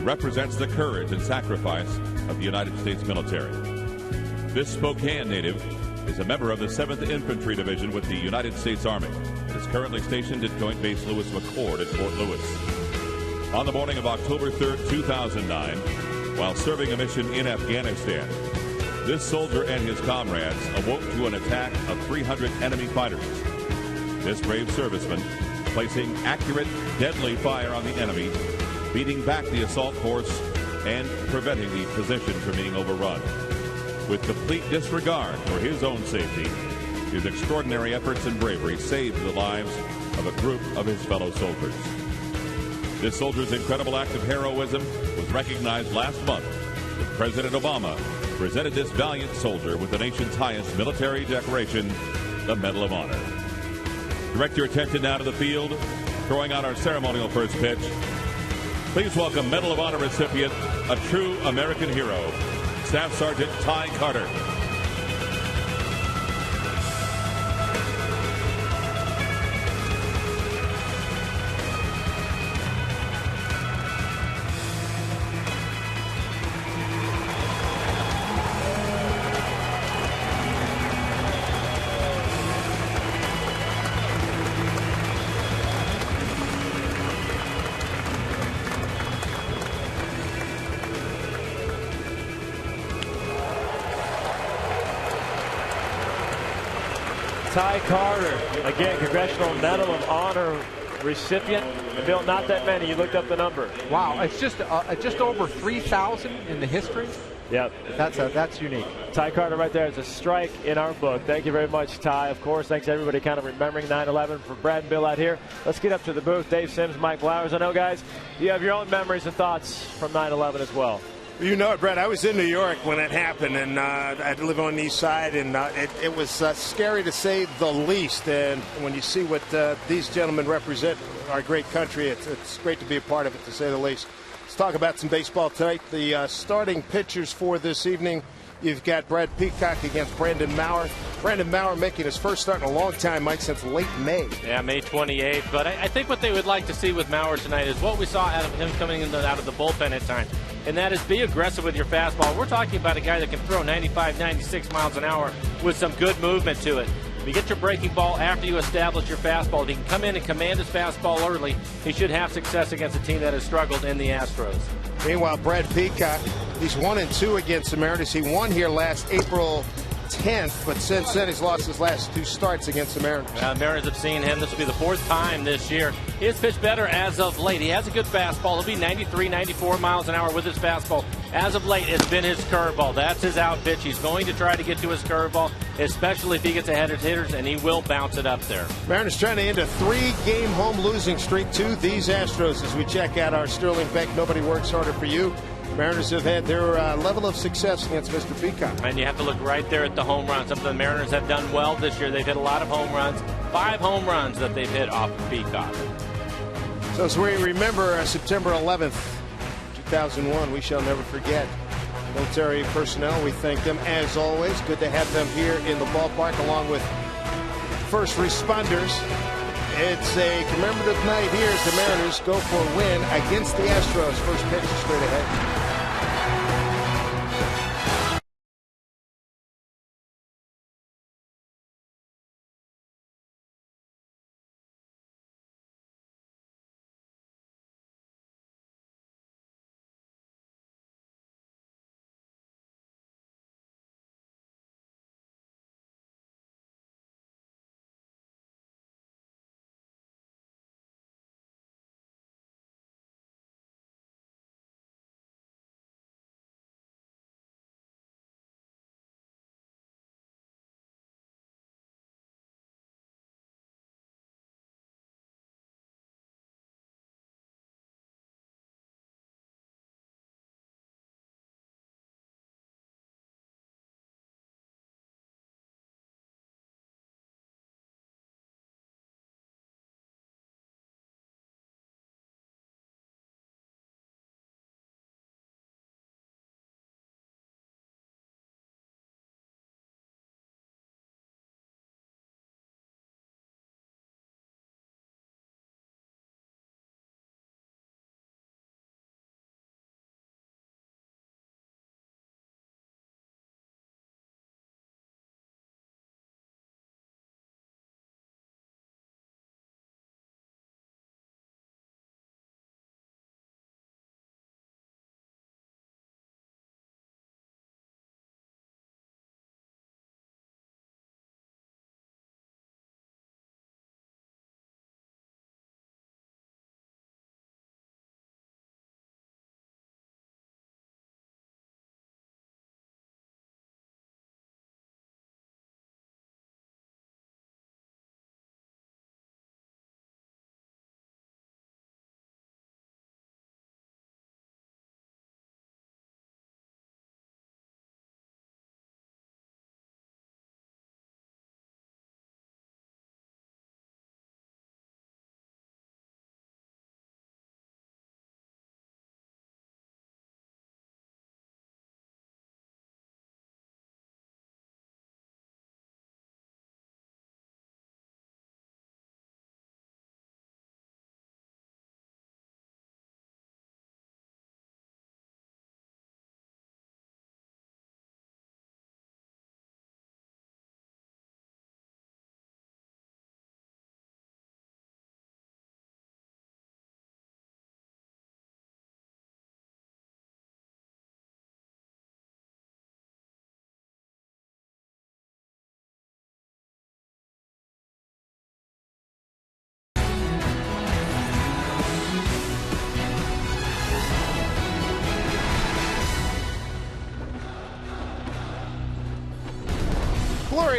He represents the courage and sacrifice of the United States military. This Spokane native is a member of the 7th Infantry Division with the United States Army and is currently stationed at Joint Base Lewis McChord at Fort Lewis. On the morning of October 3rd, 2009, while serving a mission in Afghanistan, this soldier and his comrades awoke to an attack of 300 enemy fighters. This brave serviceman, placing accurate, deadly fire on the enemy, beating back the assault force, and preventing the position from being overrun. With complete disregard for his own safety, his extraordinary efforts and bravery saved the lives of a group of his fellow soldiers. This soldier's incredible act of heroism was recognized last month when President Obama presented this valiant soldier with the nation's highest military decoration, the Medal of Honor. Direct your attention now to the field, throwing out our ceremonial first pitch. Please welcome Medal of Honor recipient, a true American hero, Staff Sergeant Ty Carter. Ty Carter, again, Congressional Medal of Honor recipient. Bill, not that many. You looked up the number. Wow, it's just over 3,000 in the history. Yep. That's unique. Ty Carter right there is a strike in our book. Thank you very much, Ty. Of course, thanks everybody kind of remembering 9/11 for Brad and Bill out here. Let's get up to the booth. Dave Sims, Mike Flowers. I know, guys, you have your own memories and thoughts from 9/11 as well. You know it, Brett. I was in New York when it happened, and I live on the east side, and it was scary to say the least. And when you see what these gentlemen represent, our great country, it's great to be a part of it, to say the least. Let's talk about some baseball tonight. The starting pitchers for this evening, you've got Brad Peacock against Brandon Maurer. Brandon Maurer making his first start in a long time, Mike, since late May. Yeah, May 28th. But I think what they would like to see with Maurer tonight is what we saw out of him coming in out of the bullpen at times. And that is be aggressive with your fastball. We're talking about a guy that can throw 95, 96 miles an hour with some good movement to it. If you get your breaking ball after you establish your fastball, if he can come in and command his fastball early, he should have success against a team that has struggled in the Astros. Meanwhile, Brad Peacock, he's 1-2 against the Mariners. He won here last April 10th, but since then he's lost his last 2 starts against the Mariners. Mariners have seen him. This will be the 4th time this year. He has pitched better as of late. He has a good fastball. He'll be 93, 94 miles an hour with his fastball. As of late, it's been his curveball. That's his out pitch. He's going to try to get to his curveball, especially if he gets ahead of hitters, and he will bounce it up there. Mariners trying to end a 3-game home losing streak to these Astros as we check out our Sterling Bank Nobody Works Harder for You. Mariners have had their level of success against Mr. Peacock. And you have to look right there at the home runs. Some of the Mariners have done well this year. They've hit a lot of home runs. 5 home runs that they've hit off of Peacock. So as we remember September 11th, 2001, we shall never forget. Military personnel, we thank them as always. Good to have them here in the ballpark along with first responders. It's a commemorative night here as the Mariners go for a win against the Astros. First pitch is straight ahead.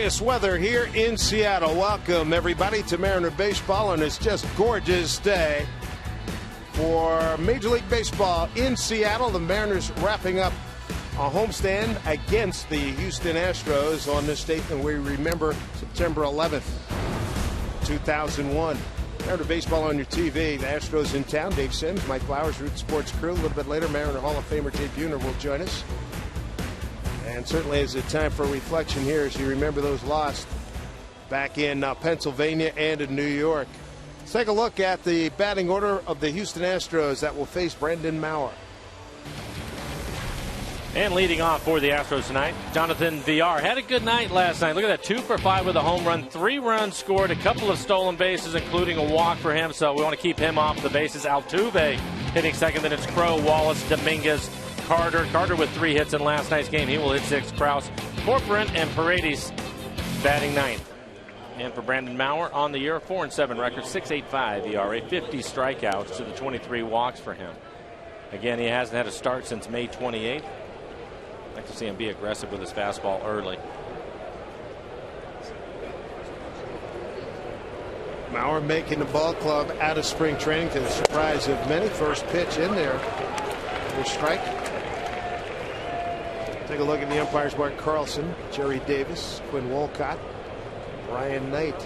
glorious weather here in Seattle. Welcome, everybody, to Mariner Baseball on this just gorgeous day for Major League Baseball in Seattle. The Mariners wrapping up a homestand against the Houston Astros on this date, and we remember September 11th, 2001. Mariner Baseball on your TV. The Astros in town. Dave Sims, Mike Flowers, Root Sports crew. A little bit later, Mariner Hall of Famer Dave Buhner will join us. And certainly is a time for reflection here as you remember those lost back in Pennsylvania and in New York. Let's take a look at the batting order of the Houston Astros that will face Brandon Maurer. And leading off for the Astros tonight, Jonathan Villar had a good night last night. Look at that, 2 for 5 with a home run, 3 runs scored, a couple of stolen bases, including a walk for him. So we want to keep him off the bases. Altuve hitting second. Then it's Crow, Wallace, Dominguez, Carter with 3 hits in last night's game. He will hit 6. Krause, Corcoran, and Paredes batting 9th. And for Brandon Maurer on the year, 4-7 record, 6.85 ERA, 50 strikeouts to the 23 walks for him. Again, he hasn't had a start since May 28th. I'd like to see him be aggressive with his fastball early. Maurer making the ball club out of spring training to the surprise of many. First pitch in there for strike. Take a look at the umpires: Mark Carlson, Jerry Davis, Quinn Wolcott, Brian Knight.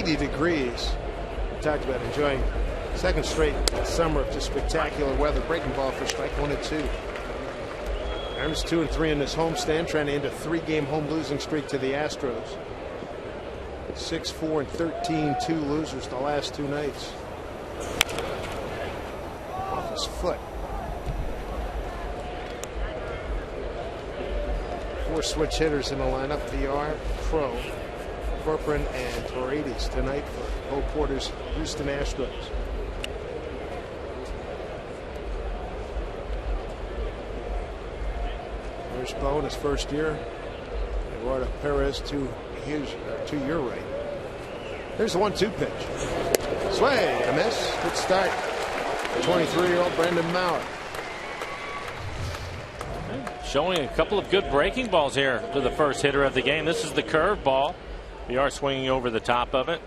Degrees. We talked about enjoying second straight summer of just spectacular weather. Breaking ball for strike 1 and 2. Mariners 2-3 in this homestand, trying to end a 3-game home losing streak to the Astros. 6-4 and 13, 2 losers the last 2 nights. Off his foot. 4 switch hitters in the lineup: VR, Crow, Corcoran, and Paredes tonight for Bo Porter's Houston Astros. There's Bo in his first year. Eduardo Perez to your right. There's the 1-2 pitch. Sway, a miss. Good start. 23-year-old Brandon Maurer. Showing a couple of good breaking balls here to the first hitter of the game. This is the curve ball. We are swinging over the top of it.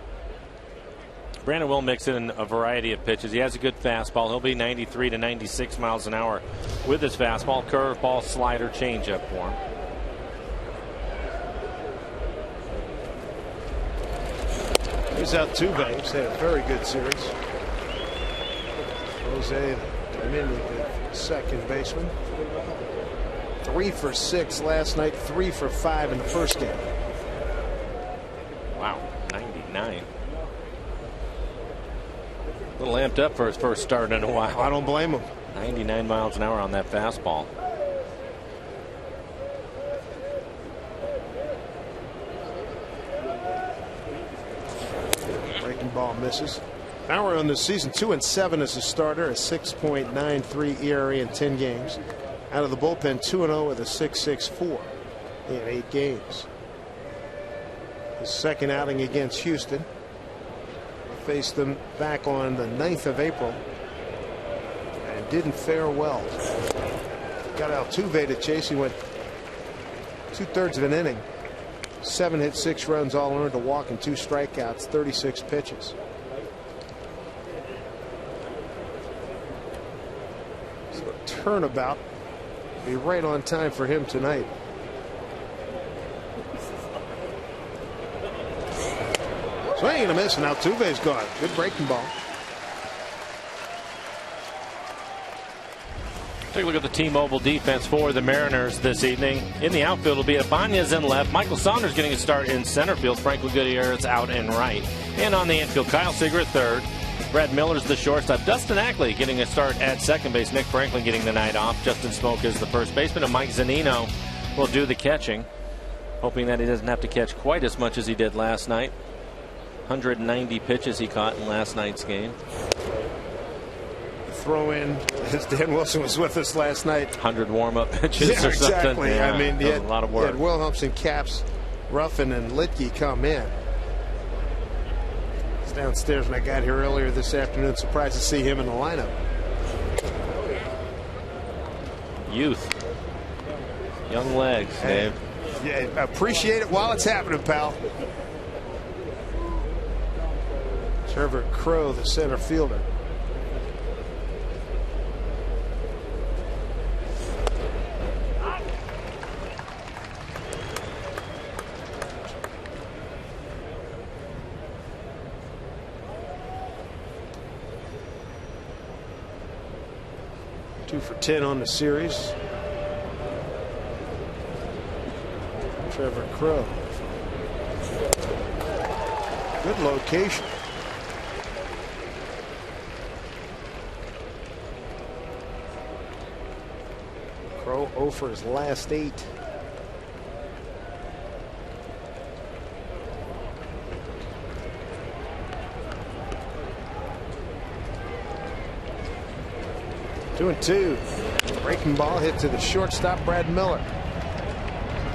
Brandon will mix in a variety of pitches. He has a good fastball. He'll be 93 to 96 miles an hour with his fastball, curveball, slider, changeup for him. Here's Altuve. He's had a very good series. Jose Dominguez, the second baseman. 3 for 6 last night. 3 for 5 in the first game. Wow, 99. A little amped up for his first start in a while. I don't blame him. 99 miles an hour on that fastball. Breaking ball misses. Maurer on the season 2-7 as a starter, a 6.93 ERA in 10 games. Out of the bullpen, 2-0 with a 6.64 in 8 games. His second outing against Houston. Faced them back on the 9th of April and didn't fare well. Got Altuve to chase. He went 2/3 of an inning. 7 hits, 6 runs, all earned, a walk and 2 strikeouts, 36 pitches. So a turnabout be right on time for him tonight. Swing and a miss, and Altuve's gone. Good breaking ball. Take a look at the T-Mobile defense for the Mariners this evening. In the outfield will be Ibanez in left. Michael Saunders getting a start in center field. Franklin Gutierrez out in right. And on the infield, Kyle Seager at third. Brad Miller's the shortstop. Dustin Ackley getting a start at second base. Nick Franklin getting the night off. Justin Smoke is the first baseman. And Mike Zunino will do the catching. Hoping that he doesn't have to catch quite as much as he did last night. 190 pitches he caught in last night's game. The throw in, as Dan Wilson was with us last night. 100 warm-up pitches or something. Exactly. Yeah, I mean, a lot of work. Wilhelmsen, Caps, Ruffin, and Litke come in. downstairs when I got here earlier this afternoon. Surprised to see him in the lineup. Youth. Young legs, Dave. Yeah, appreciate it while it's happening, pal. Trevor Crow, the center fielder. Two for 10 on the series. Trevor Crow. Good location. Crow 0 for his last 8. Two and two. Breaking ball hit to the shortstop, Brad Miller.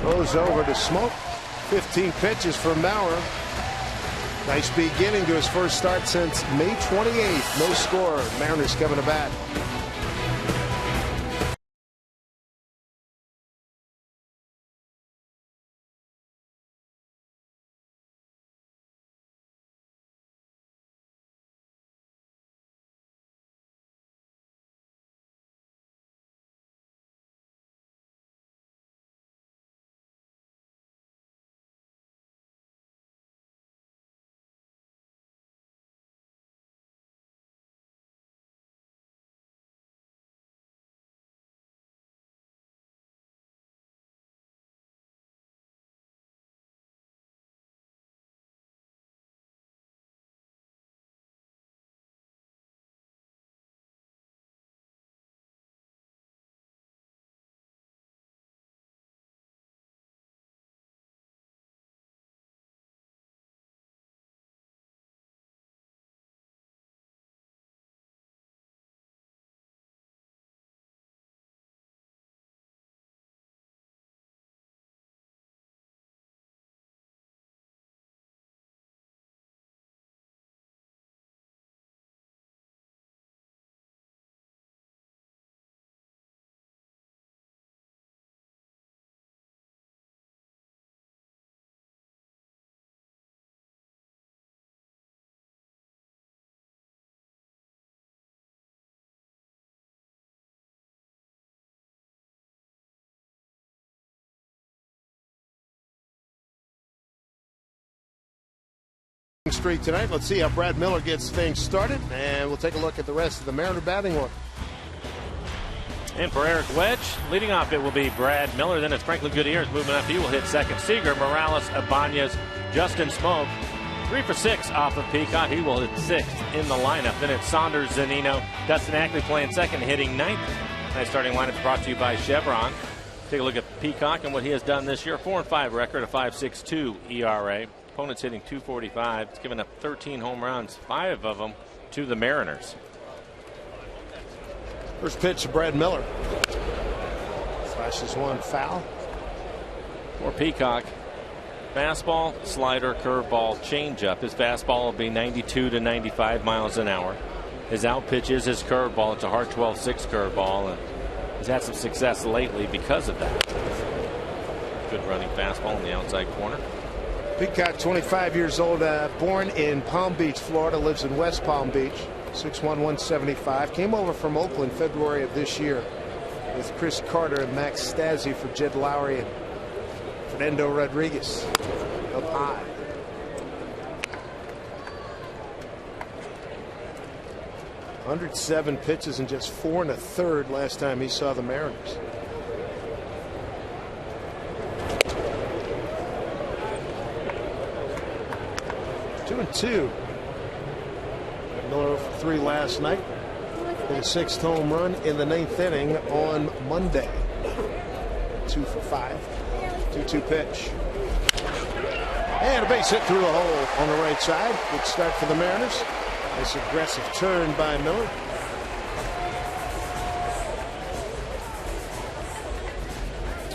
Goes over to Smoke. 15 pitches for Maurer. Nice beginning to his first start since May 28th. No score. Mariners coming to bat. Street tonight. Let's see how Brad Miller gets things started, and we'll take a look at the rest of the Mariner batting order. And for Eric Wedge, leading off it will be Brad Miller. Then it's Franklin Gutierrez moving up. He will hit second. Seager, Morales, Ibanez, Justin Smoke. 3 for 6 off of Peacock. He will hit sixth in the lineup. Then it's Saunders, Zanino, Dustin Ackley playing second, hitting ninth. Nice starting lineup brought to you by Chevron. Take a look at Peacock and what he has done this year. 4-5 record, a 5.62 ERA. Opponents hitting .245. It's given up 13 home runs, 5 of them to the Mariners. First pitch to Brad Miller. Flashes one foul. For Peacock, fastball, slider, curveball, changeup. His fastball will be 92 to 95 miles an hour. His out pitch is his curveball. It's a hard 12-6 curveball, and he's had some success lately because of that. Good running fastball in the outside corner. Peacock, 25 years old, born in Palm Beach, Florida, lives in West Palm Beach, 6'1", 175. Came over from Oakland February of this year with Chris Carter and Max Stassi for Jed Lowry and Fernando Rodriguez up high. .107 pitches in just 4 1/3 last time he saw the Mariners. Two and two. Miller for 3 last night. Hit a 6th home run in the 9th inning on Monday. 2 for 5. 2-2 pitch. And a base hit through the hole on the right side. Good start for the Mariners. Nice aggressive turn by Miller.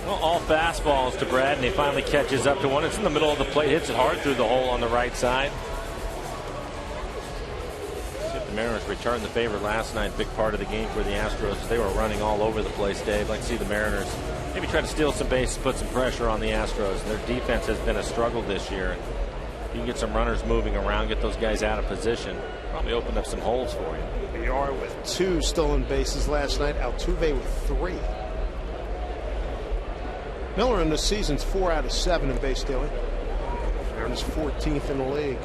Well, all fastballs to Brad, and he finally catches up to one. It's in the middle of the plate, hits it hard through the hole on the right side. Mariners returned the favor last night. Big part of the game for the Astros. They were running all over the place, Dave. I'd like to see the Mariners maybe try to steal some bases, put some pressure on the Astros. Their defense has been a struggle this year. You can get some runners moving around, get those guys out of position. Probably opened up some holes for you. They are with 2 stolen bases last night. Altuve with 3. Miller in the season's 4 out of 7 in base stealing. Mariners 14th in the league.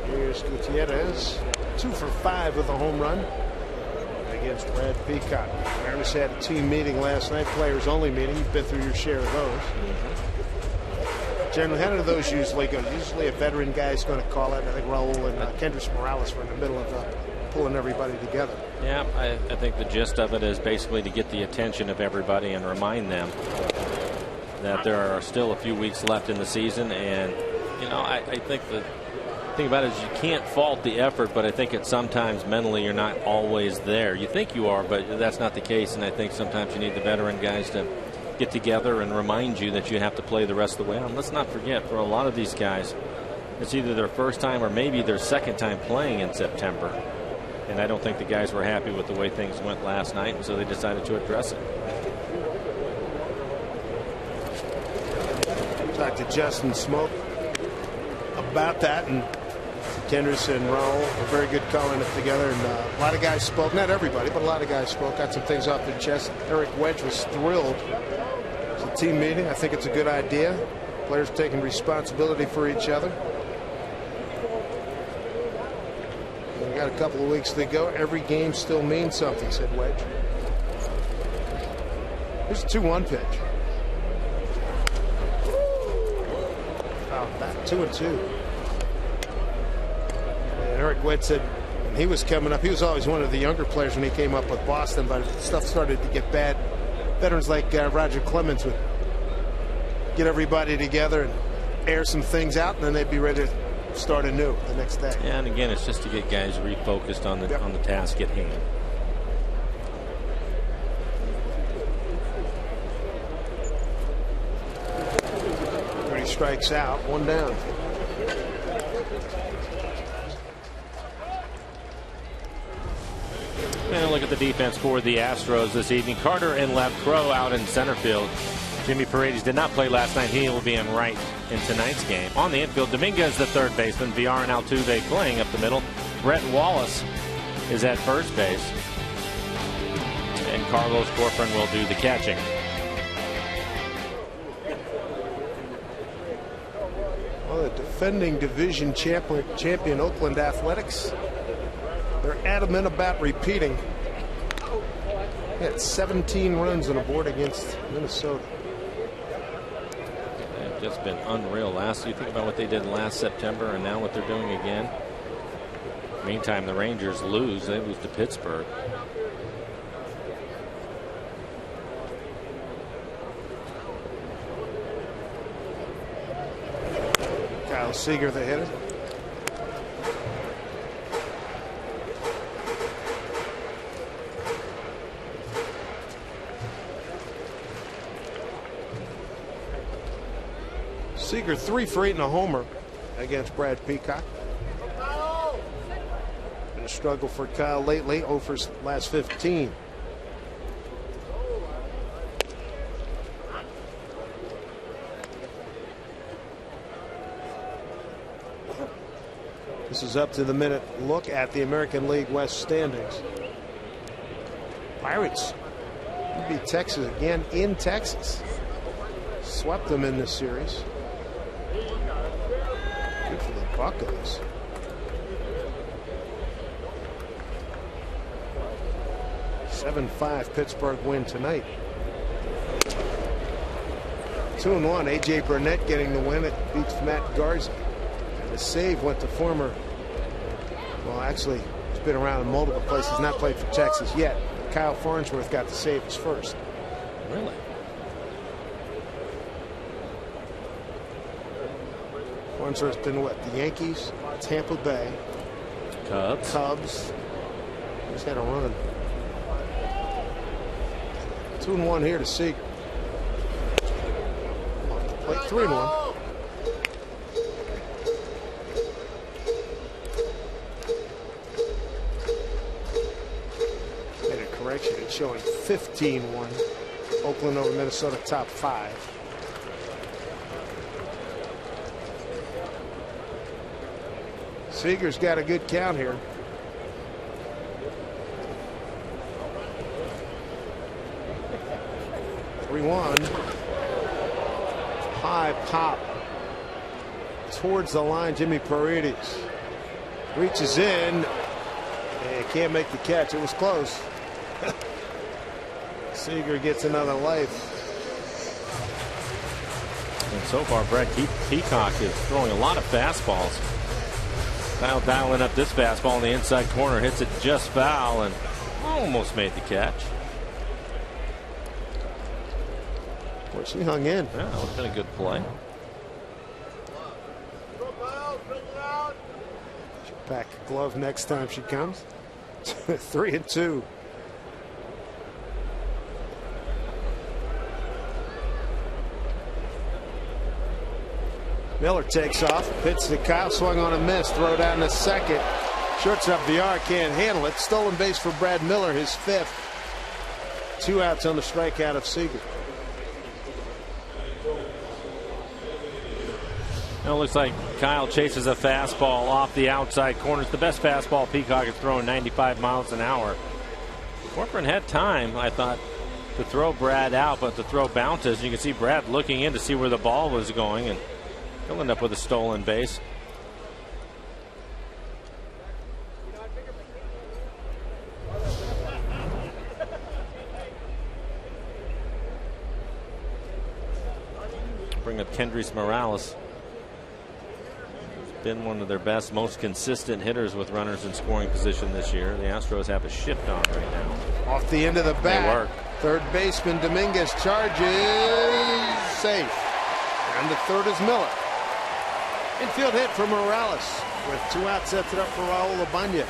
Here's Gutierrez, 2 for 5 with a home run against Brad Peacock. Mariners had a team meeting last night, players only meeting. You've been through your share of those. Generally, how do those usually go? Usually a veteran guy's going to call it. I think Raul and Kendrys Morales were in the middle of pulling everybody together. Yeah, I think the gist of it is basically to get the attention of everybody and remind them that there are still a few weeks left in the season. And, you know, I think the thing about it is you can't fault the effort, but I think it's sometimes mentally you're not always there. You think you are, but that's not the case. And I think sometimes you need the veteran guys to get together and remind you that you have to play the rest of the way on. Let's not forget, for a lot of these guys, it's either their first time or maybe their second time playing in September. And I don't think the guys were happy with the way things went last night, and so they decided to address it. Talked to Justin Smoke about that, and Kendrys and Raul were very good calling it together. And a lot of guys spoke, not everybody, but a lot of guys spoke, got some things off their chest. Eric Wedge was thrilled. It's a team meeting. I think it's a good idea. Players taking responsibility for each other. We got a couple of weeks to go. Every game still means something, said Wedge. Here's a 2-1 pitch. Oh, back 2-2. And Eric Wedge said when he was coming up, he was always one of the younger players when he came up with Boston, but stuff started to get bad. Veterans like Roger Clemens would get everybody together and air some things out, and then they'd be ready to start anew the next day. Yeah, and again, it's just to get guys refocused on the task at hand. He strikes out, 1 down. And look at the defense for the Astros this evening. Carter and left, Crow out in center field. Jimmy Paredes did not play last night. He will be in right in tonight's game. On the infield, Dominguez, the third baseman. VR and Altuve playing up the middle. Brett Wallace is at first base. And Carlos Corcoran will do the catching. Well, the defending division champion Oakland Athletics, they're adamant about repeating. They had 17 runs on the board against Minnesota. They've just been unreal. You think about what they did last September and now what they're doing again. Meantime, the Rangers lose. They lose to Pittsburgh. Kyle Seager, the hitter. Seager 3 for 8 and a homer against Brad Peacock. Been a struggle for Kyle lately, 0 for his last 15. This is up to the minute look at the American League West standings. Pirates beat Texas again in Texas. Swept them in this series. Good for the Buccos. A 7-5 Pittsburgh win tonight. 2-1. A.J. Burnett getting the win. It beats Matt Garza. The save went to former, well, actually, he's been around in multiple places, not played for Texas yet. Kyle Farnsworth got the save his first. Really? Farnsworth's been what? The Yankees, Tampa Bay, Cubs. He's had a run. 2-1 here to Seager. Play 3-1. correction. It's showing 15-1. Oakland over Minnesota, top 5. Seager's got a good count here. One high pop towards the line. Jimmy Paredes reaches in and can't make the catch. It was close. Seager gets another life. And so far, Brett Peacock is throwing a lot of fastballs. Now dialing up this fastball in the inside corner, hits it just foul and almost made the catch. Well, she hung in. Yeah, that would have been a good play. She'll pack a glove next time she comes. 3-2. Miller takes off, hits to Kyle, swung on a miss, throw down to second. Shortstop VR can't handle it. Stolen base for Brad Miller, his 5th. 2 outs on the strikeout of Seager. Now it looks like Kyle chases a fastball off the outside corner. It's the best fastball Peacock has thrown, 95 miles an hour. Corcoran had time, I thought, to throw Brad out, but the throw bounces. You can see Brad looking in to see where the ball was going, and he'll end up with a stolen base. Bring up Kendrys Morales. Been one of their best, most consistent hitters with runners in scoring position this year. The Astros have a shift on right now. Off the end of the bat. They work. Third baseman Dominguez charges. Safe. And the third is Miller. Infield hit for Morales. With 2 outs, sets it up for Raul Ibanez.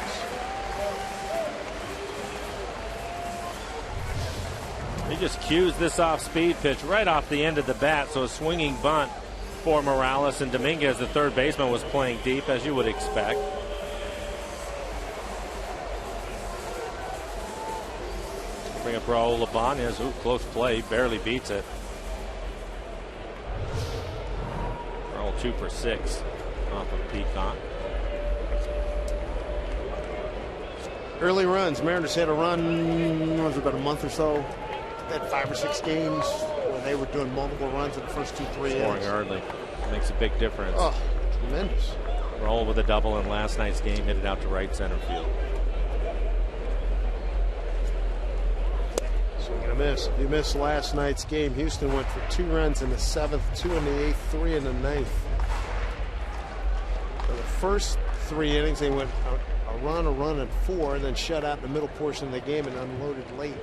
He just cues this off-speed pitch right off the end of the bat, so a swinging bunt for Morales, and Dominguez, the third baseman, was playing deep, as you would expect. Bring up Raul Ibanez. Ooh, close play, barely beats it. Raul 2 for 6 off of Peacock. Early runs. Mariners had a run, was about a month or so. They had 5 or 6 games where they were doing multiple runs in the first 2-3 innings. Scoring early makes a big difference. Oh, tremendous. Raul with a double in last night's game, hit it out to right center field. Swing and a miss. If you missed last night's game, Houston went for 2 runs in the 7th, 2 in the 8th, 3 in the 9th. For the first 3 innings, they went a run, and 4, and then shut out in the middle portion of the game and unloaded late.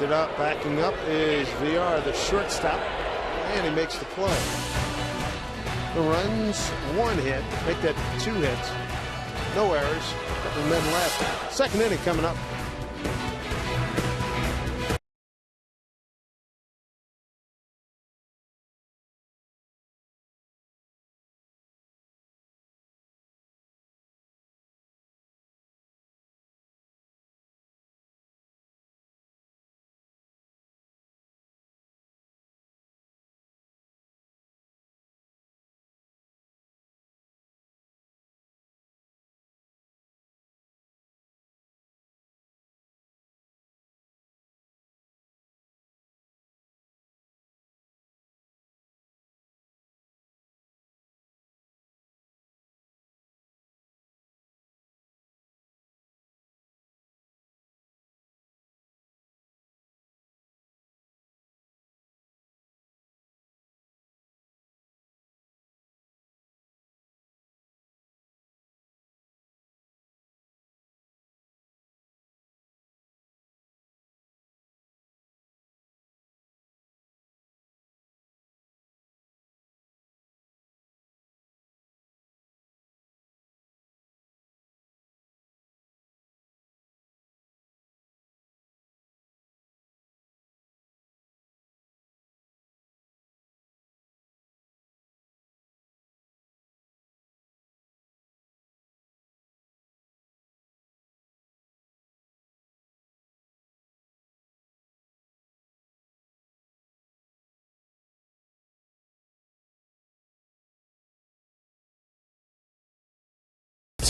It up, backing up is VR, the shortstop, and he makes the play. The runs, 1 hit, make that 2 hits, no errors, couple of men left. Second inning coming up.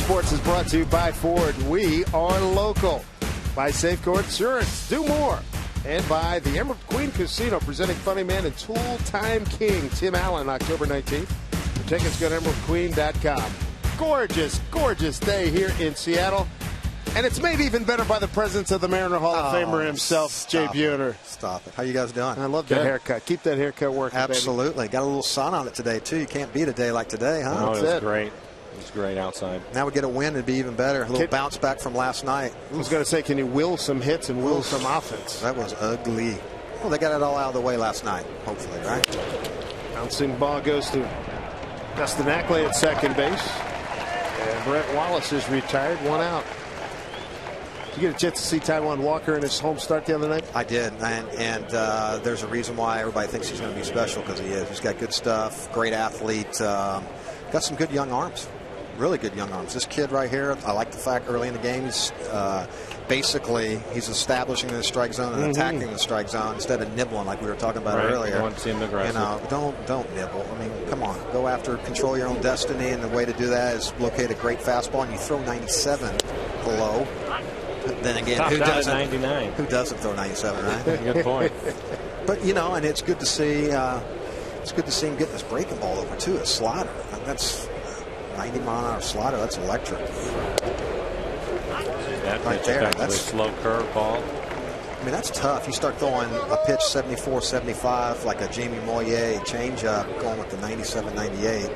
Sports is brought to you by Ford. We are local. By Safeco Insurance. Do more. And by the Emerald Queen Casino, presenting Funny Man and Tool Time King Tim Allen, October 19th. For tickets, go to emeraldqueen.com. Gorgeous, gorgeous day here in Seattle. And it's made even better by the presence of the Mariner Hall of Famer himself, Jay Buhner. Stop it. How you guys doing? I love that haircut. Keep that haircut working, Absolutely. Baby. Got a little sun on it today, too. You can't beat a day like today, huh? Oh, it was great. It was great outside. Now we get a win, it'd be even better. A little bounce back from last night. I was going to say, can you will some hits and will some offense? That was ugly. Well, they got it all out of the way last night, hopefully, right? Bouncing ball goes to Dustin Ackley at second base. And Brett Wallace is retired, one out. Did you get a chance to see Taijuan Walker in his home start the other night? I did, and there's a reason why everybody thinks he's going to be special, because he is. He's got good stuff, great athlete, got some good young arms, really good young arms. This kid right here, I like the fact early in the game he's establishing the strike zone and attacking the strike zone instead of nibbling like we were talking about earlier. I want to see him aggressive. Don't nibble. I mean, come on, go after, control your own destiny, and the way to do that is locate a great fastball, and you throw 97 below. Then again, who doesn't? 99. Who doesn't throw 97, right? Good point. But and it's good to see. It's good to see him getting this breaking ball over too. A slider. That's 90-mile-an-hour slider. That's electric. That right pitch, there. That's a slow curve ball. I mean, that's tough. You start throwing a pitch 74, 75 like a Jamie Moyer changeup, going with the 97, 98.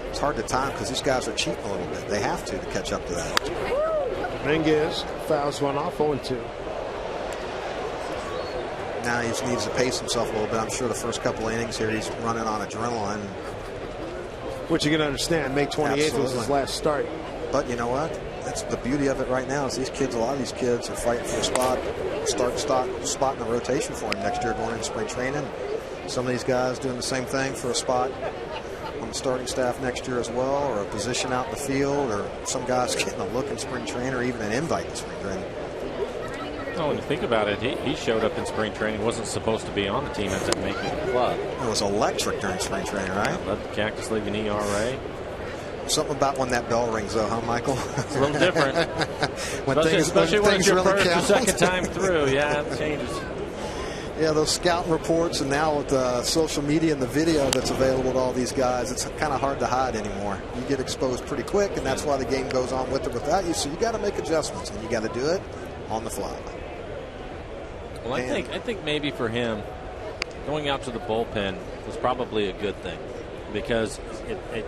It's hard to time because these guys are cheating a little bit. They have to catch up to that. Dominguez fouls one off, 0-2. Now he just needs to pace himself a little bit. I'm sure the first couple of innings here he's running on adrenaline. Which you can understand. May 28th was his last start. But you know what? That's the beauty of it right now is these kids, a lot of these kids are fighting for a spot in the rotation for him next year going into spring training. Some of these guys doing the same thing for a spot on the starting staff next year as well, or a position out in the field, or some guys getting a look in spring training or even an invite to spring training. Oh, when you think about it, he showed up in spring training, wasn't supposed to be on the team, ends up making the club. It was electric during spring training, right? Led the Cactus League in ERA. Something about when that bell rings, though, huh, Michael? It's a little different. especially when it's your really first count. or second time through. Yeah, it changes. Yeah, those scouting reports, and now with the social media and the video that's available to all these guys, it's kind of hard to hide anymore. You get exposed pretty quick, and that's why the game goes on with or without you. So you got to make adjustments, and you got to do it on the fly. Well, I think maybe for him, going out to the bullpen was probably a good thing, because it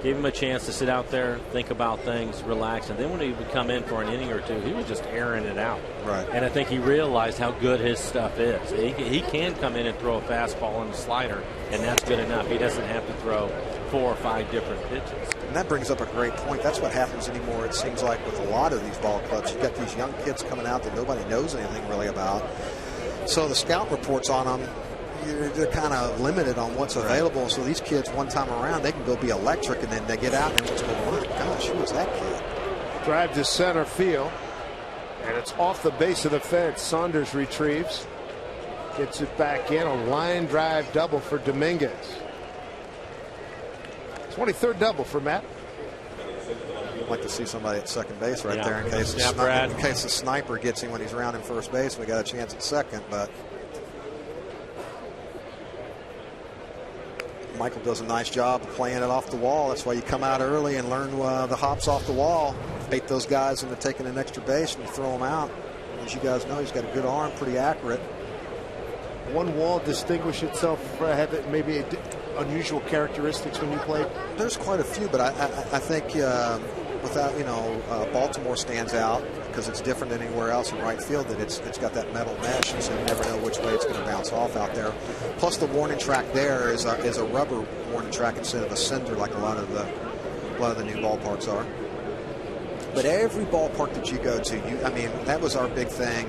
gave him a chance to sit out there, think about things, relax, and then when he would come in for an inning or two, he was just airing it out. Right. And I think he realized how good his stuff is. He can come in and throw a fastball and a slider, and that's good enough. He doesn't have to throw 4 or 5 different pitches. And that brings up a great point. That's what happens anymore, it seems like, with a lot of these ball clubs. You've got these young kids coming out that nobody knows anything really about. So the scout reports on them, they're kind of limited on what's available. So these kids, one time around, they can go be electric, and then they get out and what's going on? Gosh, who was that kid? Drive to center field, and it's off the base of the fence. Saunders retrieves, gets it back in. A line drive double for Dominguez. 23rd double for Matt. I'd like to see somebody at second base right there in case the sniper gets him when he's rounding first base. We got a chance at second, but Michael does a nice job of playing it off the wall. That's why you come out early and learn the hops off the wall. Bait those guys into taking an extra base and you throw them out. As you guys know, he's got a good arm, pretty accurate. One wall distinguish itself, have it maybe unusual characteristics when you played? There's quite a few, but I think Baltimore stands out because it's different than anywhere else in right field, that it's got that metal mesh, and so you never know which way it's going to bounce off out there. Plus the warning track there is a rubber warning track instead of a cinder like a lot of the new ballparks are. But every ballpark that you go to, that was our big thing.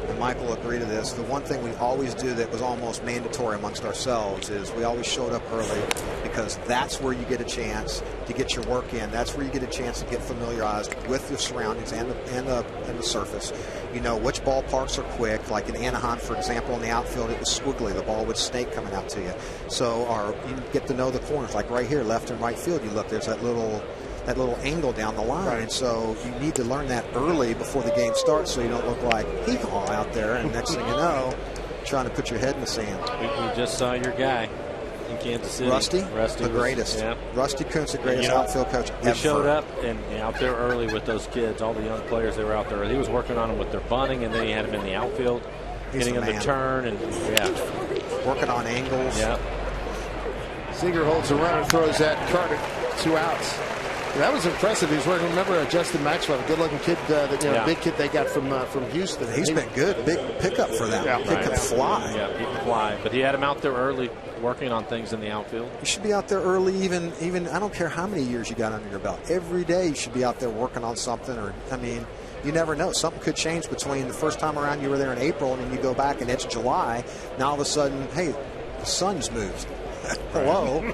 And Michael agreed to this. The one thing we always do that was almost mandatory amongst ourselves is we always showed up early, because that's where you get a chance to get your work in. That's where you get a chance to get familiarized with your surroundings and the surface. You know which ballparks are quick. Like in Anaheim, for example, in the outfield, it was squiggly. The ball would snake coming out to you. So you get to know the corners. Like right here, left and right field, you look, there's that that little angle down the line. And so you need to learn that early before the game starts so you don't look like hee-haw out there. And next thing you know, trying to put your head in the sand. We just saw your guy in Kansas City. Rusty the greatest. Yeah. Rusty Kuntz, the greatest outfield coach ever. He showed up and out there early with those kids, all the young players that were out there. He was working on them with their bunting, and then he had them in the outfield, getting them to turn, and working on angles. Yeah. Seager holds a runner, throws that Carter, 2 outs. That was impressive. He was working. Remember Justin Maxwell, a good-looking kid, big kid they got from Houston. He's been good. Big pickup for them. He can fly. Yeah, he can fly. But he had him out there early, working on things in the outfield. You should be out there early, even I don't care how many years you got under your belt. Every day you should be out there working on something. Or I mean, you never know. Something could change between the first time around you were there in April and then you go back and it's July. Now all of a sudden, hey, the sun's moved. Hello.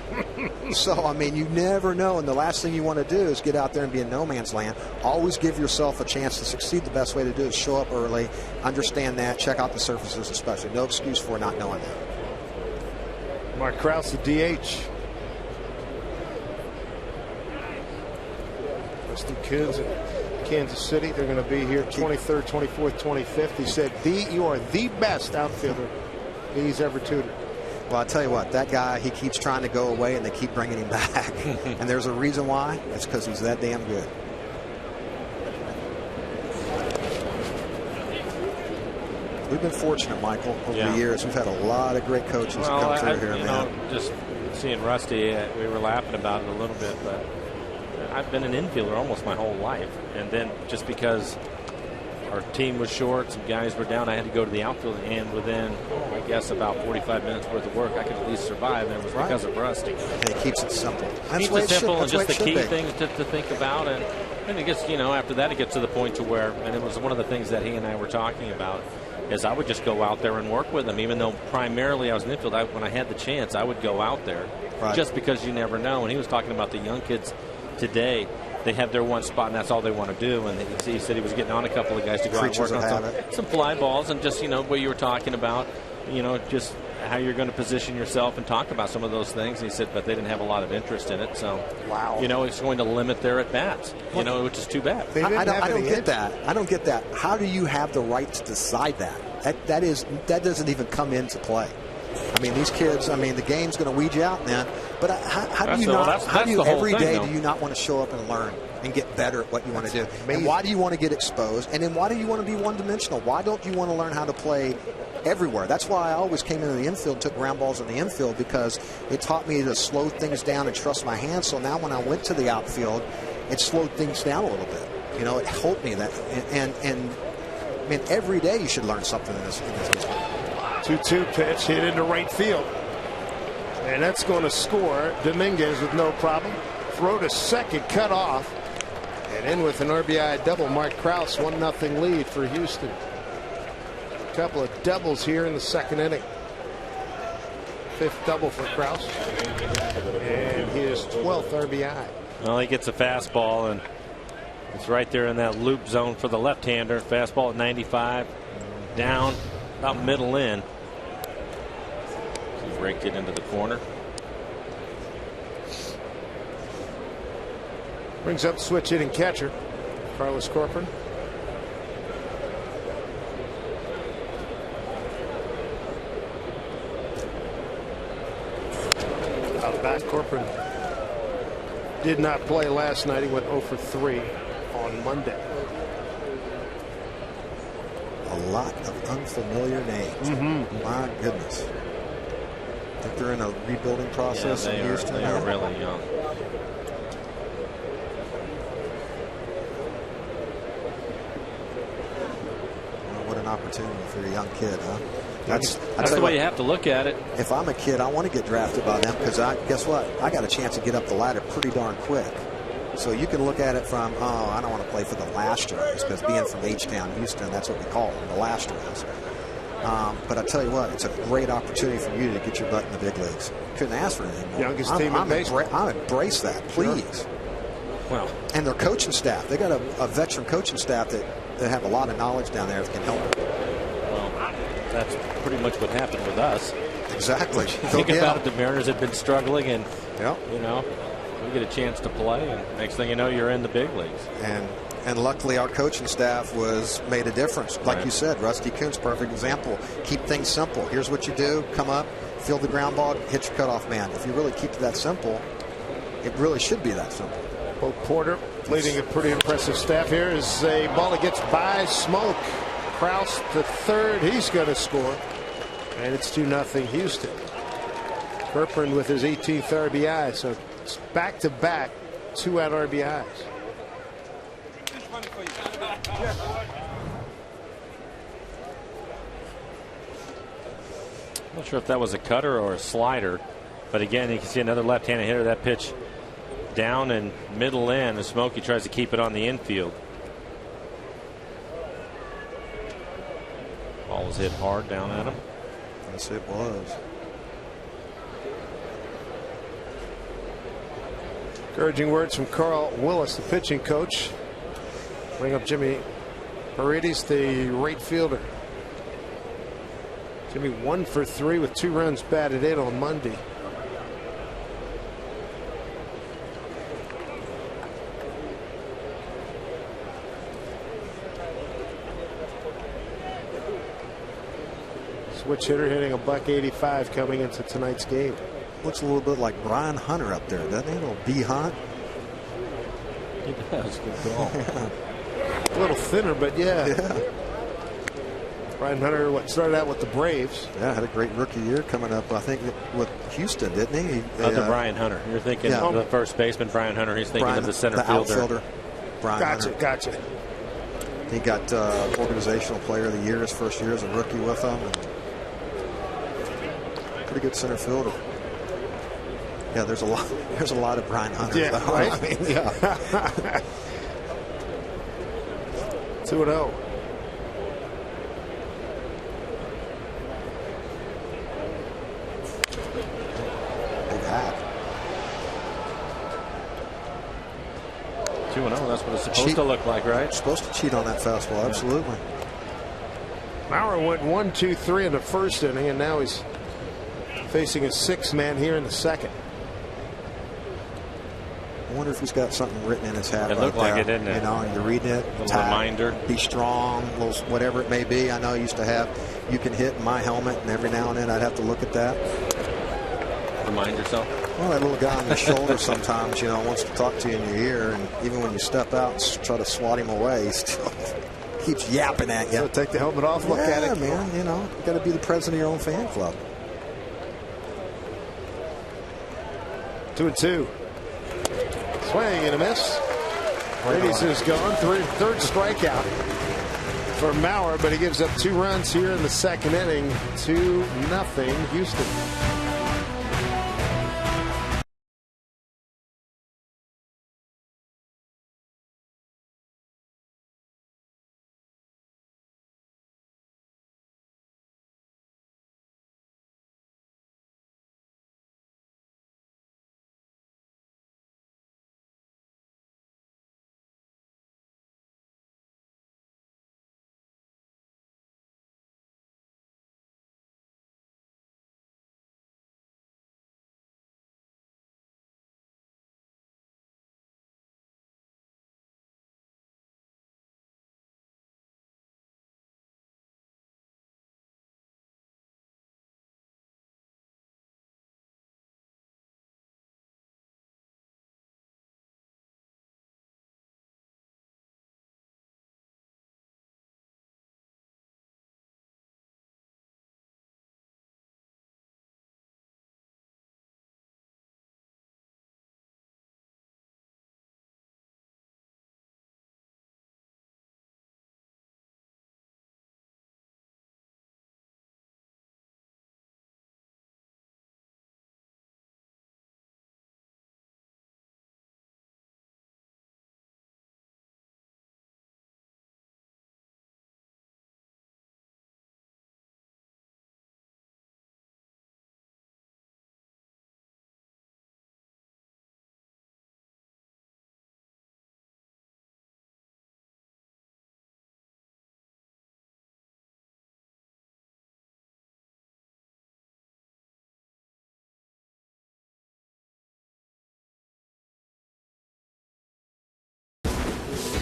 So, I mean, you never know. And the last thing you want to do is get out there and be in no man's land. Always give yourself a chance to succeed. The best way to do it is show up early, understand that, check out the surfaces especially. No excuse for not knowing that. Mark Krause, the DH. Rusty Kuntz in Kansas City. They're going to be here 23rd, 24th, 25th. He said, you are the best outfielder he's ever tutored. Well, I'll tell you what, that guy, he keeps trying to go away and they keep bringing him back. And there's a reason why. It's because he's that damn good. We've been fortunate, Michael, over the years. We've had a lot of great coaches come through here, man. Just seeing Rusty, we were laughing about it a little bit, but I've been an infielder almost my whole life. And then just because our team was short, some guys were down, I had to go to the outfield, and within, I guess, about 45 minutes worth of work, I could at least survive, and it was because of Rusty. And he keeps it simple. Keeps it simple and just the key things to think about. And it gets, after that, it gets to the point to where, and it was one of the things that he and I were talking about, is I would just go out there and work with him, even though primarily I was in the infield. When I had the chance, I would go out there, just because you never know. And he was talking about the young kids today. They have their one spot, and that's all they want to do. And he said he was getting on a couple of guys to go out and work on some fly balls and just, what you were talking about, just how you're going to position yourself and talk about some of those things. And he said, but they didn't have a lot of interest in it. So, it's going to limit their at-bats, which is too bad. I don't get that. I don't get that. How do you have the right to decide that? That doesn't even come into play. I mean, these kids, the game's going to weed you out, man. But how do you every day do you not want to show up and learn and get better at what you want to do? And why do you want to get exposed? And then why do you want to be one-dimensional? Why don't you want to learn how to play everywhere? That's why I always came into the infield, took ground balls in the infield, because it taught me to slow things down and trust my hands. So now when I went to the outfield, it slowed things down a little bit. It helped me. Every day you should learn something in this game. 2-2 pitch hit into right field. And that's going to score. Dominguez with no problem. Throw to second, cut off. And in with an RBI double. Mark Krause, 1-0 lead for Houston. A couple of doubles here in the second inning. 5th double for Krause. And his 12th RBI. Well, he gets a fastball, and it's right there in that loop zone for the left-hander. Fastball at 95. Down, about middle in. He raked it into the corner. Brings up switch hitting catcher, Carlos Corcoran. Out of bat, Corcoran did not play last night. He went 0 for 3 on Monday. A lot of unfamiliar names. My goodness. I think they're in a rebuilding process in Houston. They are really young. What an opportunity for a young kid, huh? That's the way you have to look at it. If I'm a kid, I want to get drafted by them, because guess what? I got a chance to get up the ladder pretty darn quick. So you can look at it from, I don't want to play for the Lastros, because being from H-Town, Houston, that's what we call them, the Lastros. But I tell you what, it's a great opportunity for you to get your butt in the big leagues. Couldn't ask for anything more. Youngest team in baseball. I embrace that, please. Sure. Well, and their coaching staff, they got a veteran coaching staff that have a lot of knowledge down there that can help them. Well, that's pretty much what happened with us. Exactly. Think about it, the Mariners have been struggling, and We get a chance to play, and next thing you know, you're in the big leagues. And luckily, our coaching staff made a difference. Like you said, Rusty Kuntz, perfect example. Keep things simple. Here's what you do: come up, field the ground ball, hit your cutoff man. If you really keep it that simple, it really should be that simple. Bo Porter leading a pretty impressive staff here. Is a ball that gets by Smoke. Kraus to third. He's going to score. And it's 2-0 Houston. Bertrand with his 18th RBI. So it's back-to-back 2-out RBIs. Not sure if that was a cutter or a slider. But again, you can see another left-handed hitter. That pitch down and middle in. And Smokey tries to keep it on the infield. Ball was hit hard down at him. Yes, it was. Encouraging words from Carl Willis, the pitching coach. Bring up Jimmy Paredes, the right fielder. Jimmy 1 for 3 with 2 runs batted in on Monday. Switch hitter hitting a .185 coming into tonight's game. Looks a little bit like Brian Hunter up there, doesn't he? A little B Hunt. He does. Good ball. A little thinner, but yeah. Brian Hunter started out with the Braves. Yeah, had a great rookie year coming up, I think, with Houston, didn't he? Other Brian Hunter. You're thinking of the first baseman, Brian Hunter. He's thinking of the center fielder. Outfielder, Brian Hunter. Gotcha. He got organizational player of the year his first year as a rookie with them. Pretty good center fielder. Yeah, there's a lot of Brian Hunters. Yeah, though. right? I mean, yeah. 2-0. Big hat. 2-0. That's what it's supposed to look like, right? Supposed to cheat on that fastball. Absolutely. Maurer went 1-2-3 in the first inning, and now he's facing a 6-man here in the second. I wonder if he's got something written in his hat. It looked like it, didn't it? You know, and you're reading it. A little reminder. Be strong, whatever it may be. I know I used to have, you can hit in my helmet, and every now and then I'd have to look at that. Remind yourself. Well, that little guy on your shoulder sometimes, wants to talk to you in your ear, and even when you step out and try to swat him away, he still keeps yapping at you. So take the helmet off, look at it. Yeah, man, you got to be the president of your own fan club. 2-2. Swing and a miss. Paredes is gone. Third strikeout for Maurer, but he gives up 2 runs here in the second inning. 2-0 Houston.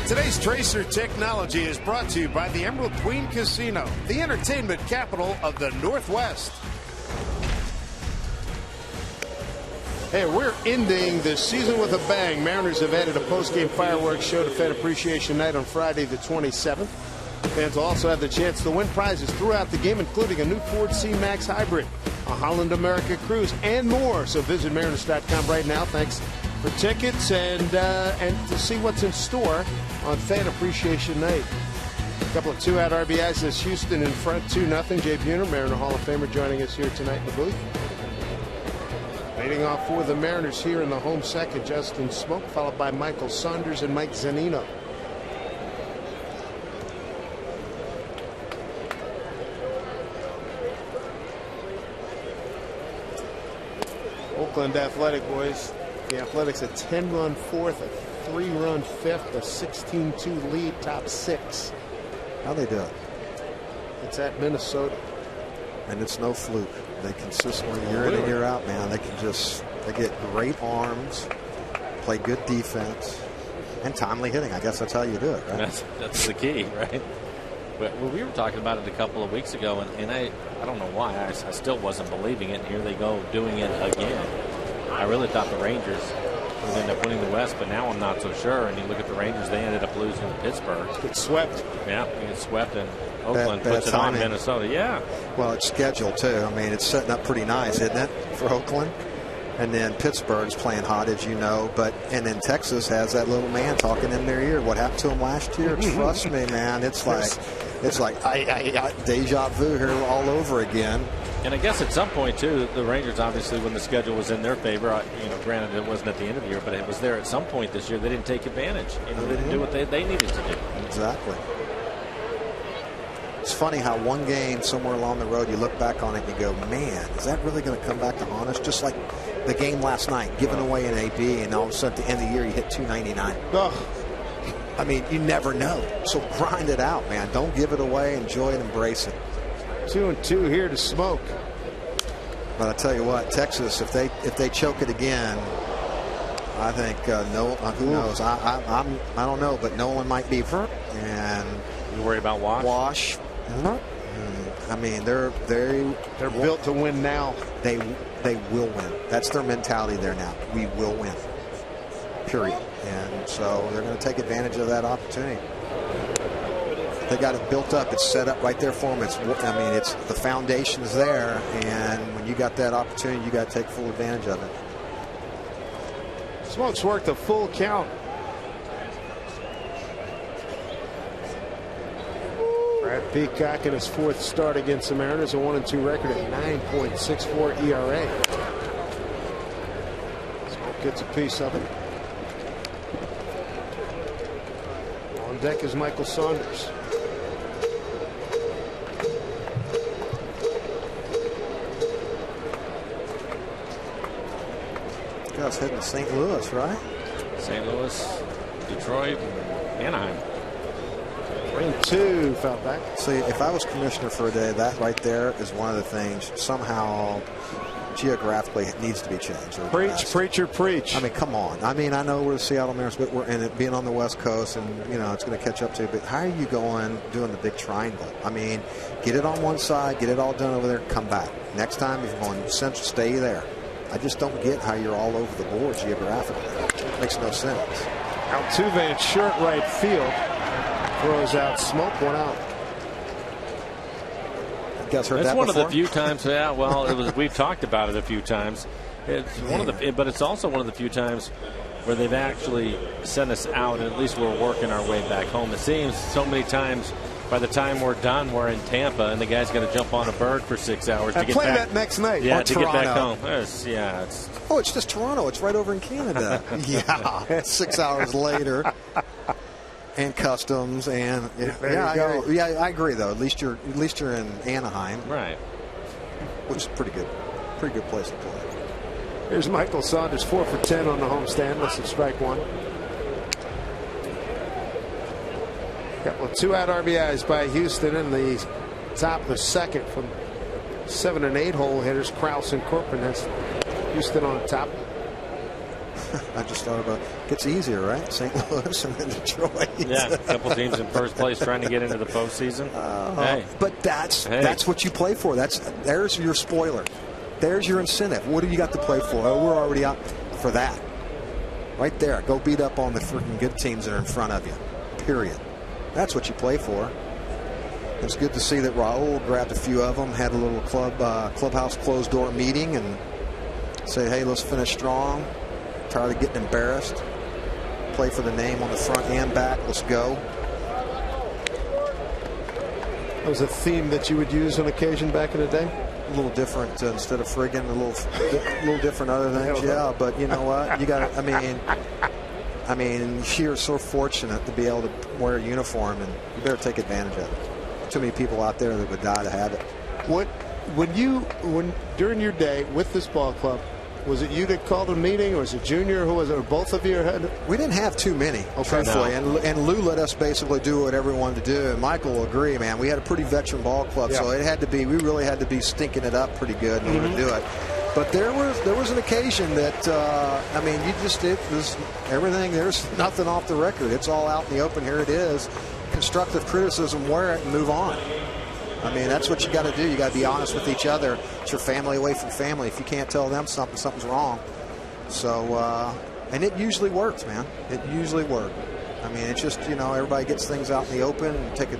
Today's Tracer Technology is brought to you by the Emerald Queen Casino, the entertainment capital of the Northwest. Hey, we're ending the season with a bang. Mariners have added a post-game fireworks show to Fan Appreciation Night on Friday the 27th. Fans will also have the chance to win prizes throughout the game, including a new Ford C-Max Hybrid, a Holland America Cruise, and more. So visit Mariners.com right now. Thanks for tickets and to see what's in store on Fan Appreciation Night. A couple of 2-out RBIs as Houston in front 2-0. Jay Buhner, Mariner Hall of Famer, joining us here tonight in the booth. Leading off for the Mariners here in the home second, Justin Smoke, followed by Michael Saunders and Mike Zunino. Oakland Athletic, boys. The Athletics a 10-run fourth, a 3-run fifth, a 16-2 lead, top 6. How they do it? It's at Minnesota. And it's no fluke. They consistently, year in and year out, man, they get great arms, play good defense, and timely hitting. I guess that's how you do it, right? That's the key, right? But we were talking about it a couple of weeks ago, and I don't know why. I still wasn't believing it, and here they go doing it again. I really thought the Rangers would end up winning the West, but now I'm not so sure. And you look at the Rangers, they ended up losing to Pittsburgh. Get swept. Yeah, they get swept, and Oakland bad puts it on Minnesota. Yeah. Well, it's scheduled, too. I mean, it's setting up pretty nice, isn't it, for Oakland? And then Pittsburgh's playing hot, as you know. And then Texas has that little man talking in their ear. What happened to him last year? Trust me, man. It's like I deja vu here all over again. And I guess at some point, too, the Rangers, obviously, when the schedule was in their favor, granted it wasn't at the end of the year, but it was there at some point this year. They didn't take advantage. They didn't do what they needed to do. Exactly. It's funny how one game somewhere along the road, you look back on it and you go, man, is that really going to come back to haunt us? Just like the game last night, giving away an AB, and all of a sudden at the end of the year, you hit 299. Oh. I mean, you never know. So grind it out, man. Don't give it away. Enjoy it. Embrace it. 2-2 here to Smoke. But I tell you what, Texas, if they choke it again, I think who knows? I don't know, but Nolan might be hurt. And you worry about Wash. I mean, they're built to win now. They will win. That's their mentality there now. We will win. Period. And so they're going to take advantage of that opportunity. They got it built up. It's set up right there for them. It's the foundation's there, and when you got that opportunity, you got to take full advantage of it. Smoke's worked a full count. Brad Peacock in his 4th start against the Mariners, a 1-2 record at 9.64 ERA. Smoke gets a piece of it. On deck is Michael Saunders. Guy's heading to St. Louis, right? St. Louis, Detroit, Anaheim. 3-2, foul back. See, if I was commissioner for a day, that right there is one of the things somehow geographically it needs to be changed. Preach, preacher, preach. I mean, come on. I mean, I know we're the Seattle Mariners, but we're in it being on the West Coast, and it's going to catch up to you. But how are you doing the big triangle? I mean, get it on one side, get it all done over there, come back. Next time, if you're going central, stay there. I just don't get how you're all over the board geographically. It makes no sense. Altuve in short right field. Throws out Smoke, one out. You guys heard That's that one before? of the few times. Yeah, well, we've talked about it a few times. But it's also one of the few times where they've actually sent us out, and at least we're working our way back home. It seems so many times by the time we're done, we're in Tampa, and the guy's going to jump on a bird for 6 hours to get play back. That next night. Yeah, to Toronto. get back home. It's just Toronto. It's right over in Canada. Yeah, 6 hours later. And customs and I agree though. At least you're in Anaheim, right? Which is pretty good place to play. Here's Michael Saunders, 4 for 10 on the homestand. Less than strike one. Couple of 2-out RBIs by Houston in the top of the second from 7 and 8 hole hitters Krause and Corcoran. That's Houston on top. I just thought about it gets easier, right? St. Louis and then Detroit. Yeah, a couple teams in first place trying to get into the postseason. Hey. But that's what you play for. There's your spoiler. There's your incentive. What do you got to play for? Oh, we're already out for that. Right there. Go beat up on the freaking good teams that are in front of you. Period. That's what you play for. It's good to see that Raul grabbed a few of them, had a little clubhouse closed door meeting, and say, hey, let's finish strong. Tired of getting embarrassed. Play for the name on the front and back. Let's go. That was a theme that you would use on occasion back in the day. A little different instead of friggin', a little different other things. Yeah, but you know what? You got. I mean, you're so fortunate to be able to wear a uniform, and you better take advantage of it. Too many people out there that would die to have it. When during your day with this ball club, was it you that called a meeting, or was it Junior? Who was it? Or both of you? We didn't have too many, truthfully. And Lou let us basically do whatever we wanted to do. And Michael will agree, man. We had a pretty veteran ball club, so it had to be. We really had to be stinking it up pretty good in order to do it. But there was an occasion that it was everything. There's nothing off the record. It's all out in the open. Here it is. Constructive criticism, wear it, and move on. I mean, that's what you got to do. You got to be honest with each other. It's your family away from family. If you can't tell them something's wrong. So, and it usually works, man. It usually works. I mean, it's just, everybody gets things out in the open and take a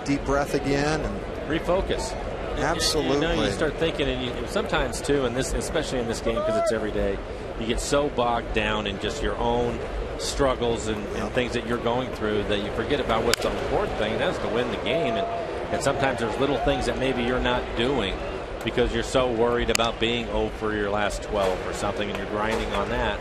deep breath again and refocus. Absolutely. You start thinking, and sometimes too, and this, especially in this game because it's every day, you get so bogged down in just your own struggles and things that you're going through that you forget about what's the important thing, and that's to win the game. And sometimes there's little things that maybe you're not doing because you're so worried about being 0 for your last 12 or something, and you're grinding on that.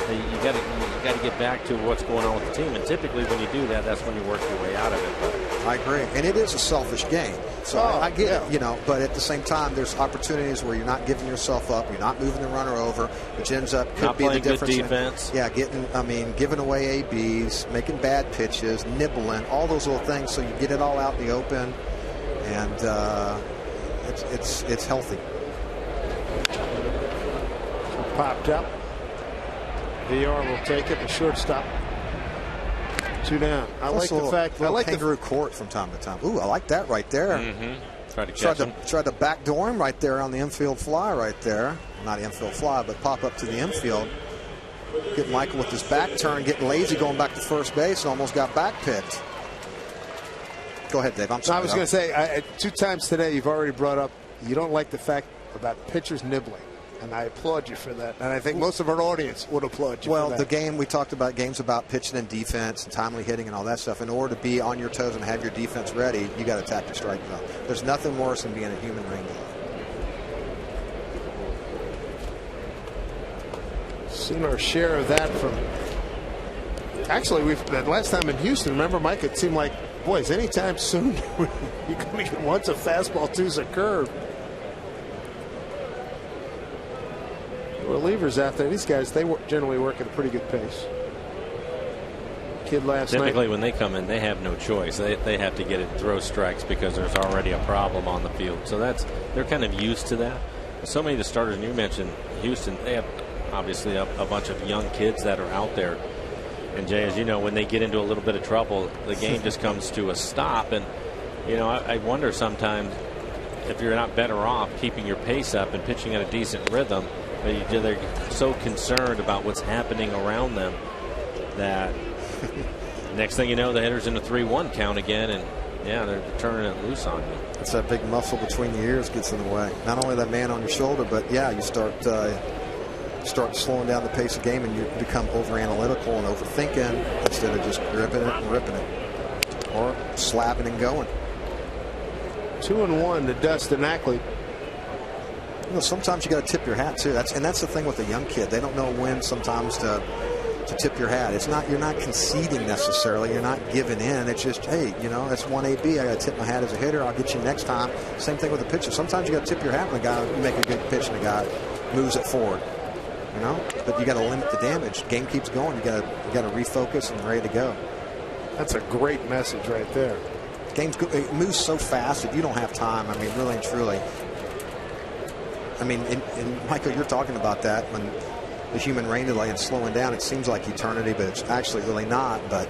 You got to get back to what's going on with the team, and typically when you do that, that's when you work your way out of it. But I agree, and it is a selfish game, so I get it, But at the same time, there's opportunities where you're not giving yourself up, you're not moving the runner over, which ends up could be the difference. Good defense. Giving away ABs, making bad pitches, nibbling, all those little things, so you get it all out in the open, and it's healthy. Popped up. VR will take it. The shortstop. 2 down. I like the fact. I like kangaroo court from time to time. Ooh, I like that right there. Tried to backdoor him right there on the infield fly right there. Not infield fly, but pop up to the infield. Get Michael with his back turn, getting lazy, going back to first base, and almost got back picked. Go ahead, Dave. I'm sorry. I was going to say, 2 times today you've already brought up you don't like the fact about pitchers nibbling. And I applaud you for that. And I think most of our audience would applaud you for that. Well, the game, we talked about games about pitching and defense and timely hitting and all that stuff. In order to be on your toes and have your defense ready, you got to attack the strike zone. There's nothing worse than being a human ring guy. Seen our share of that from. Actually, that last time in Houston, remember, Mike, it seemed like, boys, anytime soon, you're going to get once a fastball, two's a curve. Relievers out there, these guys, they generally work at a pretty good pace. Kid last night. Typically, when they come in, they have no choice. They have to get it and throw strikes because there's already a problem on the field. So they're kind of used to that. So many of the starters, and you mentioned Houston, they have obviously a bunch of young kids that are out there. And Jay, as you know, when they get into a little bit of trouble, the game just comes to a stop. And I wonder sometimes if you're not better off keeping your pace up and pitching at a decent rhythm. They're so concerned about what's happening around them that next thing you know, the hitter's in a 3-1 count again, and they're turning it loose on you. It's that big muscle between the ears gets in the way. Not only that man on your shoulder, but you start slowing down the pace of the game, and you become over-analytical and overthinking instead of just gripping it and ripping it, or slapping and going. 2-1 to Dustin Ackley. Sometimes you got to tip your hat too. That's the thing with a young kid. They don't know when sometimes to tip your hat. You're not conceding necessarily. You're not giving in. It's just, hey, that's 1 AB. I got to tip my hat as a hitter. I'll get you next time. Same thing with a pitcher. Sometimes you got to tip your hat when a guy make a good pitch and the guy moves it forward. But you got to limit the damage. Game keeps going. You got to refocus and ready to go. That's a great message right there. It moves so fast that you don't have time. I mean, really and truly. I mean, and Michael, you're talking about that when the human rain delay and slowing down. It seems like eternity, but it's actually really not. But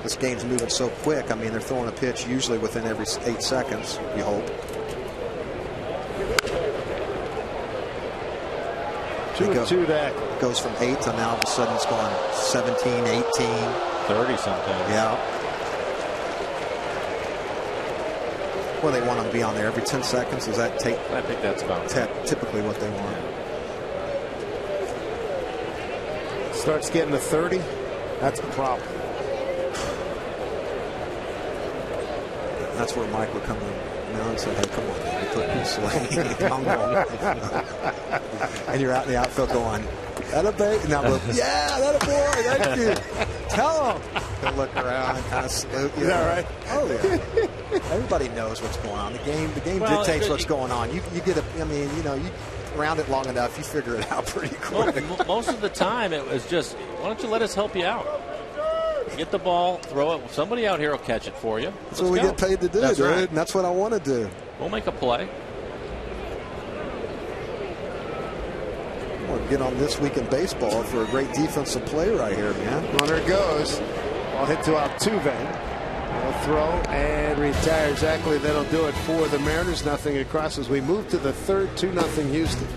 this game's moving so quick. I mean, they're throwing a pitch usually within every 8 seconds, you hope. 2-2 that. It goes from 8 to now all of a sudden it's gone 17, 18. 30 sometimes. Yeah. Well, they want them to be on there every 10 seconds. Does that take? I think that's about typically what they want. Starts getting to 30. That's a problem. That's where Mike would come in and say, "Hey, come on, you put me swing." And you're out in the outfield going, "That a bait?" Now, yeah, that a boy. Thank you. Tell him. He'll look around and kind of salute you. Is that right? Oh yeah. Everybody knows what's going on. The game dictates what's going on. You get a. I mean, you round it long enough, you figure it out pretty quick. Well, most of the time, it was just, why don't you let us help you out? Get the ball, throw it. Somebody out here will catch it for you. That's what we get paid to do, dude. Right. And that's what I want to do. We'll make a play. I want to get on This Week in Baseball for a great defensive play right here, man. Runner goes. Ball hit to Altuve. He'll throw and retire. Exactly. That'll do it for the Mariners. Nothing across as we move to the third. 2-0 Houston.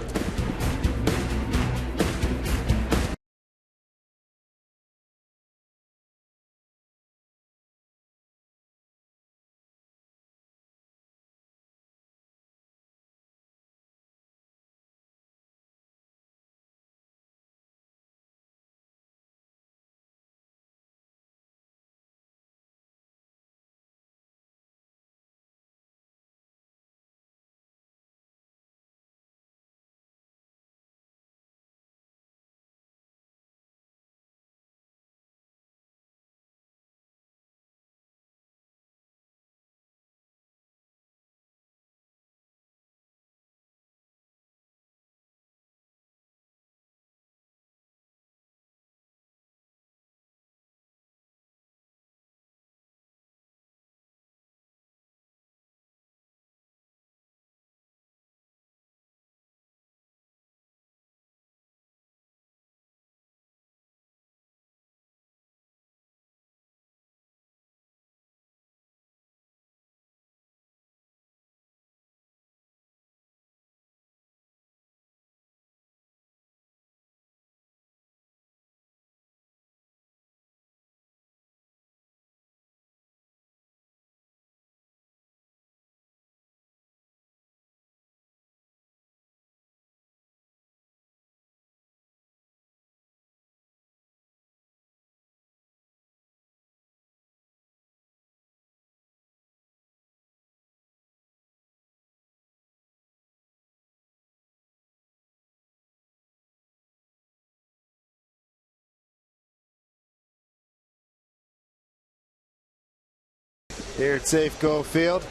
Here at Safeco Field,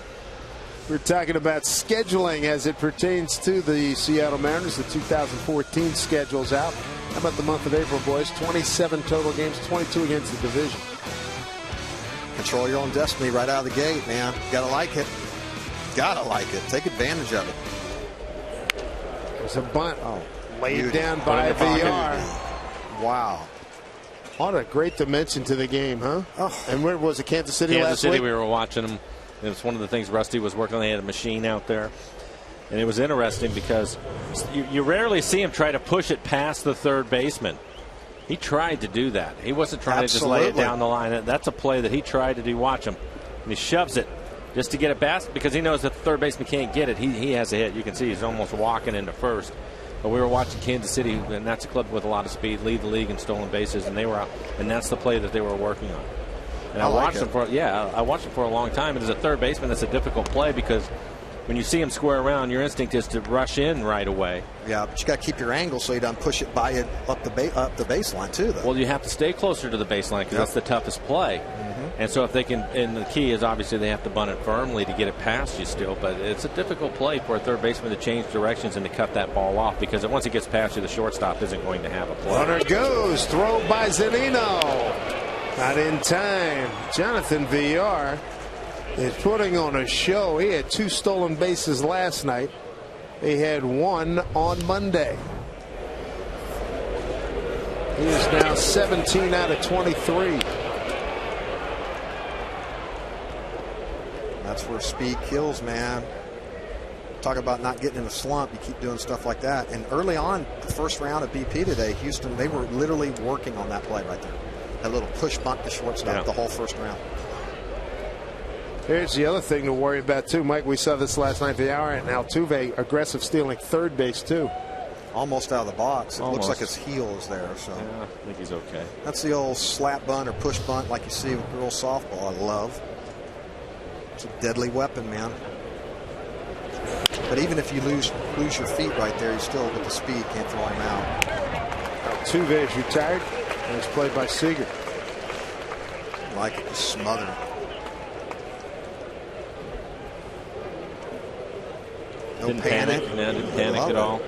we're talking about scheduling as it pertains to the Seattle Mariners. The 2014 schedule's out. How about the month of April, boys? 27 total games, 22 against the division. Control your own destiny right out of the gate, man. Gotta like it. Gotta like it. Take advantage of it. There's a bunt. Laid down by VR. Wow. What a great dimension to the game, huh? Oh. And where was it? Kansas City last week? Kansas City, we were watching them. It was one of the things Rusty was working on. They had a machine out there. And it was interesting because you rarely see him try to push it past the third baseman. He tried to do that. He wasn't trying to just lay it down the line. That's a play that he tried to do. Watch him. And he shoves it just to get it past because he knows that the third baseman can't get it. He has a hit. You can see he's almost walking into first. But we were watching Kansas City, and that's a club with a lot of speed, lead the league in stolen bases, and they were out, and that's the play that they were working on. And I watched them for a long time. And as a third baseman, that's a difficult play because when you see him square around, your instinct is to rush in right away. Yeah, but you got to keep your angle so you don't push it by it up the baseline too, though. Well, you have to stay closer to the baseline because that's the toughest play. And so if they can, and the key is obviously they have to bunt it firmly to get it past you still, but it's a difficult play for a third baseman to change directions and to cut that ball off because once it gets past you, the shortstop isn't going to have a play. Runner goes, throw by Zunino. Not in time. Jonathan VR is putting on a show. He had 2 stolen bases last night. He had 1 on Monday. He is now 17 out of 23. That's where speed kills, man. Talk about not getting in a slump. You keep doing stuff like that. And early on, the first round of BP today, Houston, they were literally working on that play right there. That little push bunt to shortstop the whole first round. Here's the other thing to worry about, too, Mike. We saw this last night at the hour, and Altuve aggressive stealing third base, too. Almost out of the box. It looks like his heel is there. So yeah, I think he's okay. That's the old slap bunt or push bunt like you see with girls softball. I love. It's a deadly weapon, man. But even if you lose your feet right there, you still, with the speed, can't throw him out. Altuve is retired, and it's played by Seager. Like it, just smothered. No didn't panic. Didn't panic at all.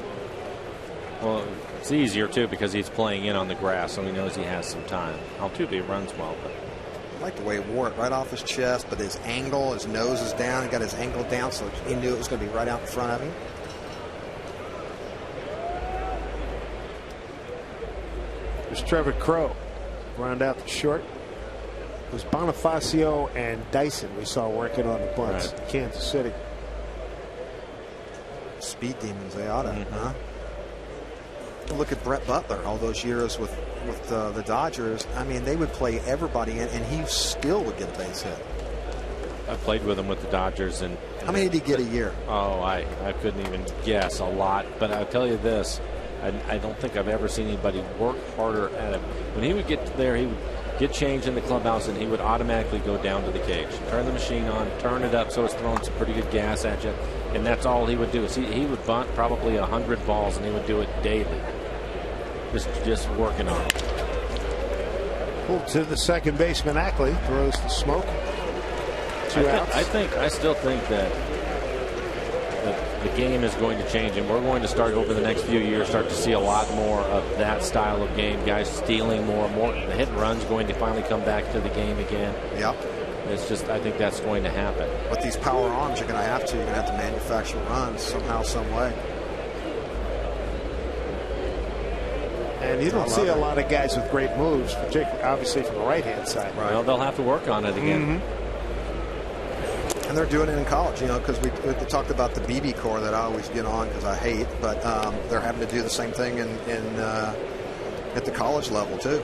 Well, it's easier, too, because he's playing in on the grass, so he knows he has some time. Altuve runs well, but I like the way he wore it right off his chest, but his angle, his nose is down. He got his angle down, so he knew it was going to be right out in front of him. There's Trevor Crowe. Round out the short. It was Bonifacio and Dyson we saw working on the bunts. Right. Kansas City. Speed demons, they ought to, huh? Look at Brett Butler all those years with the Dodgers. I mean, they would play everybody in, and he still would get a base hit. I played with him with the Dodgers. And how many did he get a year? Oh, I couldn't even guess. A lot. But I'll tell you this. I don't think I've ever seen anybody work harder at it. When he would get there, he would get changed in the clubhouse, and he would automatically go down to the cage. Turn the machine on, turn it up so it's throwing some pretty good gas at you. And that's all he would do. He would bunt probably 100 balls, and he would do it daily. Just working on it. Pulled to the second baseman. Ackley throws the smoke. Two outs. I still think that the game is going to change, and we're going to start over the next few years start to see a lot more of that style of game. Guys stealing more and more. The hit and run's going to finally come back to the game again. Yep. It's just, I think that's going to happen. With these power arms, you're going to have to manufacture runs somehow, some way. And you don't see a lot of guys with great moves, particularly obviously from the right-hand side. Right. Well, they'll have to work on it again. And they're doing it in college, because we talked about the BB core that I always get on because I hate, but they're having to do the same thing at the college level too.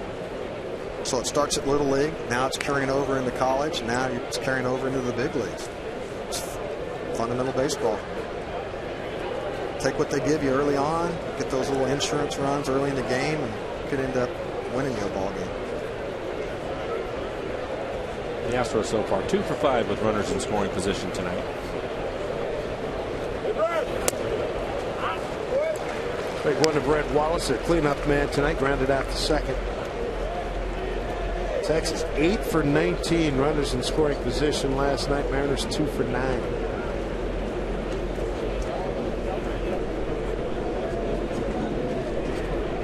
So it starts at Little League, now it's carrying over into college, now it's carrying over into the big leagues. It's fundamental baseball. Take what they give you early on, get those little insurance runs early in the game, and you could end up winning your ball game. The Astros so far 2 for 5 with runners in scoring position tonight. Big one to Brett Wallace, their cleanup man tonight, grounded out to second. Texas 8 for 19 runners in scoring position last night. Mariners 2 for 9.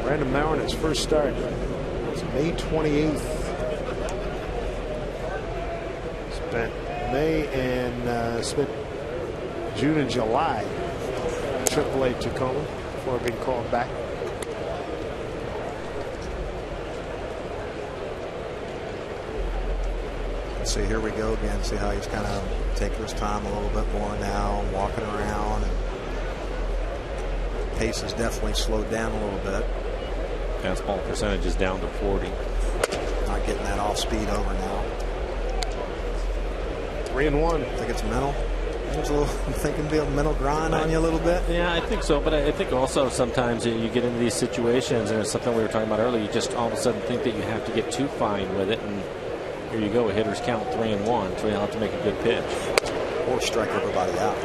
Brandon Maurer, his first start was May 28th. Spent May and spent June and July AAA Tacoma before being called back. See, here we go again. See how he's kind of taking his time a little bit more now, walking around. And pace has definitely slowed down a little bit. Fastball percentage is down to 40. Not getting that off speed over now. 3-1. I think it's mental. There's a little, I'm thinking the mental grind on you a little bit. Yeah, I think so. But I think also sometimes you get into these situations, and it's something we were talking about earlier. You just all of a sudden think that you have to get too fine with it, and here you go. A hitter's count 3-1, so you'll have to make a good pitch. Or strike everybody out.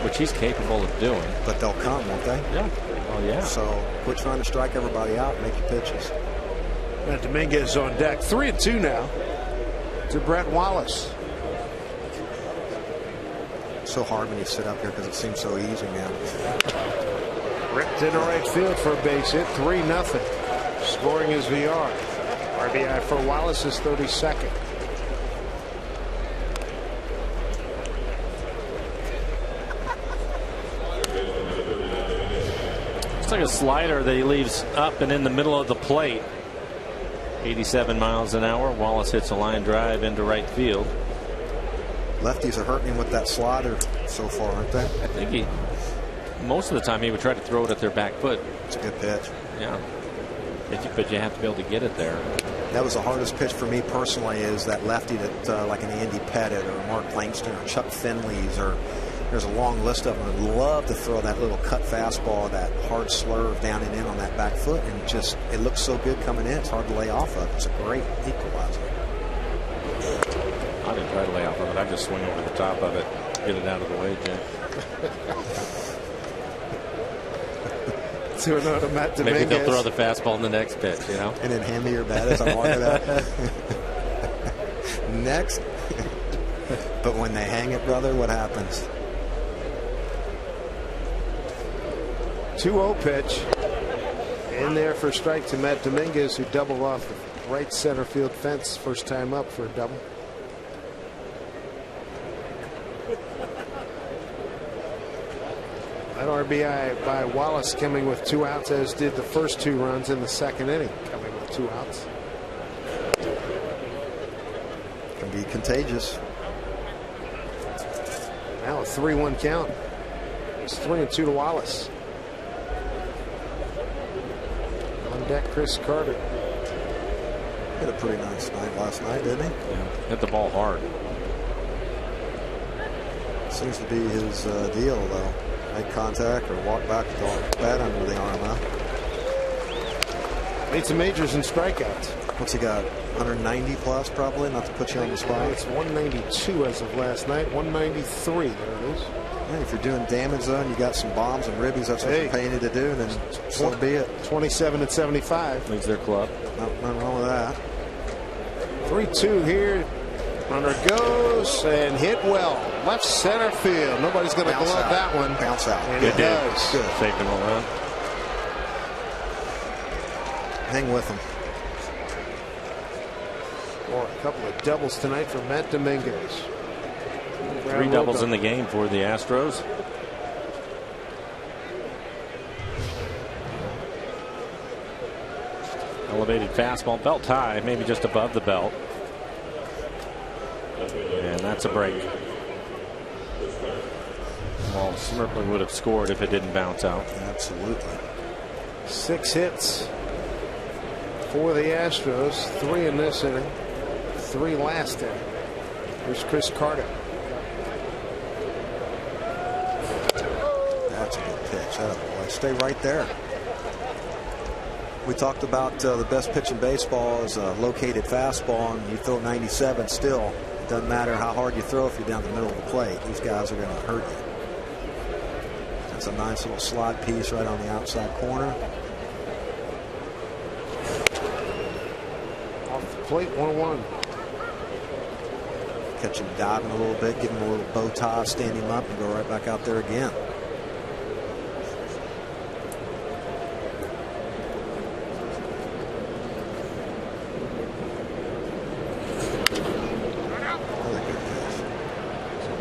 Which he's capable of doing. But they'll come, won't they? Yeah. Oh, yeah. So quit trying to strike everybody out and make your pitches. And Dominguez on deck. 3-2 now to Brett Wallace. So hard when you sit up here because it seems so easy now. Ripped into right field for a base hit. 3-0. Scoring is VR. RBI for Wallace is 32nd. Looks like a slider that he leaves up and in the middle of the plate. 87 miles an hour. Wallace hits a line drive into right field. Lefties are hurting him with that slider so far, aren't they? I think most of the time he would try to throw it at their back foot. It's a good pitch. Yeah. But you have to be able to get it there. That was the hardest pitch for me personally, is that lefty that like an Andy Pettit or Mark Langston or Chuck Finley's, or there's a long list of them. I'd love to throw that little cut fastball, that hard slurve down and in on that back foot, and just it looks so good coming in. It's hard to lay off of. It's a great equalizer. I didn't try to lay off of it. I just swing over the top of it, get it out of the way, Jim. 2-0 to Matt Dominguez. Maybe they'll throw the fastball in the next pitch, you know. And then hand me your bat as I'm walking out. Next. But when they hang it, brother, what happens? 2-0 pitch. In there for a strike to Matt Dominguez, who doubled off the right center field fence. First time up for a double. That RBI by Wallace coming with 2 outs, as did the first 2 runs in the second inning, coming with 2 outs. Can be contagious. Now a 3-1 count. It's 3-2 to Wallace. On deck, Chris Carter. Hit a pretty nice night last night, didn't he? Yeah. Hit the ball hard. Seems to be his deal, though. Make contact or walk back with the bat under the arm, huh? Made some majors and strikeouts. What's he got? 190 plus, probably, not to put you on the spot. It's 192 as of last night. 193. There it is. Hey, if you're doing damage, though, and you got some bombs and ribbies, that's what you're paying you to do, then so be it. 27 at 75. Leads their club. Nothing wrong with that. 3-2 here. Runner goes and hit well. Left center field. Nobody's going to glove that one. Bounce out. And it does. Good. Saved him a run. Hang with him. Or a couple of doubles tonight for Matt Dominguez. 3 doubles in the game for the Astros. Elevated fastball, belt high, maybe just above the belt. And that's a break. Well, Merkley would have scored if it didn't bounce out. Absolutely. 6 hits for the Astros. 3 in this inning. 3 last inning. Here's Chris Carter. That's a good pitch. Boy, stay right there. We talked about the best pitch in baseball is a located fastball, and you throw 97 still. It doesn't matter how hard you throw if you're down the middle of the plate. These guys are going to hurt you. That's a nice little slide piece right on the outside corner. Off the plate, 1-1. Catch him diving a little bit, give him a little bow tie, stand him up, and go right back out there again.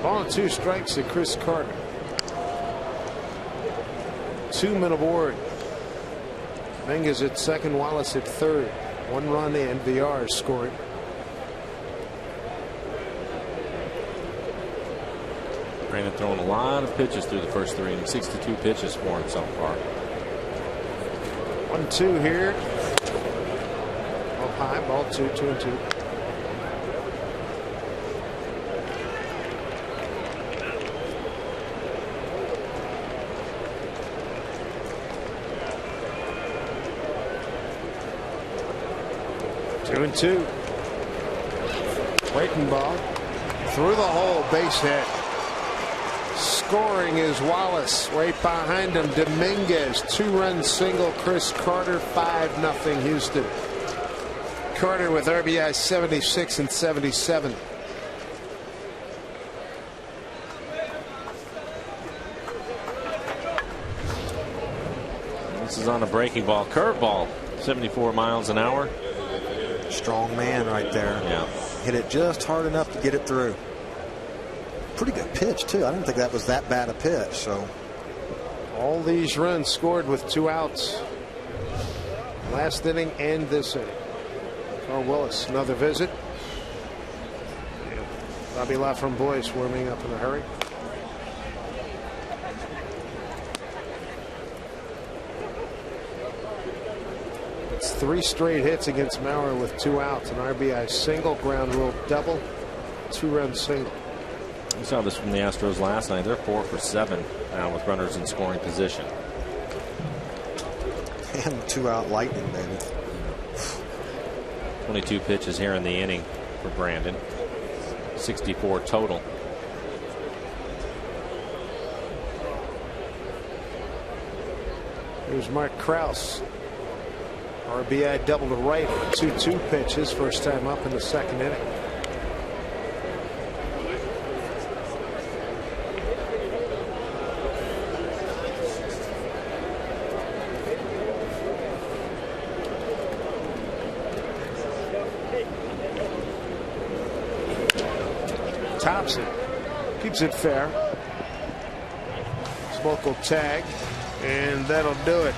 Ball and 2 strikes to Chris Carter. 2 men aboard. Dominguez at second, Wallace at third. 1 run and VR is scoring. Brandon throwing a lot of pitches through the first 3 innings. 62 pitches for him so far. 1-2 here. Up high, ball 2, 2-2. Two and 2. Waiting ball through the hole, base hit. Scoring is Wallace. Right behind him, Dominguez. 2-run single. Chris Carter. 5-0 Houston. Carter with RBI 76 and 77. This is on a breaking ball, curveball, 74 miles an hour. Strong man right there. Yeah. Hit it just hard enough to get it through. Pretty good pitch, too. I didn't think that was that bad a pitch. So All these runs scored with 2 outs. Last inning and this inning. Carl Willis, another visit. And Bobby LaFramboise warming up in a hurry. It's 3 straight hits against Maurer with 2 outs. An RBI single, ground rule double, 2-run single. We saw this from the Astros last night. They're 4 for 7 now with runners in scoring position. And 2-out lightning, baby. 22 pitches here in the inning for Brandon. 64 total. Here's Mark Krause. RBI double to right, 2-2 pitch, his first time up in the second inning. Tops it, keeps it fair. Smoke will tag, and that'll do it.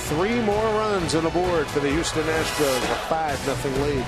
3 more runs on the board for the Houston Astros, a 5-0 lead.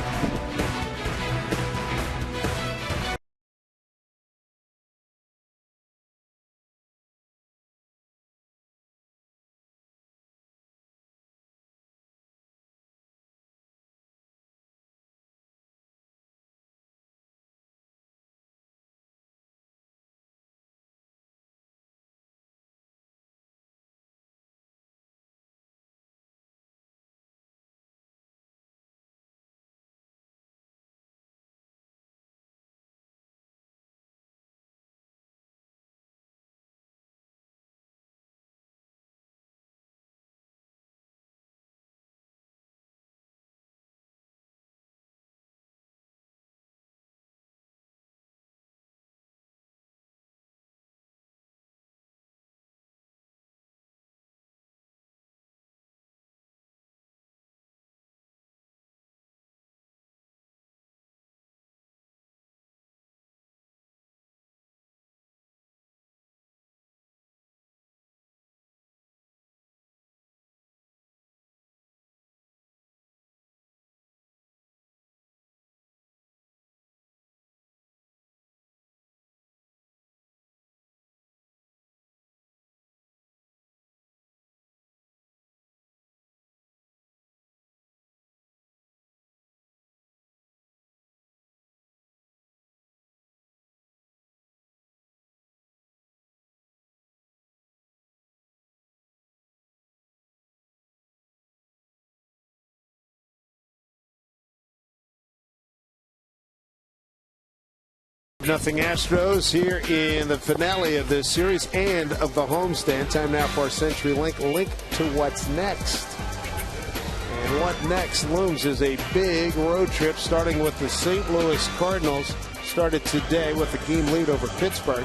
Nothing Astros here in the finale of this series and of the homestand. Time now for our CenturyLink link to what's next. And what next looms is a big road trip starting with the St. Louis Cardinals. Started today with a game lead over Pittsburgh.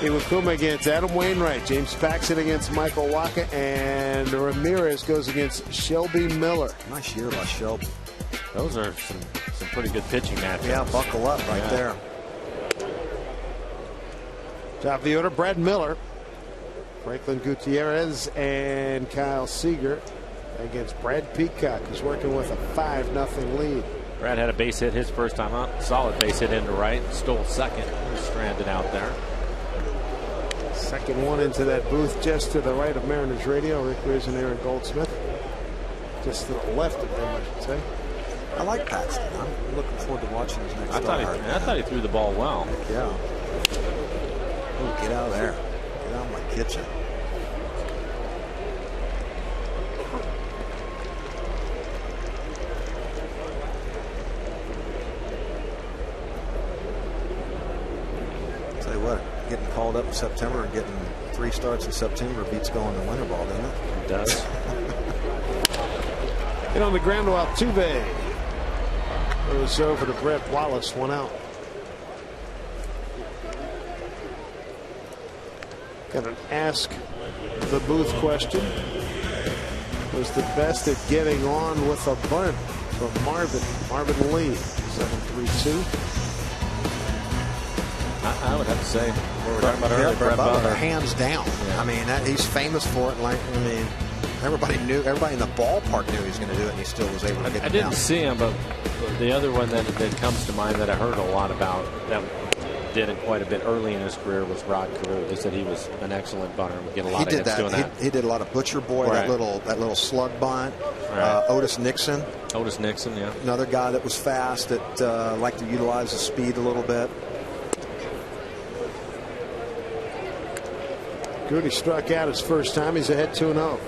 Iwakuma against Adam Wainwright. James Paxton against Michael Wacha. And Ramirez goes against Shelby Miller. Nice year by Shelby. Those are some pretty good pitching matchups. Yeah, buckle up right there. Top of the order, Brad Miller, Franklin Gutierrez, and Kyle Seager against Brad Peacock, who's working with a 5-0 lead. Brad had a base hit his first time up. Solid base hit into right. Stole second. He's stranded out there. Second one into that booth just to the right of Mariners Radio. Rick Riz and Aaron Goldsmith. Just to the left of them, I should say. I like Paxton. I'm looking forward to watching his next start. I thought he threw the ball well. Yeah. Ooh, get out of there. Get out of my kitchen. Tell you what, getting called up in September and getting 3 starts in September beats going to winter ball, doesn't it? It does. And on the ground to Altuve. It was over to Brett Wallace, 1 out. Got an ask the booth question. Was the best at getting on with a bunt from Marvin Lee. 7-3-2. I would have to say, we were talking about earlier, Brett Butler, Butler. hands down. Yeah. I mean, he's famous for it. Like, I mean, everybody in the ballpark knew he was going to do it, and he still was able to get it I didn't down. see him, but the other one that comes to mind that I heard a lot about that did it quite a bit early in his career was Rod Carew. They said he was an excellent bunter and would get a lot of hits doing that. He did a lot of Butcher Boy, Right. that little slug bunt. Right. Otis Nixon, yeah. another guy that was fast that liked to utilize the speed a little bit. Goody struck out his first time. He's ahead 2-0.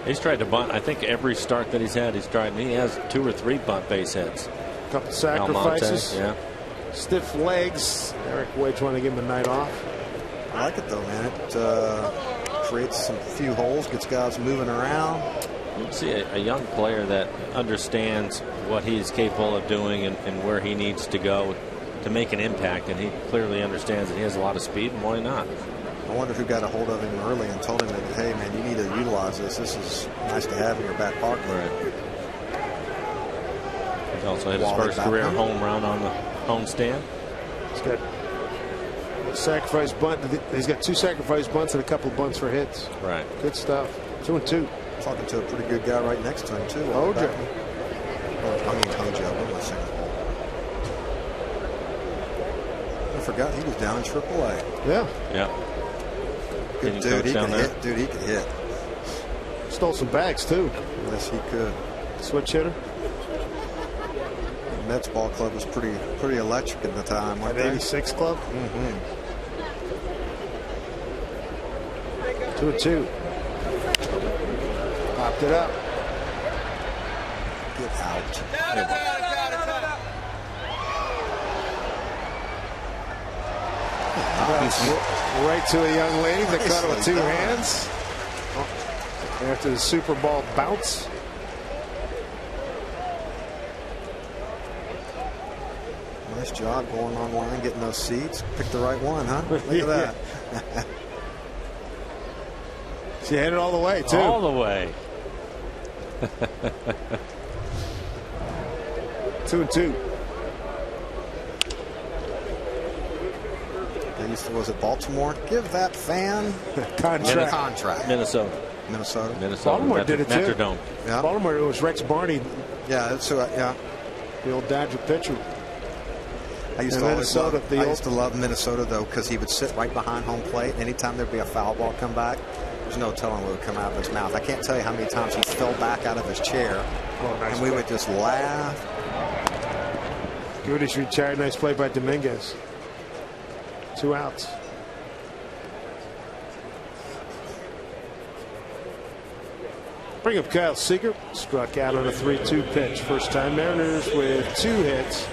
He's tried to bunt. I think every start that he's had, he's tried. And he has 2 or 3 bunt base hits. Couple sacrifices. Almonte, yeah. Stiff legs. Eric Wade trying to give him a night off. I like it though, man. It creates some few holes, gets guys moving around. You see a young player that understands what he's capable of doing and where he needs to go to make an impact, and he clearly understands that he has a lot of speed, and why not? I wonder who got a hold of him early and told him that, hey man, you need to utilize this. This is nice to have in your back pocket. Right. He's also hit his first career home run on the home stand. He's got a sacrifice bunt. He's got 2 sacrifice bunts and a couple of bunts for hits. Right. Good stuff. 2-2. Talking to a pretty good guy right next to him too. Hojo. I mean Hojo. What am I saying? I forgot he was down in AAA. Yeah. Yeah. Good dude. He could hit. Dude, he could hit. Stole some bags too. Yes, he could. Switch hitter. The Mets ball club was pretty electric at the time. At 86 club. 2-2. Popped it up. Get out. Right to a young lady that caught it with 2 hands. After the Super Bowl bounce. Nice job going online, getting those seats. Pick the right one, huh? Look at that. She hit it all the way, too. All the way. 2-2. Was it Baltimore? Give that fan contract. Minnesota. Baltimore did it too. Metrodome. Yeah. Baltimore, it was Rex Barney. Yeah, that's who. Yeah. The old Dodger pitcher. I used to love Minnesota though, because he would sit right behind home plate. And anytime there'd be a foul ball come back, there's no telling what would come out of his mouth. I can't tell you how many times he fell back out of his chair, and we would just laugh. Goody's retired. Nice play by Dominguez. 2 outs. Bring up Kyle Seager. Struck out on a 3-2 pitch. First time Mariners with 2 hits.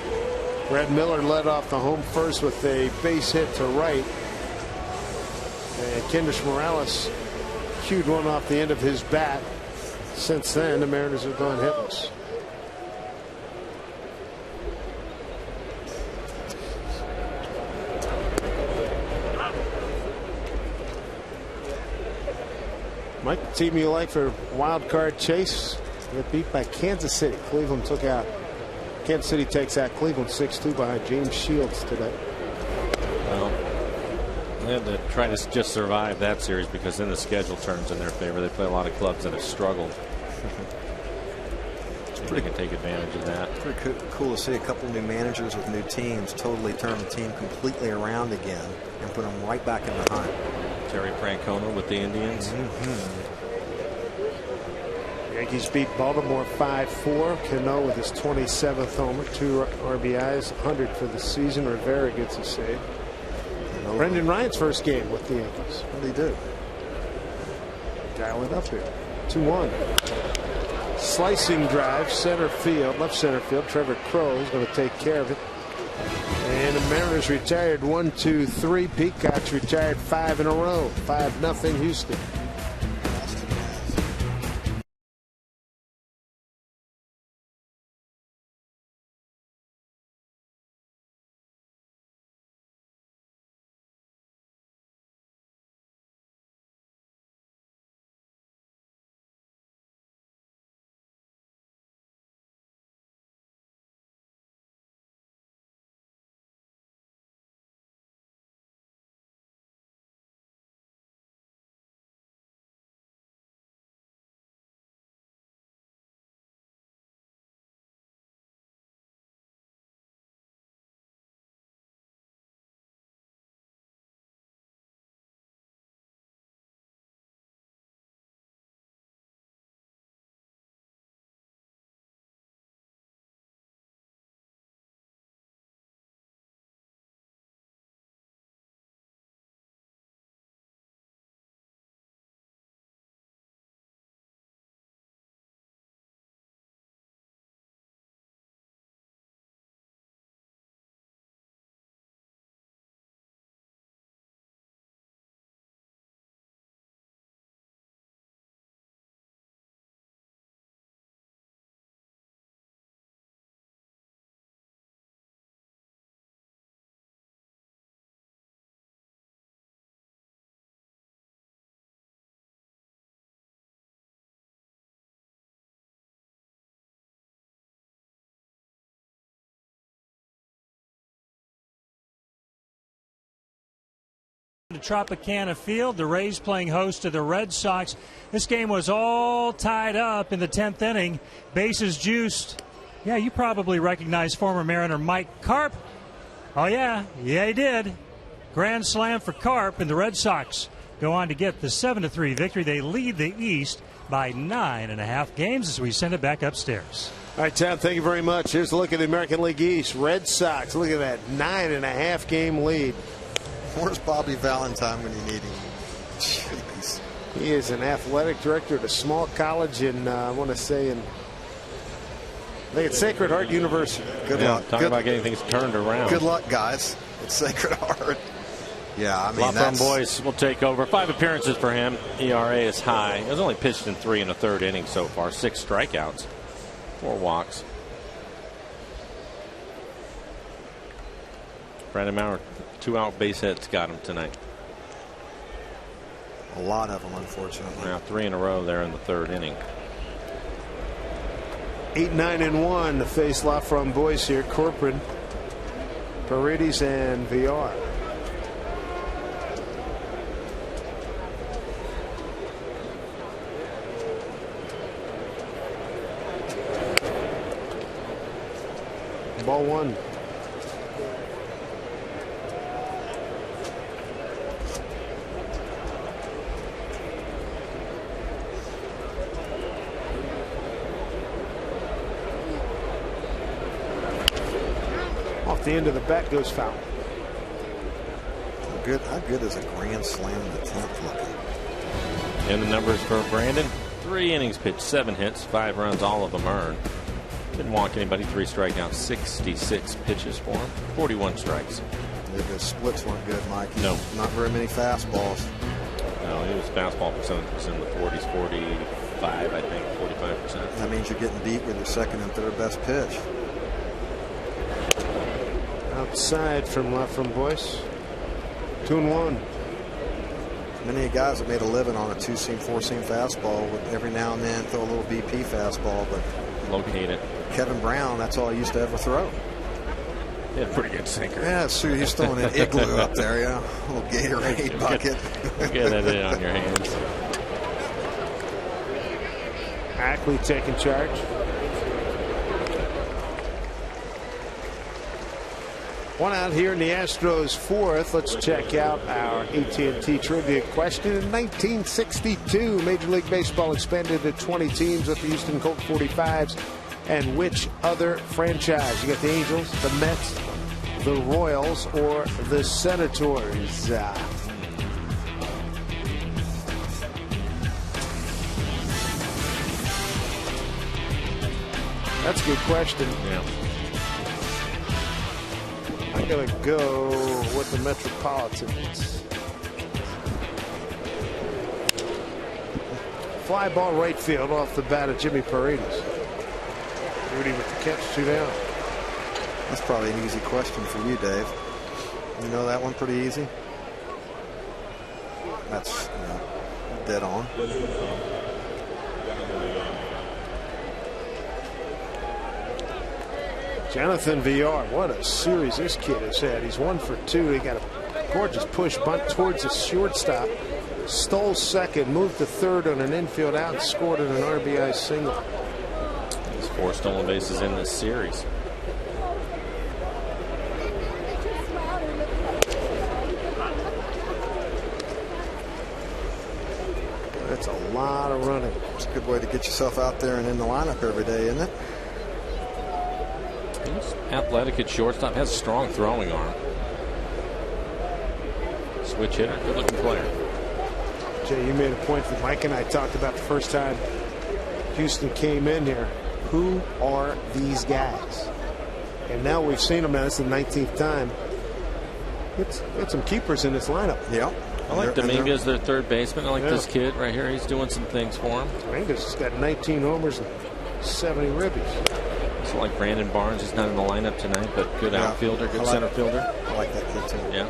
Brad Miller led off the home first with a base hit to right. And Kendrick Morales cued one off the end of his bat. Since then, the Mariners have gone hitless. Mike, the team you like for wild card chase? Get beat by Kansas City. Cleveland took out. Kansas City takes out Cleveland 6-2 behind James Shields today. Well, they had to try to just survive that series because then the schedule turns in their favor. They play a lot of clubs that have struggled. They can take advantage of that. It's pretty cool to see a couple new managers with new teams totally turn the team completely around again and put them right back in the hunt. Terry Francona with the Indians. Yankees beat Baltimore 5-4. Cano with his 27th homer, 2 RBIs, 100 for the season. Rivera gets a save. Brendan Ryan's first game with the Yankees. What did he do? Dial it up here. 2-1. Slicing drive, center field, left center field. Trevor Crowe is going to take care of it. And the Mariners retired 1-2-3. Peacocks retired 5 in a row. 5-0 Houston. The Tropicana Field, the Rays playing host to the Red Sox. This game was all tied up in the 10th inning. Bases juiced. Yeah, you probably recognize former Mariner Mike Carp. Oh, yeah, he did. Grand slam for Carp, and the Red Sox go on to get the 7-3 victory. They lead the East by 9.5 games as we send it back upstairs. All right, Tom, thank you very much. Here's a look at the American League East. Red Sox, look at that 9.5 game lead. Where's Bobby Valentine when you need him? Jeez. He is an athletic director at a small college in, I want to say, I think it's Sacred Heart University. Good luck. Talking about getting things turned around. Good luck, guys. It's Sacred Heart. Yeah, I mean, Lafron Boyce will take over. 5 appearances for him. ERA is high. He has only pitched in 3 1/3 innings so far. 6 strikeouts, 4 walks. Brandon Maurer, 2 out base hits got him tonight. A lot of them, unfortunately. Now 3 in a row there in the 3rd inning. 8-9-1 to face Lafron Boyce here. Corcoran, Paredes, and VR. Ball 1. Off the end of the bat goes foul. How good is a grand slam in the 10th looking? And the numbers for Brandon: 3 innings pitched, 7 hits, 5 runs, all of them earned. Didn't walk anybody, 3 strikeouts, 66 pitches for him, 41 strikes. The splits weren't good, Mike. No. Not very many fastballs. No, he was fastball percentage was in the 40s, 45, I think, 45%. That means you're getting beat with your second and third best pitch. Outside from Boyce. 2-1. Many guys have made a living on a 2-seam, 4-seam fastball with every now and then throw a little BP fastball, but locate it. Kevin Brown, that's all he used to ever throw. He had a pretty good sinker. Yeah, so he's throwing an igloo up there, yeah. A little Gatorade bucket. Get that in on your hands. Ackley taking charge. One out here in the Astros 4th. Let's check out our AT&T trivia question. In 1962, Major League Baseball expanded to 20 teams with the Houston Colt 45s. And which other franchise? You got the Angels, the Mets, the Royals, or the Senators? That's a good question. Yeah. I'm going to go with the Metropolitans. Fly ball right field off the bat of Jimmy Paredes. Rudy with the catch, 2 down. That's probably an easy question for you, Dave. You know that one pretty easy? That's dead on. Jonathan VR, what a series this kid has had. He's 1 for 2. He got a gorgeous push bunt towards the shortstop. Stole second, moved to third on an infield out, and scored an RBI single. 4 stolen bases in this series. That's a lot of running. It's a good way to get yourself out there and in the lineup every day, isn't it? He's athletic at shortstop, has a strong throwing arm. Switch hitter, good looking player. Jay, you made a point that Mike and I talked about the first time Houston came in here. Who are these guys? And now we've seen them. Now it's the 19th time. It's some keepers in this lineup. Yeah. I like Dominguez, their third baseman. I like this kid right here. He's doing some things for him. Dominguez has got 19 homers and 70 ribbies. It's like Brandon Barnes. He's not in the lineup tonight, but good outfielder, good center fielder. I like that kid too. Yeah.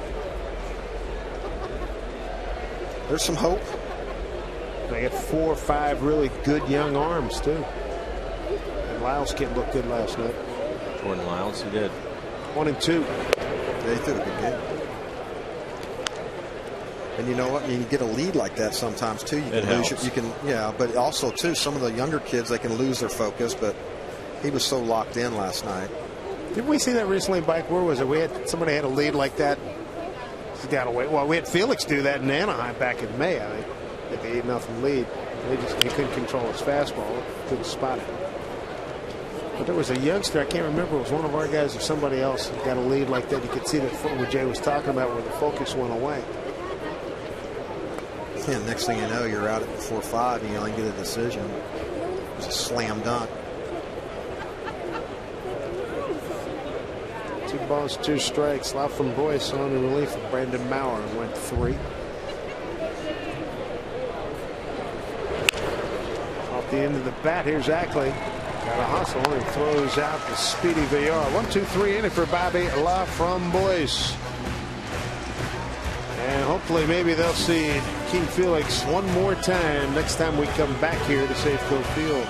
There's some hope. They got 4 or 5 really good young arms too. And Lyles kid looked good last night. Jordan Lyles, he did. 1 and 2. Yeah, he did a good game. And you know what? You get a lead like that sometimes too. But also too, some of the younger kids, they can lose their focus. But he was so locked in last night. Didn't we see that recently, Mike? Where was it? Somebody had a lead like that. He got away. Well, we had Felix do that in Anaheim back in May. I think at the 8-0 lead. He couldn't control his fastball. Couldn't spot it. But there was a youngster, I can't remember, it was one of our guys or somebody else who got a lead like that. You could see that what Jay was talking about where the focus went away. Yeah, next thing you know, you're out at 4-5 and you only get a decision. It was a slam dunk. 2 balls, 2 strikes. Left from Boyce on in relief of Brandon Maurer and went 3. Off the end of the bat, here's Ackley. Got a hustle and throws out the speedy Villar. 1-2-3 inning for Bobby La from Boyce. And hopefully maybe they'll see King Felix one more time next time we come back here to Safeco Field.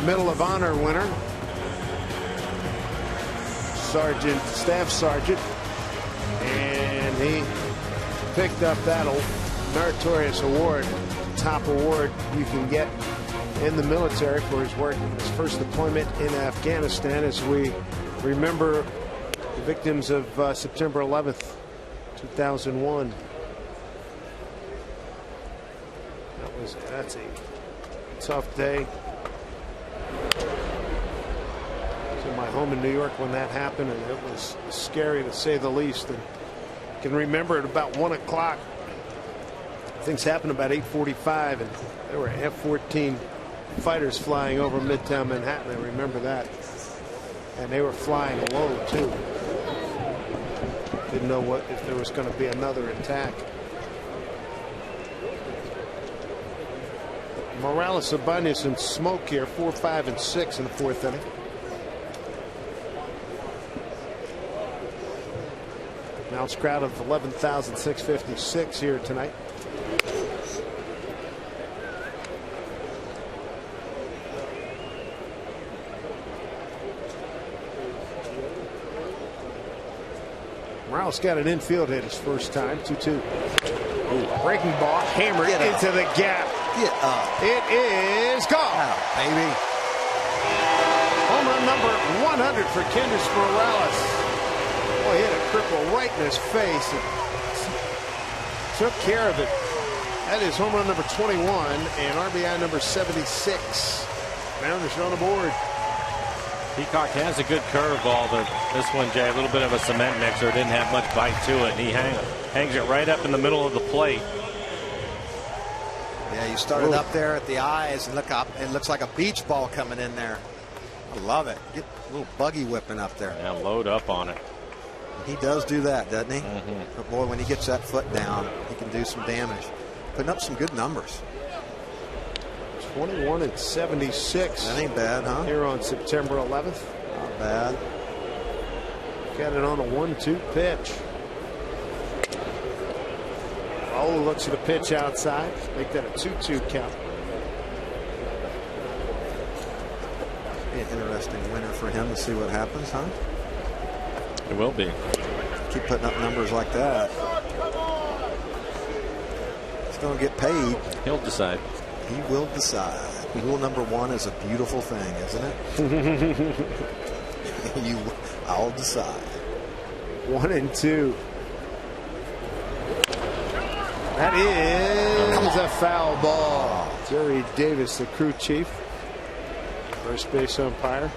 Medal of Honor winner, Staff Sergeant, and he picked up that meritorious award, top award you can get in the military for his work in his first deployment in Afghanistan, as we remember the victims of September 11th, 2001. That's a tough day. In my home in New York when that happened, and it was scary to say the least. And I can remember at about 1 o'clock, things happened about 8:45, and there were F-14 fighters flying over Midtown Manhattan. I remember that, and they were flying low too. Didn't know if there was going to be another attack. Morales, Ibanez, and Smoke here, 4, 5, and 6 in the 4th inning. Mounts crowd of 11,656 here tonight. Morales got an infield hit his first time, 2-2. Breaking ball, hammered into the gap. Get up. It is gone. Wow, baby. Home run number 100 for Kendrys Morales. Boy, hit a cripple right in his face and took care of it. That is home run number 21 and RBI number 76. Mariners are on the board. Peacock has a good curveball. This one, Jay, a little bit of a cement mixer. Didn't have much bite to it, and he hangs it right up in the middle of the plate. Yeah, you started up there at the eyes and look up. It looks like a beach ball coming in there. I love it. Get a little buggy whipping up there. Yeah, load up on it. He does do that, doesn't he? But boy, when he gets that foot down, he can do some damage. Putting up some good numbers. 21 and 76. That ain't bad, huh? Here on September 11th. Not bad. Got it on a 1-2 pitch. Oh, looks at the pitch outside. Make that a 2-2 count. Be an interesting winner for him to see what happens, huh? It will be. Keep putting up numbers like that. He's going to get paid. He'll decide. He will decide. Rule number 1 is a beautiful thing, isn't it? I'll decide. 1-2. That is a foul ball. Jerry Davis, the crew chief, first base umpire.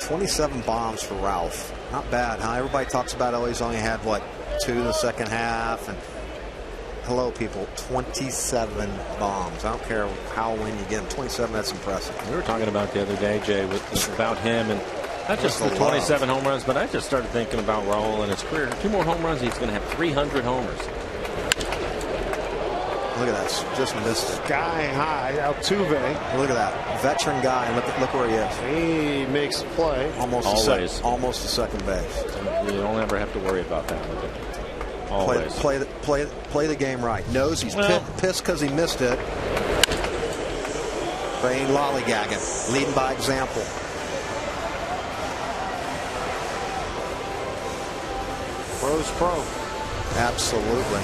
27 bombs for Ralph. Not bad, huh? Everybody talks about, oh, he's only had, what, 2 in the second half. And hello, people, 27 bombs. I don't care how when you get them. 27, that's impressive. We were talking about the other day, Jay, about him and not just the 27 home runs, but I just started thinking about Raul and his career. 2 more home runs, he's going to have 300 homers. Look at that. Just missed it. Sky high. Altuve. Look at that. Veteran guy. And look where he is. He makes the play. Almost a second base. You don't ever have to worry about that with him. Always. Play the game right. Knows he's pissed because he missed it. But ain't lollygagging. Leading by example. Pro's pro. Absolutely.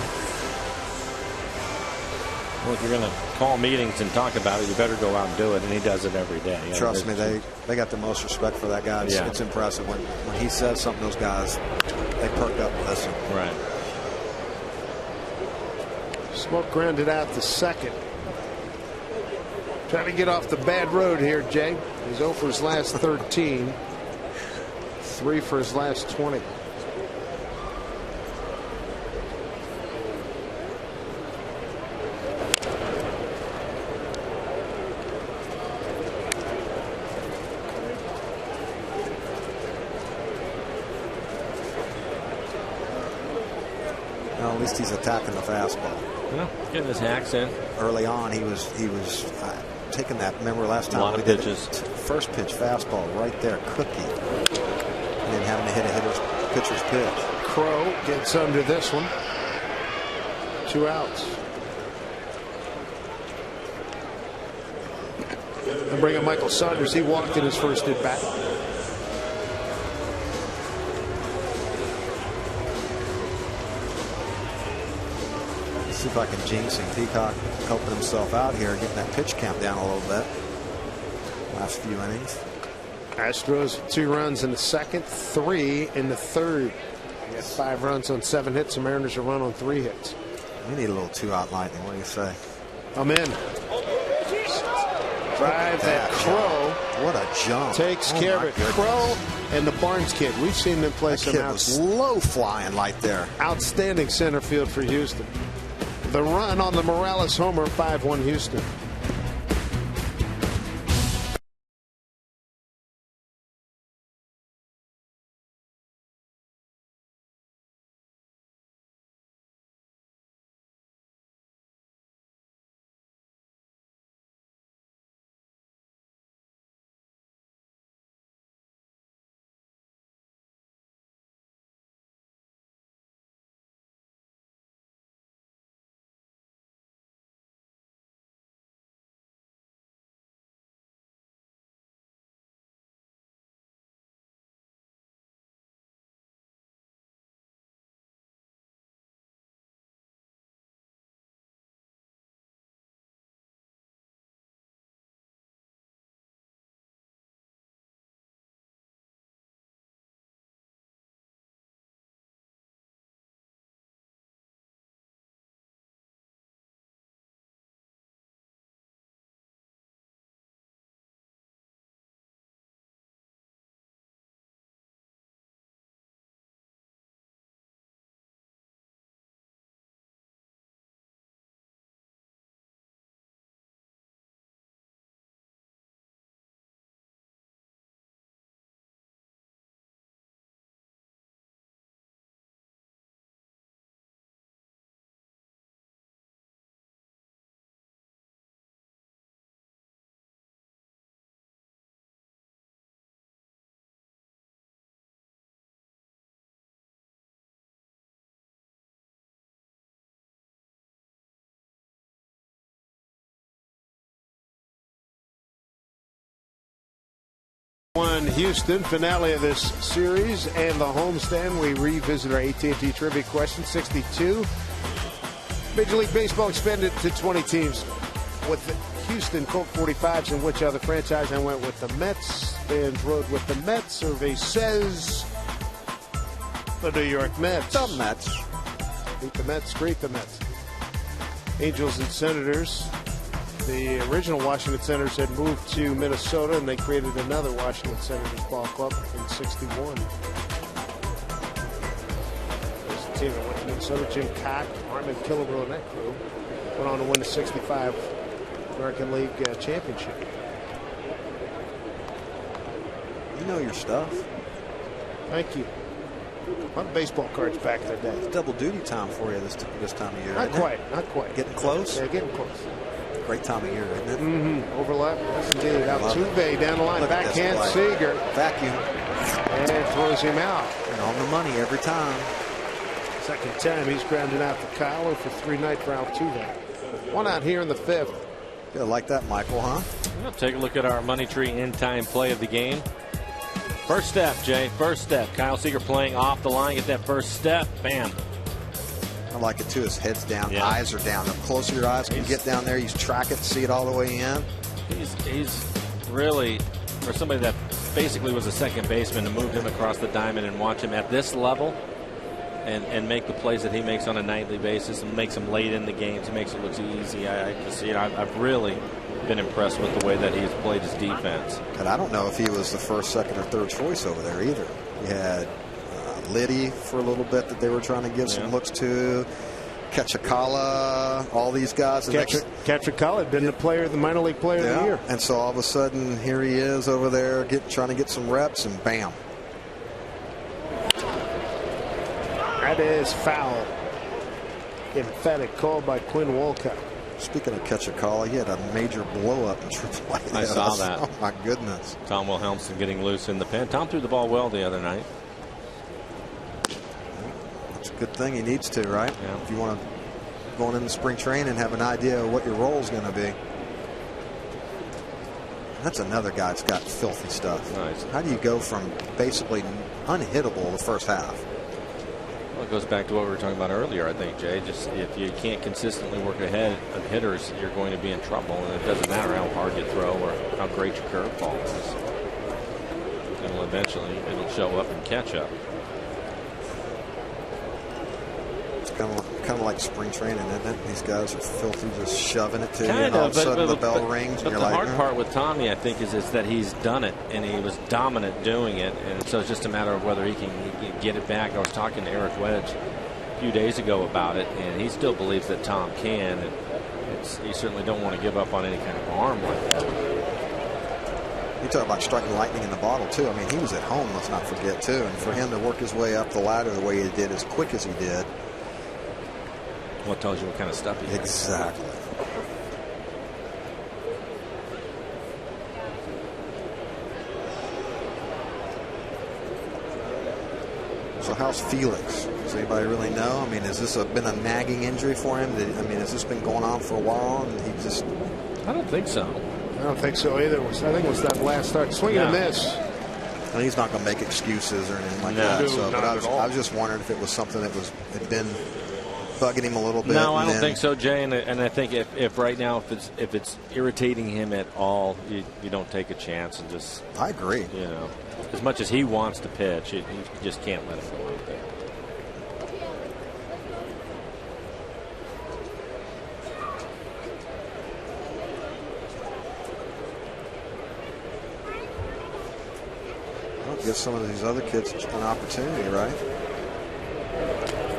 Well, if you're going to call meetings and talk about it, you better go out and do it, and he does it every day. Trust me, they got the most respect for that guy. It's impressive. When he says something, those guys, they perk up and listen. Right. Smoke grounded out to second. Trying to get off the bad road here, Jay. He's 0 for his last 13. 3 for his last 20. At least he's attacking the fastball. Yeah, getting his hacks in. Early on, he was taking that. Remember last time? A lot of pitches. First pitch fastball right there, cookie. And then having to hit a pitcher's pitch. Crow gets under this one. 2 outs. And bring up Michael Saunders. He walked in his first at bat. See if I can jinx him. Peacock helping himself out here, getting that pitch count down a little bit. Last few innings. Astros 2 runs in the second, 3 in the third. You got 5 runs on 7 hits. The Mariners are run on 3 hits. We need a little 2-out lightning. What do you say? I'm in. Drive that Crow. What a jump. Takes care of it. Goodness. Crow and the Barnes kid. We've seen them play some was low flying right there. Outstanding center field for Houston. The run on the Morales homer, 5-1 Houston. Houston, finale of this series and the homestand. We revisit our AT&T trivia question. 62. Major League Baseball expanded to 20 teams with the Houston Colt 45s, and which other franchise? I went with the Mets. Fans rode with the Mets. Survey says the New York Mets. The Mets. Beat the Mets, greet the Mets. Angels and Senators. The original Washington Senators had moved to Minnesota, and they created another Washington Senators ball club in '61. There's the team that went to Minnesota. Jim Cott, Armin Killebrew, and that crew went on to win the '65 American League championship. You know your stuff. Thank you. A lot of baseball cards back in the day. It's double duty time for you this time of year. Not quite. Not quite. Getting close? Yeah, getting close. Great time of year, isn't it? Mm-hmm. Overlap. Yes, indeed. Altuve down the line. Look Backhand Seager. Vacuum. And throws him out. And on the money every time. Second time he's grounded out to Kyler for 3 night for Altuve. One out here in the 5th. Yeah, like that, Michael, huh? We'll take a look at our Money Tree in-time play of the game. First step, Jay. First step. Kyle Seager playing off the line. Get that first step. Bam. I like it too. His head's down, yeah. Eyes are down. The closer your eyes can get down there, you track it, see it all the way in. He's really, for somebody that basically was a second baseman, to move him across the diamond and watch him at this level and make the plays that he makes on a nightly basis and makes them late in the games. He makes it look easy. I've really been impressed with the way that he's played his defense. And I don't know if he was the first, second, or third choice over there either. He had Liddy for a little bit that they were trying to give some looks to. Ketchakala, all these guys. Ketchakala had been the minor league player of the year. And so all of a sudden, here he is over there trying to get some reps, and bam. That is foul. Emphatic call by Quinn Walcott. Speaking of Ketchakala, he had a major blow-up in AAA. I saw that. Oh, my goodness. Tom Wilhelmsen getting loose in the pen. Tom threw the ball well the other night. It's a good thing he needs to, right? Yeah. If you want to go into spring training and have an idea of what your role is going to be. That's another guy that's got filthy stuff. Nice. How do you go from basically unhittable the first half? Well, it goes back to what we were talking about earlier, I think, Jay. Just if you can't consistently work ahead of hitters, you're going to be in trouble. And it doesn't matter how hard you throw or how great your curveball is. It'll show up and catch up. It's kind of like spring training, isn't it? These guys are filthy, just shoving it to you, Kind and all of, of a sudden the bell rings, and but you're the like, hard part with Tommy, I think, is that he's done it, and he was dominant doing it, and so it's just a matter of whether he can get it back. I was talking to Eric Wedge a few days ago about it, and he still believes that Tom can, and you certainly don't want to give up on any kind of arm like that. You talk about striking lightning in the bottle, too. I mean, he was at home, let's not forget, too. And for him to work his way up the ladder the way he did, as quick as he did. Well, it tells you what kind of stuff he has. Exactly. So how's Felix? Does anybody really know? I mean, has this been a nagging injury for him? Has this been going on for a while? And he just... I don't think so. I don't think so either. I think it was that last start. Swing and a miss. And he's not going to make excuses or anything like that. So, but I was just wondering if it was something that had been bugging him a little bit. No, I don't think so, Jay. And I think if right now if it's irritating him at all, you don't take a chance and just. I agree. You know, as much as he wants to pitch, you just can't let him go out there. Give some of these other kids an opportunity, right?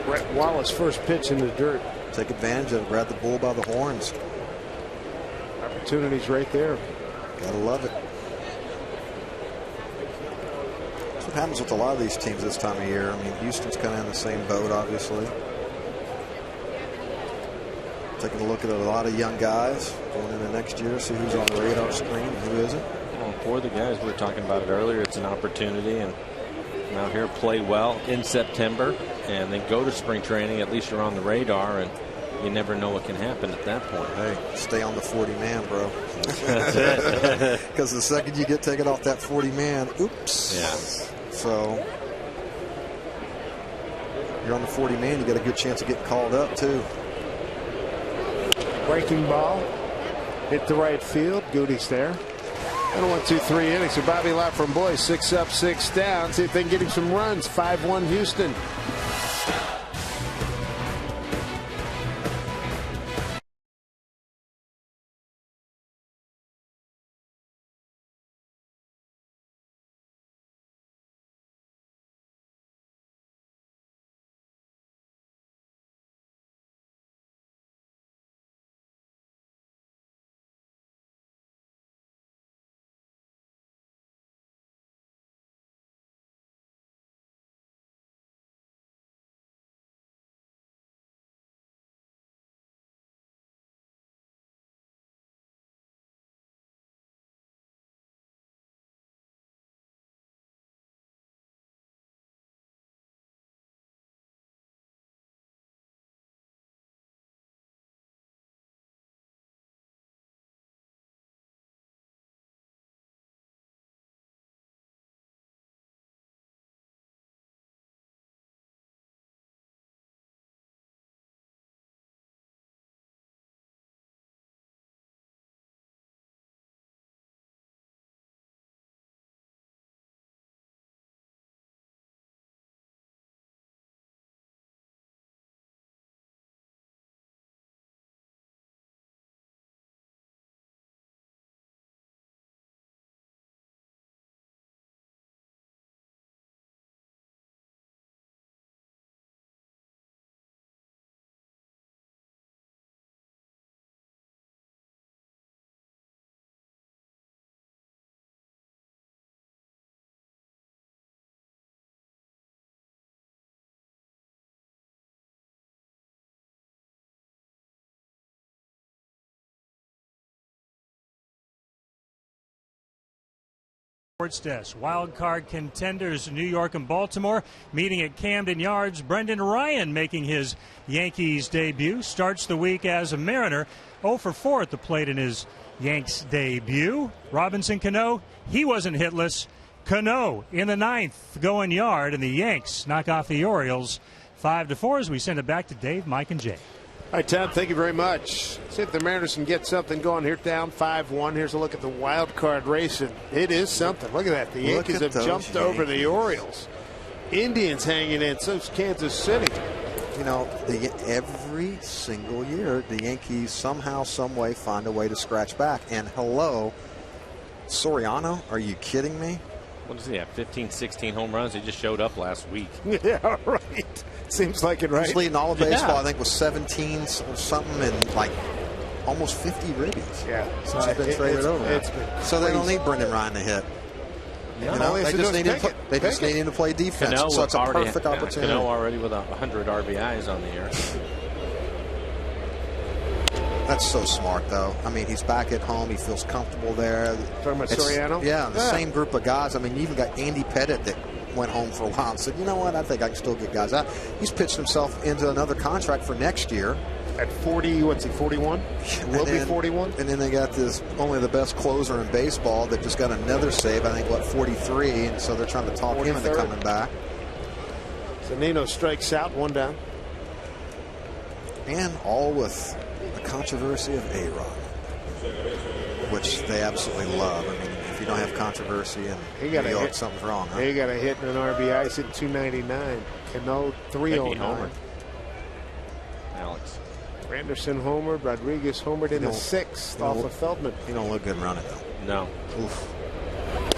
Brett Wallace first pitch in the dirt. Take advantage of it. Grab the bull by the horns. Opportunities right there. Gotta love it. That's what happens with a lot of these teams this time of year. I mean, Houston's kind of in the same boat, obviously. Taking a look at a lot of young guys going into next year, see who's on the radar screen and who isn't. Well, for the guys, we were talking about it earlier, it's an opportunity, and out here play well in September and then go to spring training. At least you're on the radar, and you never know what can happen at that point. Hey, stay on the 40-man, bro. That's it. Because the second you get taken off that 40-man, oops. Yeah. So you're on the 40-man, you got a good chance of getting called up, too. Breaking ball. Hit the right field. Goody's there. And a 1-2-3 inning. So Bobby Lott from Boys, 6 up, 6 down. See if they can get him some runs. 5-1 Houston. Sports Desk. Wild card contenders New York and Baltimore meeting at Camden Yards. Brendan Ryan making his Yankees debut. Starts the week as a Mariner. 0 for 4 at the plate in his Yanks debut. Robinson Cano, he wasn't hitless. Cano in the 9th going yard, and the Yanks knock off the Orioles 5-4 as we send it back to Dave, Mike, and Jay. All right, Tom, thank you very much. See if the Mariners can get something going here, down 5-1. Here's a look at the wild card racing. It is something. Look at that. The Yankees have jumped over the Orioles. Indians hanging in. So's Kansas City. You know, every single year, the Yankees somehow, some way find a way to scratch back. And hello, Soriano, are you kidding me? What does he have? 15, 16 home runs. He just showed up last week. Yeah, right. Seems like it, right? He's leading all of baseball, I think, with 17 or something and like almost 50 ribbies. Yeah. Since he's been traded over. So they don't need Brendan Ryan to hit. Yeah. You know, they just need him to play defense. Cano so it's a perfect opportunity. Cano already with 100 RBIs on the year. That's so smart, though. I mean, he's back at home. He feels comfortable there. Talking about Soriano? Yeah, the same group of guys. I mean, you even got Andy Pettit that went home for a while and said, you know what, I think I can still get guys out. He's pitched himself into another contract for next year. At 40, what's he, 41? Will be 41? And then they got this only the best closer in baseball that just got another save, I think, 43, and so they're trying to talk him into coming back. So Nino strikes out, 1 down. And all with the controversy of A-Rod, which they absolutely love. I mean, if you don't have controversy in New York, something's wrong. Huh? He got a hit and an RBI. He's hitting 299. Cano 309. Alex. Anderson homered. Rodriguez homered in the 6th off of Feldman. He don't look good running, though. No. Oof.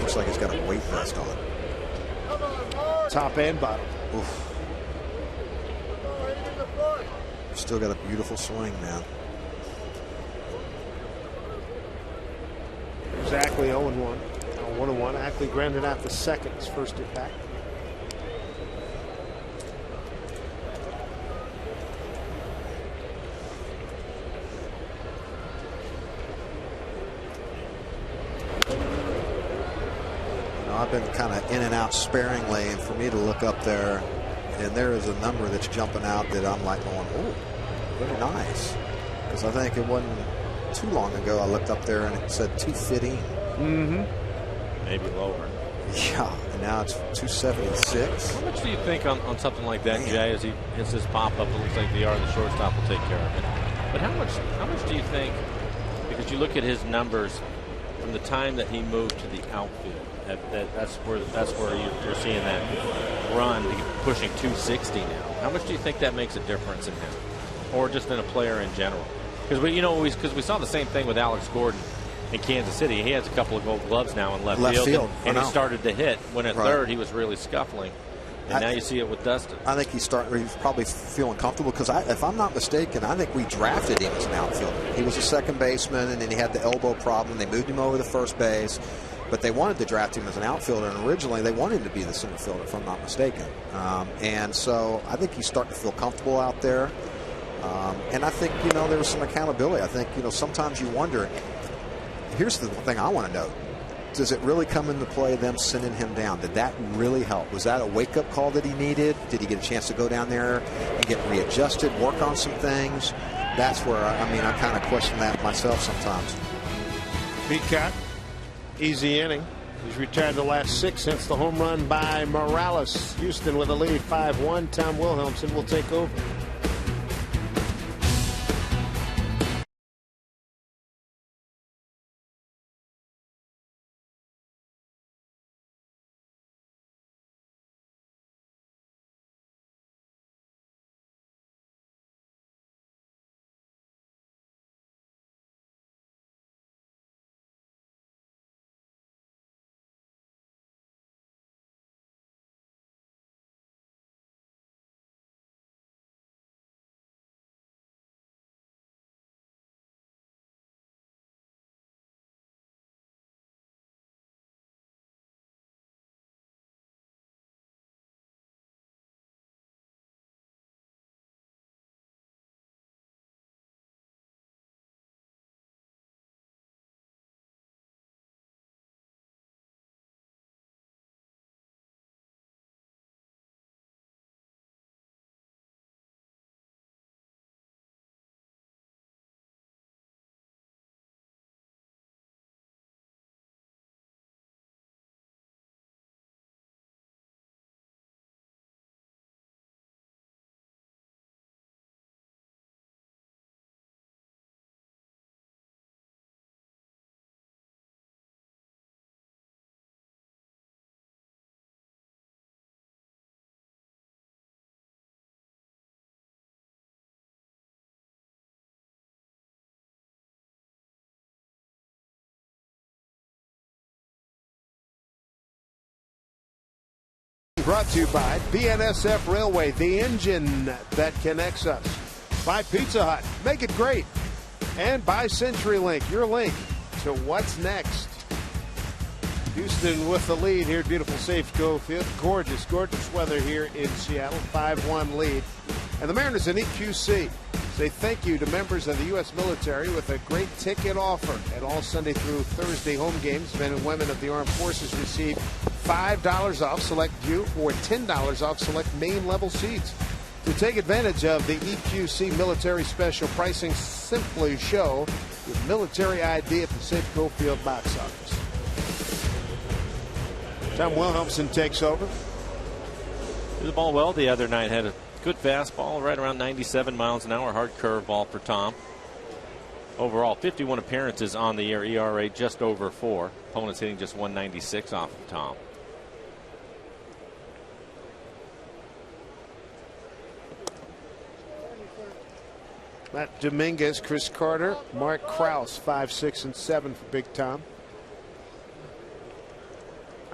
Looks like he's got a weight vest on. Top and bottom. Oof. Still got a beautiful swing, man. There's Ackley 0-1. 1-1. Ackley grounded out the second, his first at bat. I've been kind of in and out sparingly, and for me to look up there, and there is a number that's jumping out that I'm like going, oh, Very nice. Because I think it wasn't too long ago I looked up there and it said 215. Mm-hmm. Maybe lower. Yeah, and now it's 276. How much do you think on something like that, Jay, as he hits this pop-up, it looks like the shortstop will take care of it. But how much do you think, because you look at his numbers from the time that he moved to the outfield, that's where you're seeing that run pushing 260 now. How much do you think that makes a difference in him, or just in a player in general? Because we saw the same thing with Alex Gordon in Kansas City. He has a couple of Gold Gloves now in left field, and he started to hit. When at third, he was really scuffling. And now you see it with Dustin. I think he's probably feeling comfortable because, if I'm not mistaken, I think we drafted him as an outfielder. He was a second baseman, and then he had the elbow problem. They moved him over to first base, but they wanted to draft him as an outfielder, and originally they wanted him to be the center fielder, if I'm not mistaken. And so I think he's starting to feel comfortable out there. And I think, there was some accountability. I think, sometimes you wonder, here's the thing I want to know. Does it really come into play, them sending him down? Did that really help? Was that a wake-up call that he needed? Did he get a chance to go down there and get readjusted, work on some things? That's where, I kind of question that myself sometimes. Peacock, easy inning. He's retired the last 6 since the home run by Morales. Houston with a lead, 5-1. Tom Wilhelmsen will take over. Brought to you by BNSF Railway, the engine that connects us. By Pizza Hut, make it great. And by CenturyLink, your link to what's next. Houston with the lead here at beautiful Safeco Field. Gorgeous, gorgeous weather here in Seattle. 5-1 lead. And the Mariners and EQC say thank you to members of the U.S. military with a great ticket offer. At all Sunday through Thursday home games, men and women of the armed forces receive $5 off select view or $10 off select main level seats. To take advantage of the EQC military special pricing, simply show your military ID at the Safeco Field box office. Tom Wilhelmsen takes over. Threw the ball well the other night. Had a good fastball, right around 97 miles an hour. Hard curveball for Tom. Overall, 51 appearances on the year. ERA just over 4. Opponents hitting just 196 off of Tom. Matt Dominguez, Chris Carter, Mark Krause, 5, 6, and 7 for Big Tom.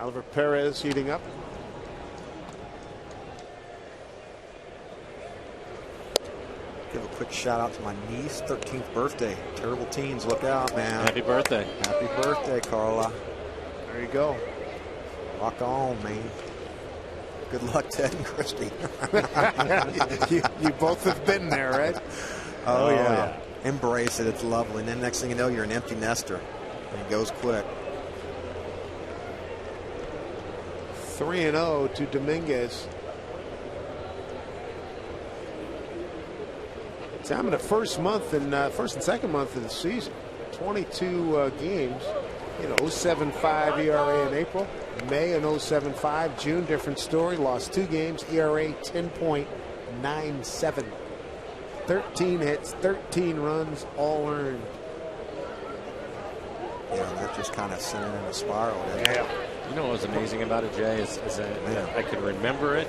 Oliver Perez heating up. Give a quick shout out to my niece, 13th birthday. Terrible teens, look out, man. Happy birthday. Happy birthday, Carla. There you go. Rock on, man. Good luck, Ted and Christy. you both have been there, right? Oh, yeah. Embrace it. It's lovely. And then next thing you know, you're an empty nester. And it goes quick. 3-0 to Dominguez. Time in the first and second month of the season. 22 games. 0.75 ERA in April. May an 0.75. June, different story. Lost 2 games. ERA 10.97. 13 hits, 13 runs, all earned. That just kind of sent it in a spiral. Yeah. You know what was amazing about it, Jay, is that I could remember it,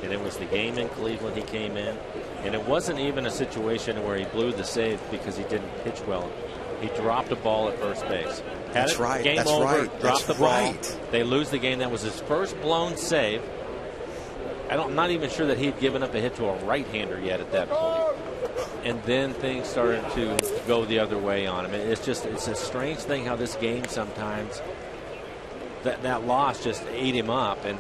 and it was the game in Cleveland he came in, and it wasn't even a situation where he blew the save because he didn't pitch well. He dropped a ball at first base. That's right. Game That's over, right. dropped the That's ball. right. They lose the game. That was his first blown save. I'm not even sure that he'd given up a hit to a right-hander yet at that point. And then things started to go the other way on him. It's a strange thing how this game sometimes, that loss just ate him up, and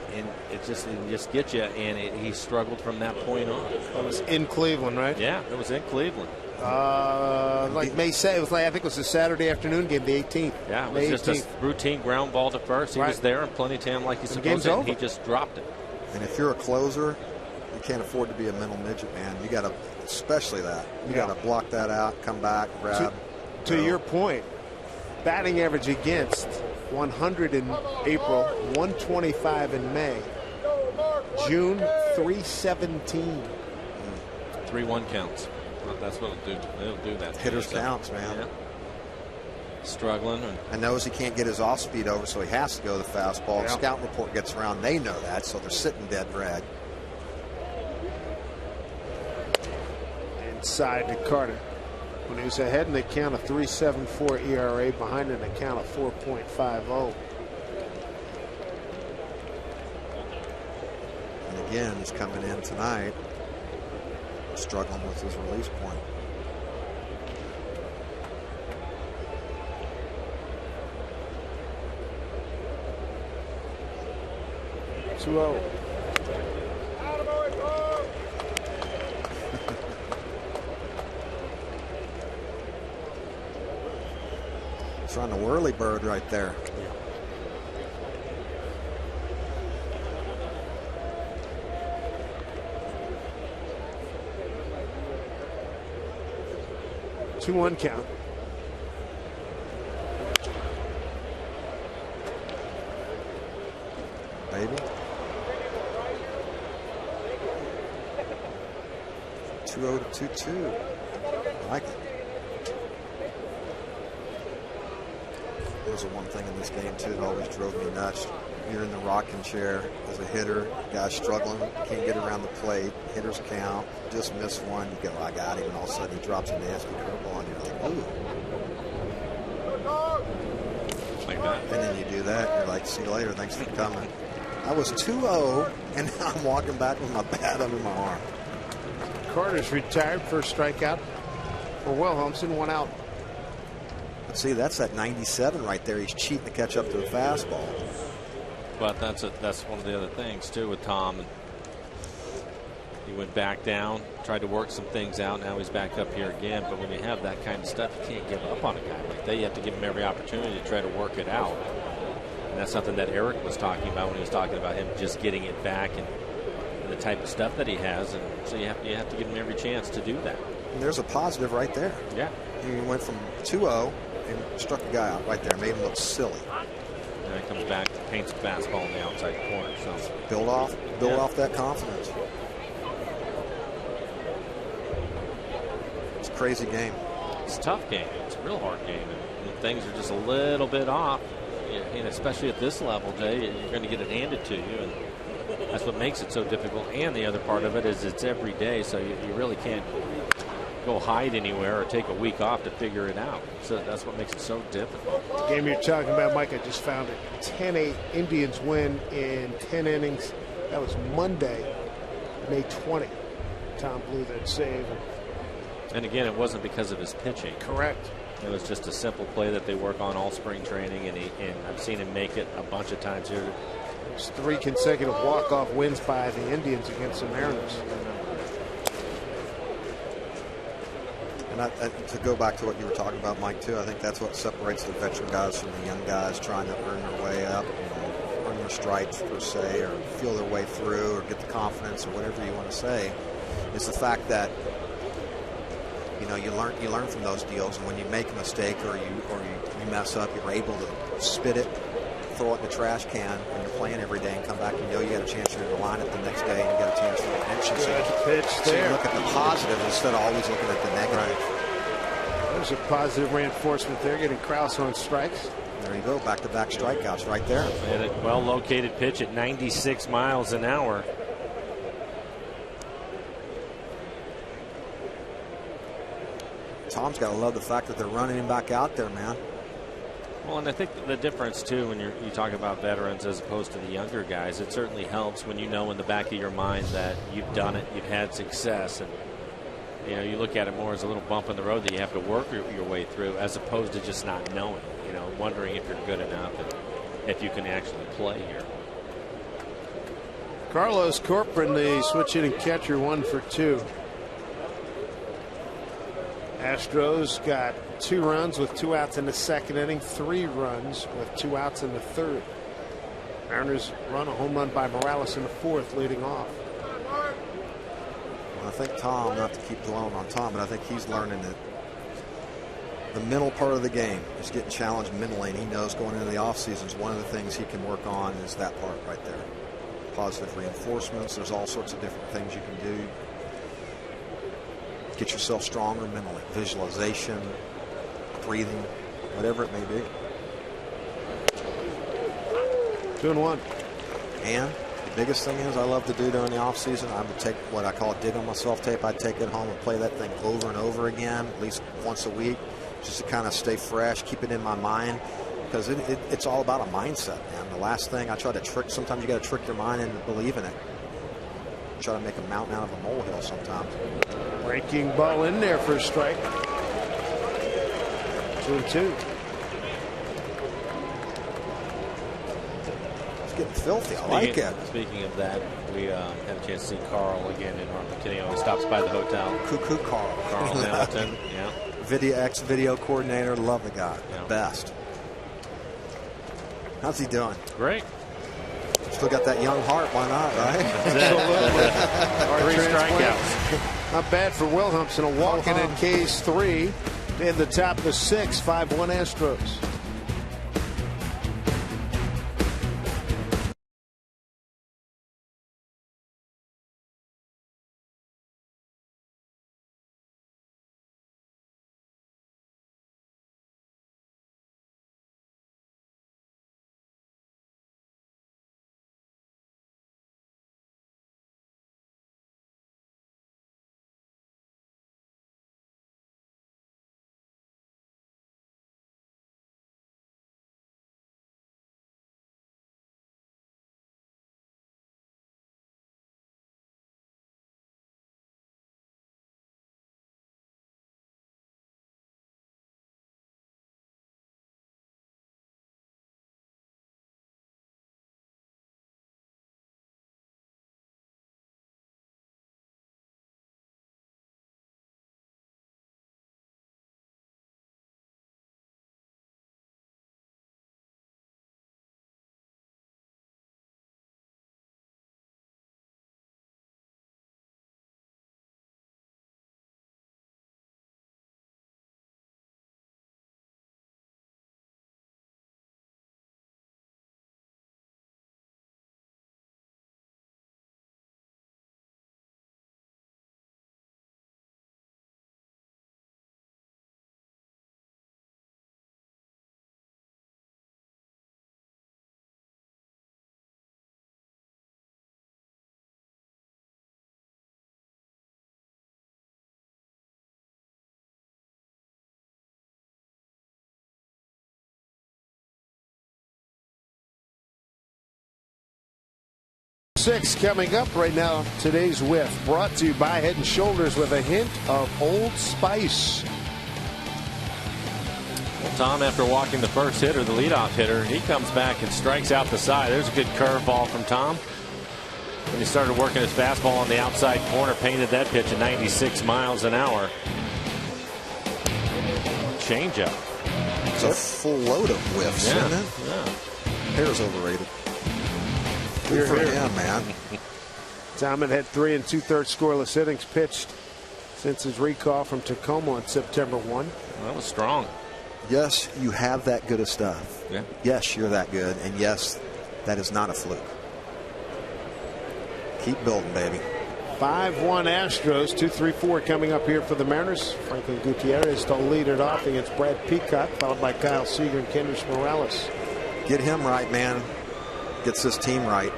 it just gets you, and he struggled from that point on. It was in Cleveland, right? Yeah, it was in Cleveland. Like May 7th, it was I think it was a Saturday afternoon game, the 18th. Yeah, it was May just 18th. a routine ground ball to first. He was there in plenty of time like he's supposed to, and he just dropped it. And if you're a closer, you can't afford to be a mental midget, man. You got to, especially that. You got to block that out, come back, grab. To your point, batting average against 100 in April, 125 in May. June, 317. 3-1 counts. Well, that's what it'll do that. Hitters counts, man. Yeah. Struggling. And knows he can't get his off speed over, so he has to go the fastball. Yeah. The scout report gets around. They know that, so they're sitting dead red. Inside to Carter. When he was ahead in the count of 3.74 ERA, behind in the count of 4.50. And again, he's coming in tonight, struggling with his release point. Trying to whirly bird right there. Yeah. 2-1 count. Maybe. 2-0 to 2-2. I like it. There's one thing in this game too that always drove me nuts. You're in the rocking chair as a hitter, guy's struggling, can't get around the plate, hitters count, just miss one, you go, I got him, and all of a sudden he drops a nasty curveball and you're like, ooh. Like that. And then you do that, and you're like, see you later, thanks for coming. I was 2-0, and now I'm walking back with my bat under my arm. Carter's retired, first strikeout for Wilhelmsen, 1 out. But see, that's that 97 right there. He's cheating to catch up to the fastball. But that's one of the other things too with Tom. He went back down, tried to work some things out. Now he's back up here again. But when you have that kind of stuff, you can't give up on a guy like that. You have to give him every opportunity to try to work it out. And that's something that Eric was talking about when he was talking about him just getting it back and the type of stuff that he has. And so you have to give him every chance to do that. And there's a positive right there. Yeah. He went from 2-0 and struck a guy out right there, made him look silly. And he comes back, paints the fastball in the outside corner. So build off that confidence. It's a crazy game. It's a tough game. It's a real hard game. And when things are just a little bit off, and especially at this level, Jay, you're going to get it handed to you. And that's what makes it so difficult. And the other part of it is it's every day, so you really can't go hide anywhere or take a week off to figure it out. So that's what makes it so difficult. The game you're talking about, Mike, I just found it. 10-8 Indians win in 10 innings. That was Monday, May 20. Tom blew that save. And again, it wasn't because of his pitching. Correct. It was just a simple play that they work on all spring training, and I've seen him make it a bunch of times here. It's 3 consecutive walk-off wins by the Indians against the Mariners. And to go back to what you were talking about, Mike, too, I think that's what separates the veteran guys from the young guys trying to earn their way up, earn their stripes, per se, or feel their way through, or get the confidence, or whatever you want to say, is the fact that know, you learn from those deals, and when you make a mistake or you mess up, you're able to spit it, throw it in the trash can when you're playing every day, and come back and you know you got a chance to line it the next day, and you got a chance to redemption. So you look at the positive instead of always looking at the negative. Right. There's a positive reinforcement there, getting Krause on strikes. There you go, back-to-back strikeouts right there. And a well-located pitch at 96 miles an hour. Tom's got to love the fact that they're running him back out there, man. Well, and I think the difference, too, when you talk about veterans as opposed to the younger guys, it certainly helps when you know in the back of your mind that you've done it, you've had success, and you know, you look at it more as a little bump in the road that you have to work your way through, as opposed to just not knowing, you know, wondering if you're good enough and if you can actually play here. Carlos Corcoran, the switch hitting catcher, 1 for 2. Astros got 2 runs with 2 outs in the second inning, 3 runs with 2 outs in the third. Mariners run a home run by Morales in the fourth, leading off. Well, I think Tom, not to keep dwelling on Tom, but I think he's learning that the mental part of the game is getting challenged mentally, and he knows going into the off seasons one of the things he can work on is that part right there. Positive reinforcements. There's all sorts of different things you can do. Get yourself stronger mentally. Visualization, breathing, whatever it may be. 2-1. And the biggest thing is I love to do during the off season, I would take what I call dig on myself tape. I'd take it home and play that thing over and over again, at least once a week, just to kind of stay fresh, keep it in my mind, because it's all about a mindset, man. The last thing I try to trick, sometimes you got to trick your mind into believing it. Try to make a mountain out of a molehill sometimes. Breaking ball in there for a strike. 2-2. It's getting filthy. I like it. Speaking of that, we had a chance to see Carl again in Arlington. He stops by the hotel. Cuckoo Carl. Carl Hamilton. Yeah. Video coordinator. Love the guy. Yeah. Best. How's he doing? Great. Still got that young heart. Why not, right? Absolutely. 3 strikeouts. Not bad for Wilhelmsen. A walk in at K's 3 in the top of the 6th. 5-1 Astros. Six coming up right now. Today's Whiff brought to you by Head & Shoulders with a hint of Old Spice. Well, Tom, after walking the first hitter, the leadoff hitter, he comes back and strikes out the side. There's a good curveball from Tom. When he started working his fastball on the outside corner, painted that pitch at 96 miles an hour. Changeup. It's a full load of whiffs, isn't it? Yeah. Hair's overrated. Good for him, man. Tom had 3 2/3 scoreless innings pitched. since his recall from Tacoma on September 1. That was strong. Yes, you have that good of stuff. Yeah. Yes, you're that good. And yes, that is not a fluke. Keep building, baby. 5-1 Astros, 2-3-4 coming up here for the Mariners. Franklin Gutierrez to lead it off against Brad Peacock, followed by Kyle Seager and Kendrys Morales. Get him right, man. Gets this team right.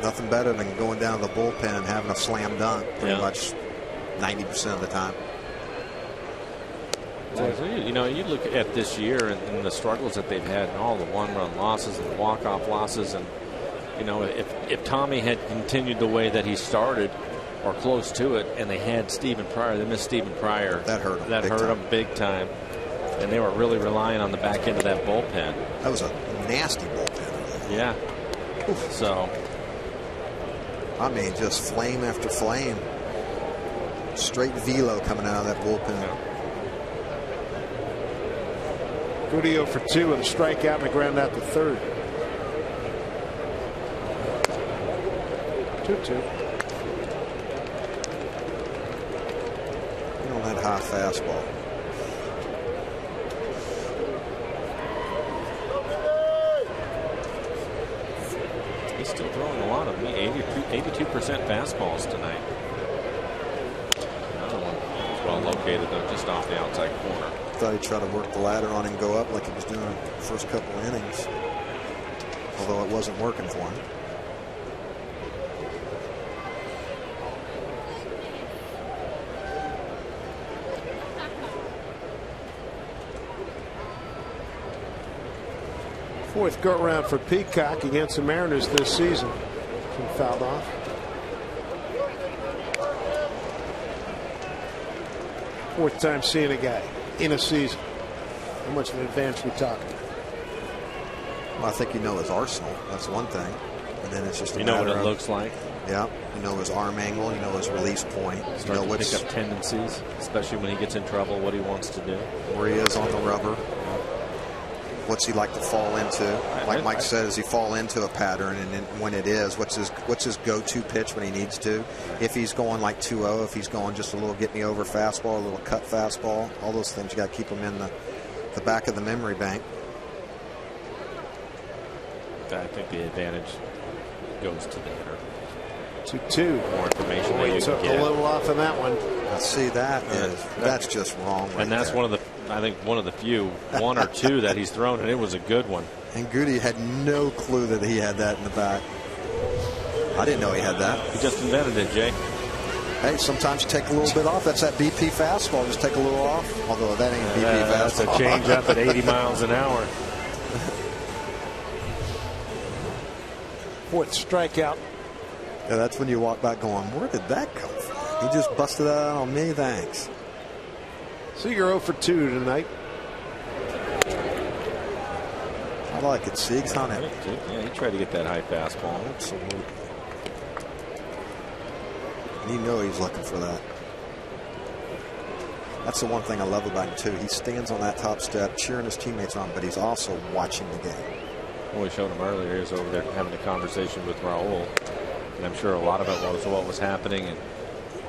Nothing better than going down to the bullpen and having a slam dunk pretty much 90% of the time. You know, you look at this year and the struggles that they've had and all the one-run losses and the walk-off losses, and you know, if Tommy had continued the way that he started or close to it, and they had Stephen Pryor, they missed Stephen Pryor. That hurt him. That hurt them big time, and they were really relying on the back end of that bullpen. That was a nasty bullpen. Yeah. Oof. So, I mean, just flame after flame. Straight velo coming out of that bullpen. Yeah. Goody 0 for 2 with a strikeout and a ground out to third. 2-2. On that high fastball. He's still throwing a lot of 82% fastballs tonight. Another one was well located though, just off the outside corner. Thought he'd try to work the ladder on and go up like he was doing the first couple of innings, although it wasn't working for him. Fourth go round for Peacock against the Mariners this season. He fouled off. Fourth time seeing a guy in a season. How much of an advance we talking? Well, I think you know his arsenal. That's one thing. And then it's just a matter what it of, looks like. Yeah. You know his arm angle. You know his release point. Start you know to what's, pick up tendencies, especially when he gets in trouble, what he wants to do. where he is on the rubber. What's he like to fall into? Like Mike said, does he fall into a pattern? And then when it is, what's his go-to pitch when he needs to? If he's going like 2-0, if he's going just a little get me over fastball, a little cut fastball, all those things, you got to keep them in the back of the memory bank. I think the advantage goes to the hitter. 2-2. More information that you Took can get. a little off on that one. I see that's just wrong. Right and that's there. one of the few, one or two that he's thrown, and it was a good one. And Goody had no clue that he had that in the back. I didn't know he had that. He just invented it, Jay. Hey, sometimes you take a little bit off. That's that BP fastball. Just take a little off. Although that ain't BP fastball. That's a change up at 80 miles an hour. Fourth strikeout. Yeah, that's when you walk back going, where did that come from? He just busted that out on me. Thanks. Seager 0 for 2 tonight. I like it. Siegs on it. Yeah, he tried to get that high fastball. Absolutely. And you know he's looking for that. That's the one thing I love about him, too. He stands on that top step, cheering his teammates on, but he's also watching the game. Well, we showed him earlier. He was over there having a conversation with Raul. And I'm sure a lot of it was what was happening and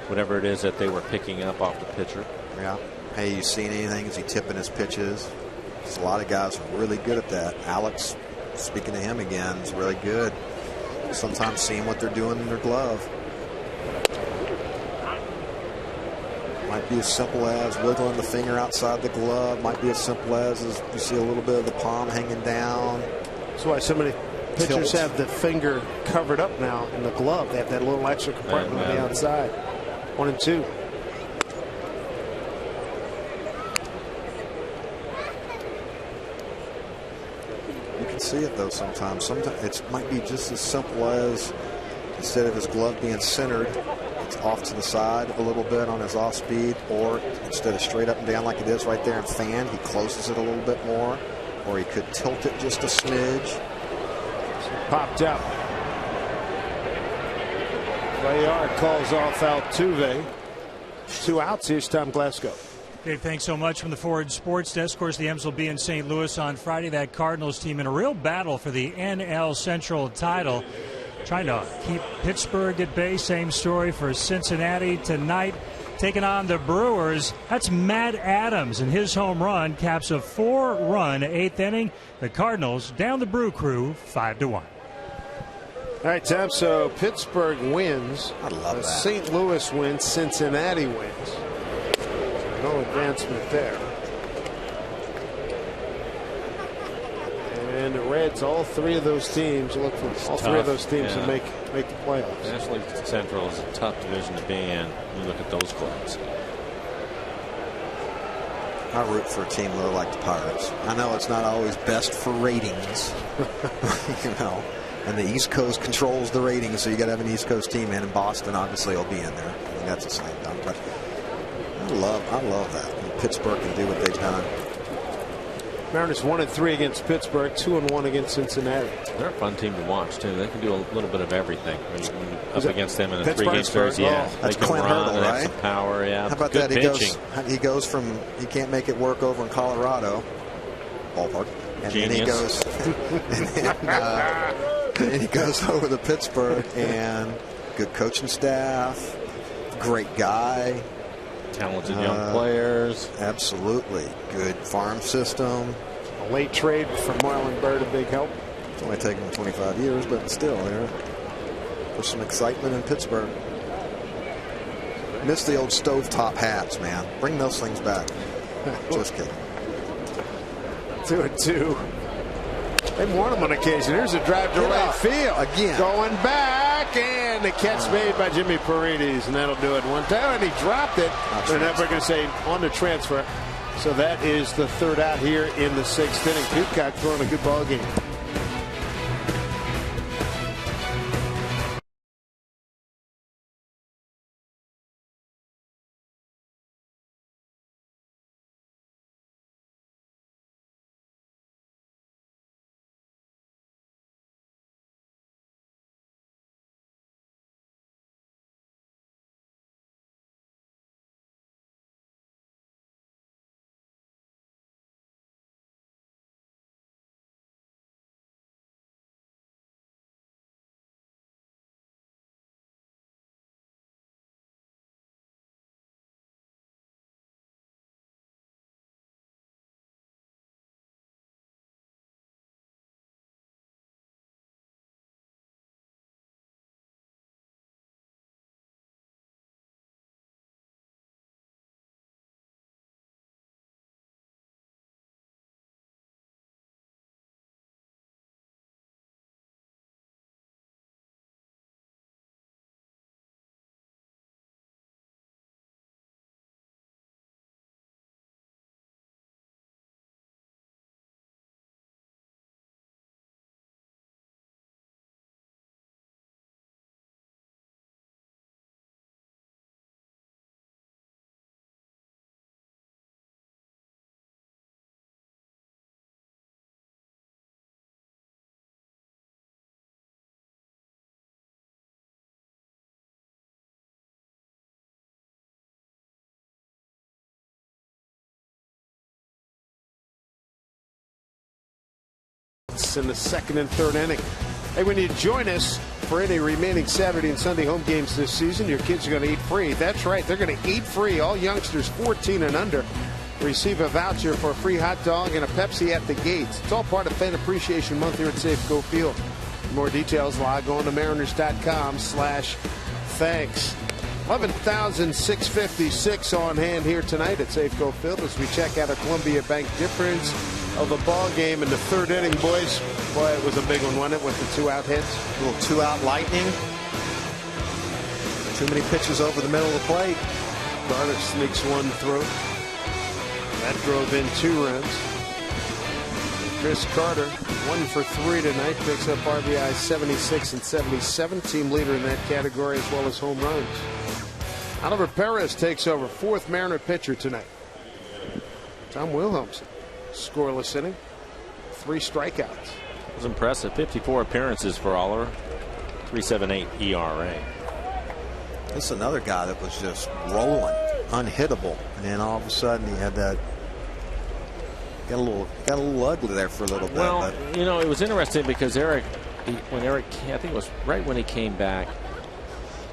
whatever it is that they were picking up off the pitcher. Yeah. Hey, you seen anything? Is he tipping his pitches? There's a lot of guys who are really good at that. Alex, speaking to him again, is really good. Sometimes seeing what they're doing in their glove. Might be as simple as wiggling the finger outside the glove. Might be as simple as you see a little bit of the palm hanging down. That's why so many pitchers have the finger covered up now in the glove. They have that little extra compartment on the outside. 1-2. You can see it though sometimes. Sometimes it might be just as simple as instead of his glove being centered, it's off to the side a little bit on his off speed, or instead of straight up and down like it is right there and fan, he closes it a little bit more, or he could tilt it just a smidge. Popped out. Layard calls off Altuve. 2 outs. Here's Tom Glasgow. Dave, thanks so much from the Ford Sports Desk. Of course, the M's will be in St. Louis on Friday. That Cardinals team in a real battle for the NL Central title. Trying to keep Pittsburgh at bay. Same story for Cincinnati tonight. taking on the Brewers. That's Matt Adams, and his home run caps a 4-run 8th inning. The Cardinals down the Brew Crew 5-1. All right, Tom. So Pittsburgh wins. I love that. St. Louis wins. Cincinnati wins. No advancement there. And the Reds, all three of those teams, look for all three of those teams to make the playoffs. National League Central is a tough division to be in. You look at those clubs. I root for a team that like the Pirates. I know it's not always best for ratings, you know, and the East Coast controls the ratings, so you got to have an East Coast team, and Boston obviously will be in there. I mean, that's a slam dunk, but I love that. I mean, Pittsburgh can do what they've done. Mariners 1-3 against Pittsburgh, 2-1 against Cincinnati. They're a fun team to watch too. They can do a little bit of everything. When you're up against them in a Pittsburgh 3-game series, yeah, that's they can Clint run Hurdle, and have right? some power. Yeah, How about good that? pitching. He goes from he can't make it work over in Colorado ballpark, and then he goes, and then he goes over to Pittsburgh, and good coaching staff, great guy. Talented young players. Absolutely. Good farm system. A late trade for Marlon Byrd, a big help. It's only taken him 25 years, but still, there's some excitement in Pittsburgh. Miss the old stovetop hats, man. Bring those things back. Just kidding. 2-2. They've won them on occasion. Here's a drive to right field. Again. Going back, and the catch made by Jimmy Paredes, and that'll do it one time. And he dropped it. They're never going to say on the transfer. So that is the third out here in the 6th inning. Peacock throwing a good ball game. In the 2nd and 3rd inning. Hey, when you join us for any remaining Saturday and Sunday home games this season, your kids are going to eat free. That's right, they're going to eat free. All youngsters 14 and under receive a voucher for a free hot dog and a Pepsi at the gates. It's all part of Fan Appreciation Month here at Safeco Field. For more details, log on to Mariners.com/thanks. 11,656 on hand here tonight at Safeco Field as we check out a Columbia Bank difference of the ball game in the 3rd inning, boys. Boy, it was a big one, wasn't it, with the 2-out hits? A little 2-out lightning. Too many pitches over the middle of the plate. Carter sneaks one through. That drove in 2 runs. Chris Carter, 1 for 3 tonight, picks up RBI 76 and 77, team leader in that category as well as home runs. Oliver Perez takes over, 4th Mariner pitcher tonight. Tom Wilhelmsen, scoreless inning, 3 strikeouts. It was impressive. 54 appearances for Oliver, 3.78 ERA. This is another guy that was just rolling, unhittable, and then all of a sudden he had that. Got a little ugly there for a little bit. Well, but you know, it was interesting because I think it was right when he came back,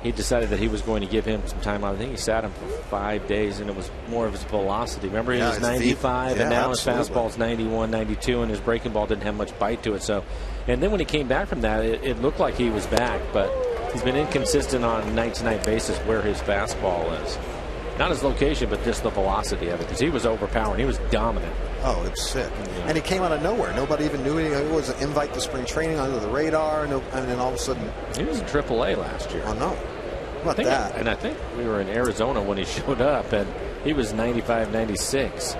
he decided that he was going to give him some time out. I think he sat him for 5 days, and it was more of his velocity. Remember, he was 95, and now his fastball's 91, 92, and his breaking ball didn't have much bite to it. So, and then when he came back from that, it looked like he was back, but he's been inconsistent on a night-to-night basis where his fastball is. Not his location, but just the velocity of it, because he was overpowering. He was dominant. Oh, it's sick. Yeah. And he came out of nowhere. Nobody even knew it. It was an invite to spring training under the radar, and then all of a sudden... He was in AAA last year. Oh, no. What about that? And I think we were in Arizona when he showed up, and he was 95, 96.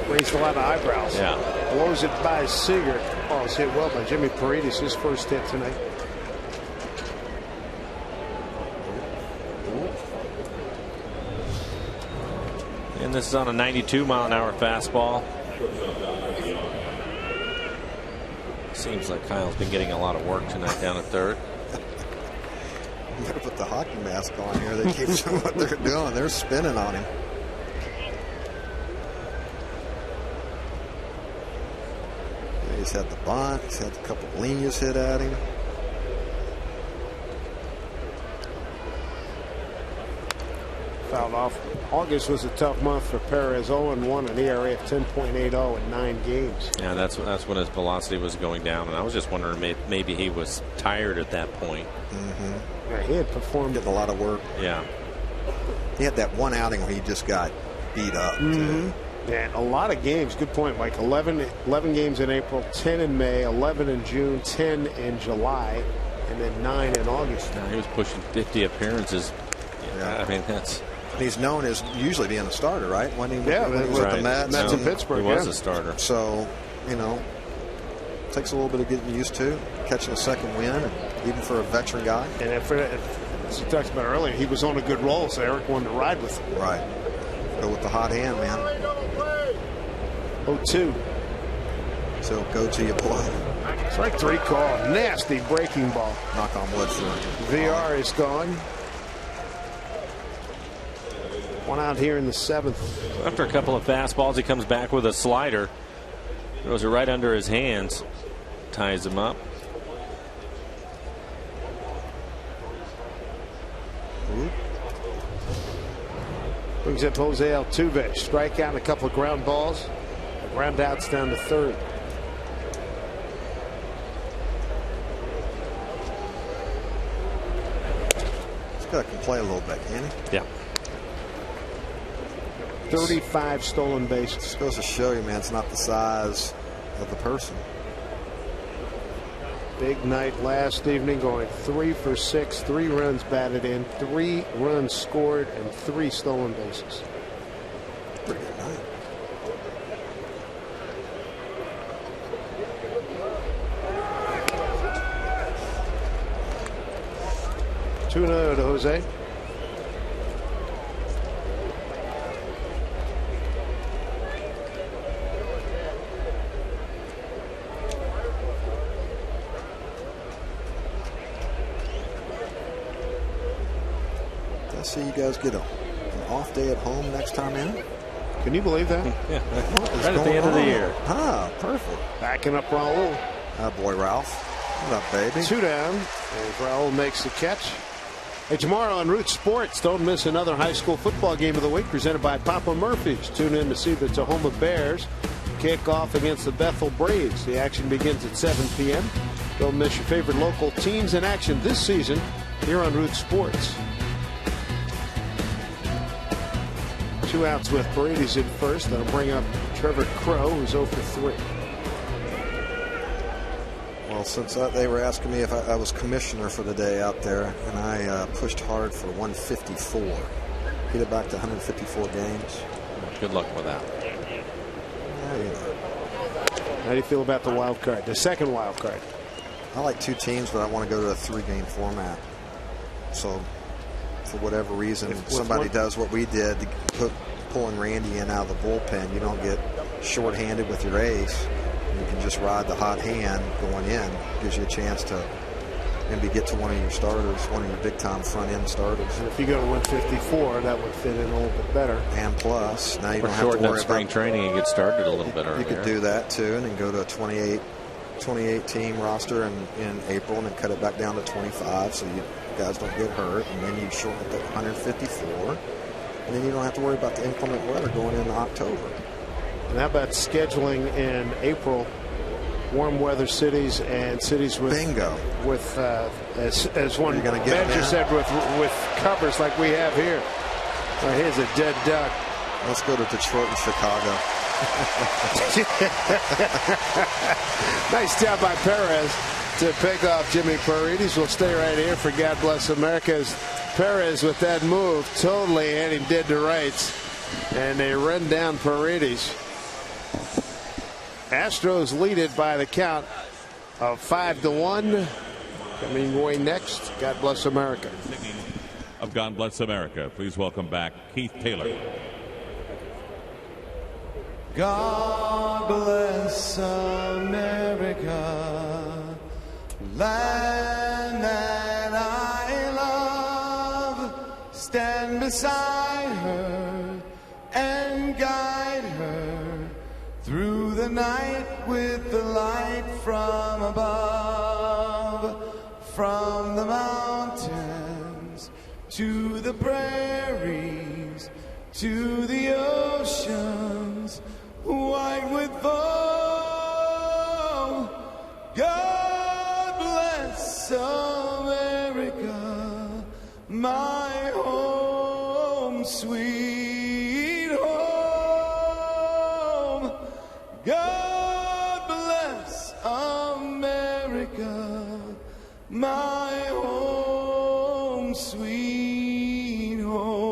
Raised a lot of eyebrows. Yeah. Blows it by Seager. Oh, it's hit well by Jimmy Paredes, his first hit tonight. And this is on a 92-mile-an-hour fastball. Seems like Kyle's been getting a lot of work tonight down at third. You gotta put the hockey mask on here. They keep showing what they're doing. They're spinning on him. Yeah, he's had the bunt. He's had a couple of leanies hit at him. Fouled off. August was a tough month for Perez. 0-1, an ERA of 10.80 in 9 games. Yeah, that's when his velocity was going down, and I was just wondering maybe he was tired at that point. Yeah, he had performed a lot of work. Yeah. He had that one outing where he just got beat up. Yeah, a lot of games. Good point, Mike. 11 games in April, 10 in May, 11 in June, 10 in July, and then 9 in August. Now he was pushing 50 appearances. Yeah, I mean, that's... He's known as usually being a starter, right? When he was with the Mets in Pittsburgh. He was a starter. So, you know, takes a little bit of getting used to catching a second win, even for a veteran guy. And as you talked about earlier, he was on a good roll, so Eric wanted to ride with him. Right. Go with the hot hand, man. 0-2. So go to your play. Strike 3 call. Nasty breaking ball. Knock on wood for him. VR is gone. One out here in the 7th. After a couple of fastballs, he comes back with a slider. Throws it right under his hands. Ties him up. Brings up Jose Altuve. Strikeout and a couple of ground balls. Ground outs down to third. This guy can play a little bit, can he? Yeah. 35 stolen bases. This goes to show you, man, it's not the size of the person. Big night last evening, going 3 for 6, 3 runs batted in, 3 runs scored, and 3 stolen bases. Pretty good night. Two to Jose. See you guys get an off day at home next time in. Can you believe that? Yeah. Right at the end of the year. Ah, perfect. Backing up Raul. Boy, Ralph. What up, baby? 2 down. And Raul makes the catch. Hey, tomorrow on Root Sports, don't miss another high school football game of the week presented by Papa Murphy's. Tune in to see the Tahoma Bears kick off against the Bethel Braves. The action begins at 7 p.m. Don't miss your favorite local teams in action this season here on Root Sports. 2 outs with Paredes in first. That'll bring up Trevor Crow, who's 0 for 3. Well, since they were asking me if I was commissioner for the day out there, and I pushed hard for 154. Get it back to 154 games. Good luck with that. Yeah, you know. How do you feel about the wild card, the second wild card? I like 2 teams, but I want to go to a 3-game format. So, for whatever reason, somebody does what we did, pulling Randy in out of the bullpen, you don't get shorthanded with your ace. You can just ride the hot hand going in. Gives you a chance to maybe get to one of your starters, one of your big-time front-end starters. And if you go to 154, that would fit in a little bit better. And plus, now you don't have to shorten worry up spring about training and get started a little bit earlier. You could do that too, and then go to a 28 28 team roster in April and then cut it back down to 25 so you guys don't get hurt, and then you shorten it to 154, and then you don't have to worry about the inclement weather going into October. And how about scheduling in April, warm weather cities and cities with bingo with as one manager said with covers like we have here. Here's a dead duck. Let's go to Detroit and Chicago. Nice job by Perez to pick off Jimmy Paredes. We'll stay right here for God Bless America. As Perez with that move totally heading dead to rights, and they run down Paredes. Astros lead it by the count of 5-1. Coming away next, God Bless America. Of God Bless America, please welcome back Keith Taylor. God bless America, land that I love. Stand beside her and guide her through the night with the light from above. From the mountains to the prairies to the oceans white with foam. God bless America, my home, sweet home. God bless America, my home, sweet home.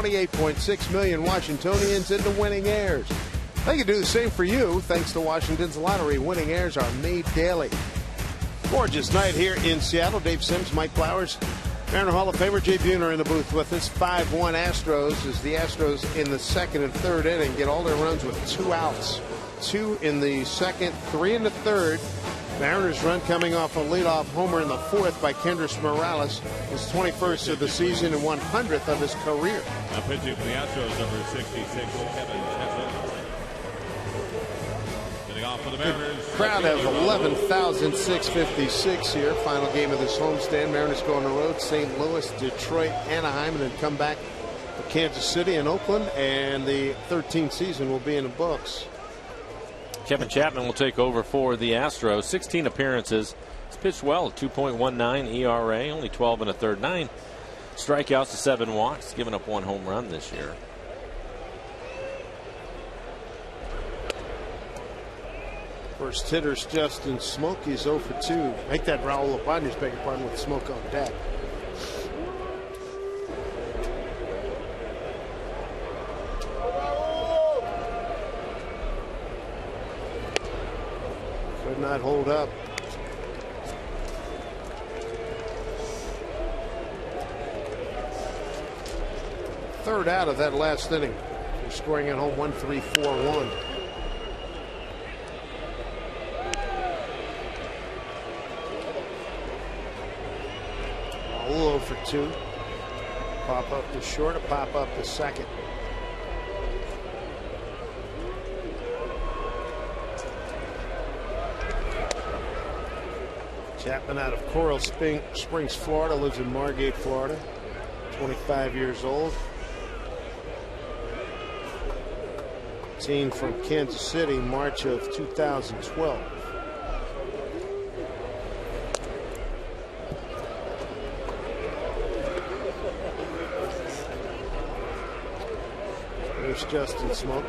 $28.6 million Washingtonians into winning heirs. They can do the same for you thanks to Washington's lottery. Winning heirs are made daily. Gorgeous night here in Seattle. Dave Sims, Mike Flowers, Mariner Hall of Famer Jay Buhner in the booth with us. 5-1 Astros as the Astros in the second and third inning get all their runs with 2 outs. 2 in the second, 3 in the third. Mariners run coming off a leadoff homer in the fourth by Kendrys Morales, his 21st of the season and 100th of his career. Now pitching for the Astros, number 66, Kevin Chesson. Getting off for the Mariners. Crowd has 11,656 here. Final game of this homestand. Mariners go on the road, St. Louis, Detroit, Anaheim, and then come back to Kansas City and Oakland, and the 13th season will be in the books. Kevin Chapman will take over for the Astros. 16 appearances. He's pitched well, 2.19 ERA, only 12 1/3, 9 strikeouts to 7 walks, given up 1 home run this year. First hitter's Justin Smoke. He's 0 for 2. Make that Raul Ibanez, beg your pardon, with Smoke on deck. not hold up. Third out of that last inning. They're scoring at home 1-3, 4-1. All over 2. Pop up to short, a pop up to second. Chapman out of Coral Springs, Florida, lives in Margate, Florida. 25 years old. Team from Kansas City, March of 2012. There's Justin Smoke.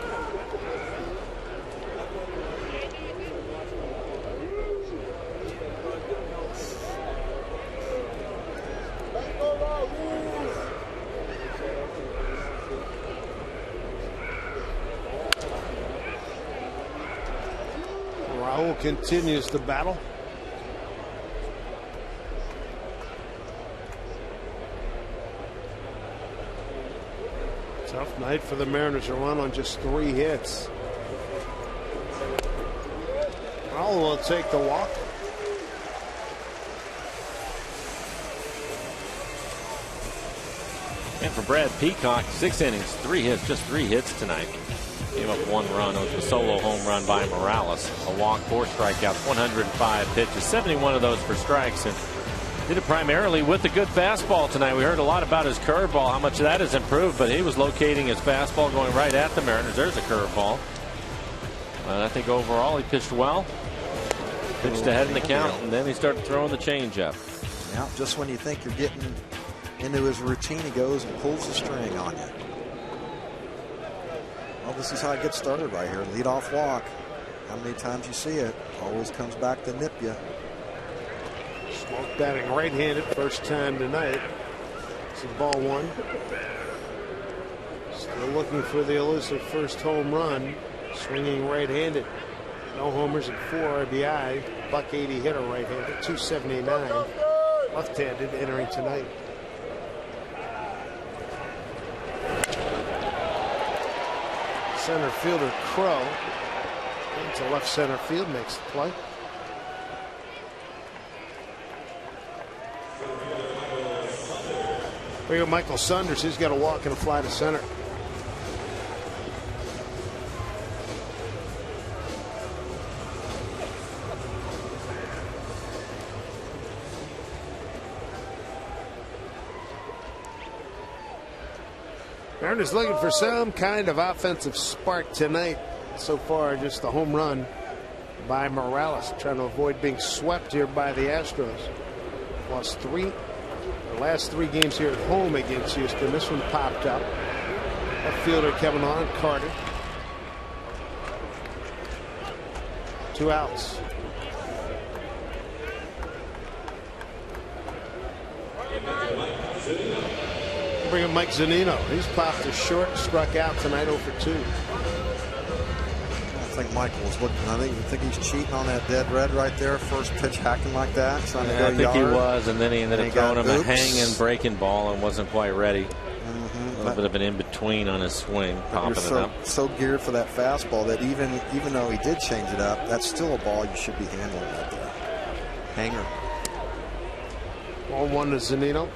Raul continues the battle. Tough night for the Mariners. A run on just 3 hits. Raul will take the walk. And for Brad Peacock, 6 innings, 3 hits, just 3 hits tonight. Gave up 1 run. It was a solo home run by Morales. A walk, 4 strikeouts, 105 pitches, 71 of those for strikes, and did it primarily with the good fastball tonight. We heard a lot about his curveball, how much that has improved, but he was locating his fastball going right at the Mariners. There's a curveball. I think overall he pitched well. Pitched ahead in the count, and then he started throwing the changeup. Yeah, just when you think you're getting into his routine, he goes and pulls the string on you. Well, this is how it gets started right here. Lead off walk. How many times you see it, always comes back to nip you. Smoke batting right-handed, first time tonight. This is ball 1. Still looking for the elusive first home run. Swinging right-handed. No homers and 4 RBI. .180 hitter right-handed. 279 left-handed entering tonight. Center fielder Crow into left center field, makes the play. We got Michael Saunders. He's got a walk and a fly to center. Mariners looking for some kind of offensive spark tonight. So far, just a home run by Morales, trying to avoid being swept here by the Astros. Lost 3. The last 3 games here at home against Houston. This one popped up. Left fielder Kevin on Carter. 2 outs. Bring in Mike Zunino. He's popped to short, struck out tonight 0 for 2. I think Michael was looking. I think he's cheating on that dead red right there. First pitch hacking like that, trying to go I think yard. he was, and then he ended up throwing him a hanging breaking ball and wasn't quite ready. A little bit of an in-between on his swing, popping it up. So geared for that fastball that even though he did change it up, that's still a ball you should be handling right there. Hanger. Ball 1 to Zunino.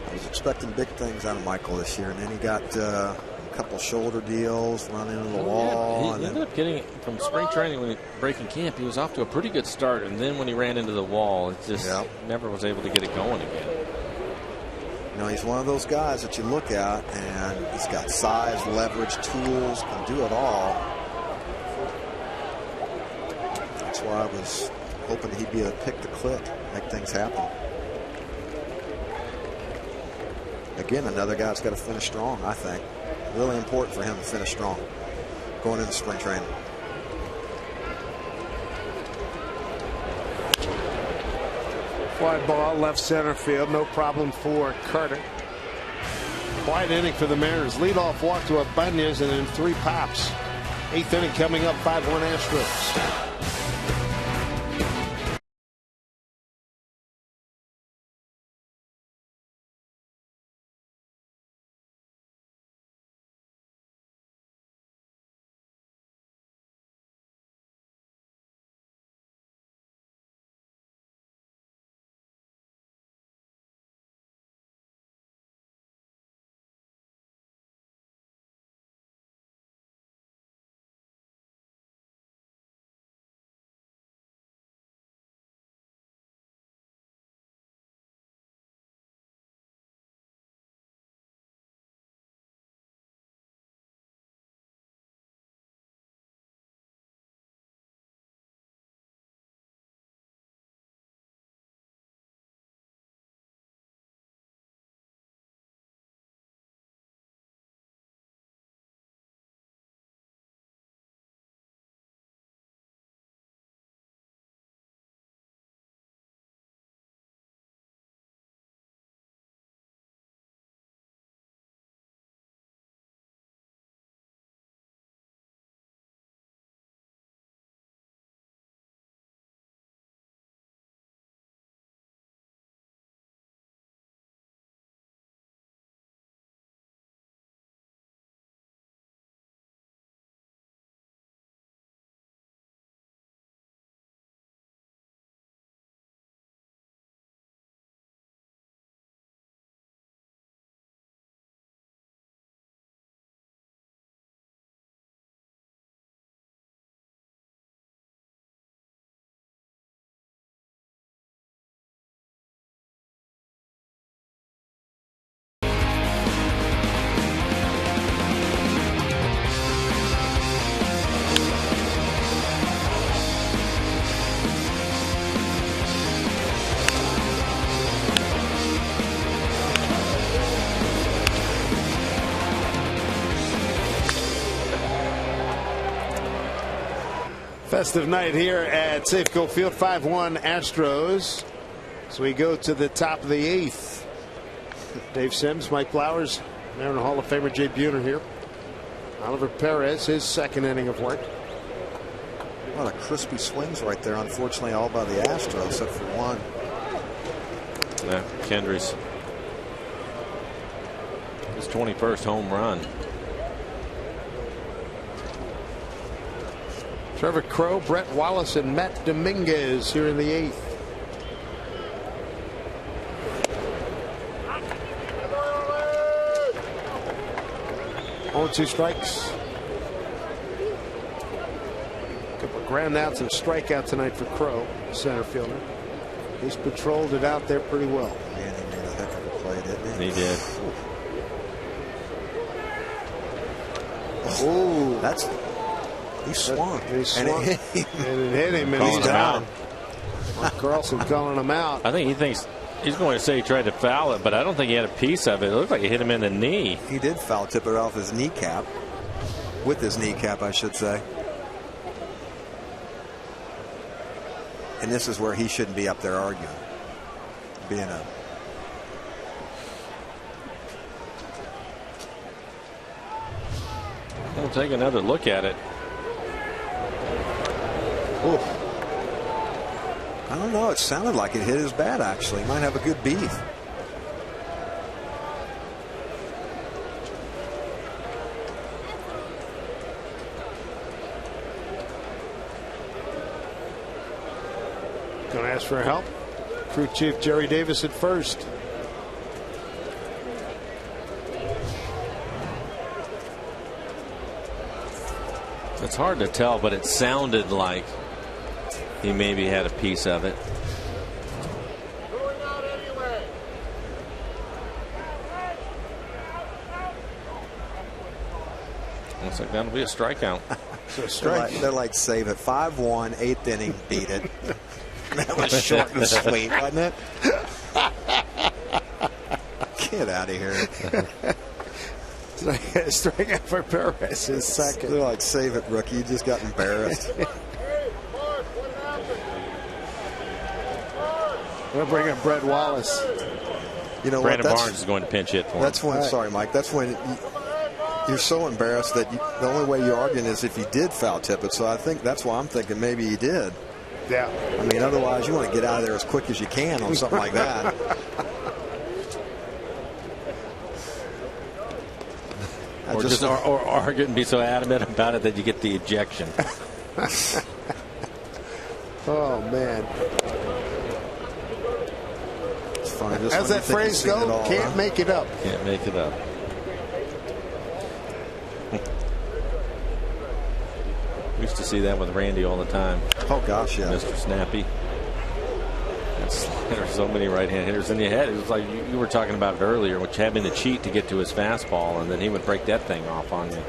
I was expecting big things out of Michael this year, and then he got a couple shoulder deals, run into the wall. He ended up getting it from spring training when he breaking camp. He was off to a pretty good start, and then when he ran into the wall, it just never was able to get it going again. You know, he's one of those guys that you look at, and he's got size, leverage, tools, can do it all. That's why I was hoping he'd be able to pick the click, make things happen. Again, another guy's got to finish strong, I think. Really important for him to finish strong going into spring training. Fly ball left center field. No problem for Carter. Quiet inning for the Mariners. Leadoff walk to Ibanez and then 3 pops. 8th inning coming up, 5-1 Astros. Festive night here at Safeco Field. 5-1 Astros. So we go to the top of the 8th. Dave Sims, Mike Flowers, Mariner Hall of Famer Jay Buhner here. Oliver Perez, his second inning of work. A lot of crispy swings right there. Unfortunately, all by the Astros, except for one. Yeah, Kendry's his 21st home run. Trevor Crowe, Brett Wallace, and Matt Dominguez here in the 8th. 0-2 strikes. Couple of ground outs and a strikeout tonight for Crowe, center fielder. He's patrolled it out there pretty well. Man, he made a heck of a play, didn't he? He did. Oh, that's. He swung. He swung. And it hit him. And it hit him, and Calling he's him down. Mark Carlson calling him out. I think he thinks he's going to say he tried to foul it, but I don't think he had a piece of it. It looked like he hit him in the knee. He did foul tip it off his kneecap. With his kneecap, I should say. And this is where he shouldn't be up there arguing. Being a. We'll take another look at it. Ooh. I don't know. It sounded like it hit his bat, actually. He might have a good beef. Going to ask for help. Crew Chief Jerry Davis at first. It's hard to tell, but it sounded like he maybe had a piece of it. Looks like that'll be a strikeout. They're like save it. 5-1, 8th inning, beat it. That was short and sweet, wasn't it? Get out of here. Strikeout for Perez, his second. They're like, save it, rookie. You just got embarrassed. We'll bring up Brett Wallace. You know Brandon what? Barnes is going to pinch hit for him. That's when, sorry, Mike, that's when you're so embarrassed that the only way you're arguing is if you did foul tip it. So I think that's why I'm thinking maybe he did. Yeah. I mean, otherwise you want to get out of there as quick as you can on something like that. Or argue and be so adamant about it that you get the ejection. Oh, man. It's funny. As that phrase goes, can't make it up. Can't make it up. We used to see that with Randy all the time. Oh, gosh, yeah. Mr. Snappy. There's so many right-hand hitters in your head. It was like you were talking about it earlier, which having to cheat to get to his fastball, and then he would break that thing off on you. I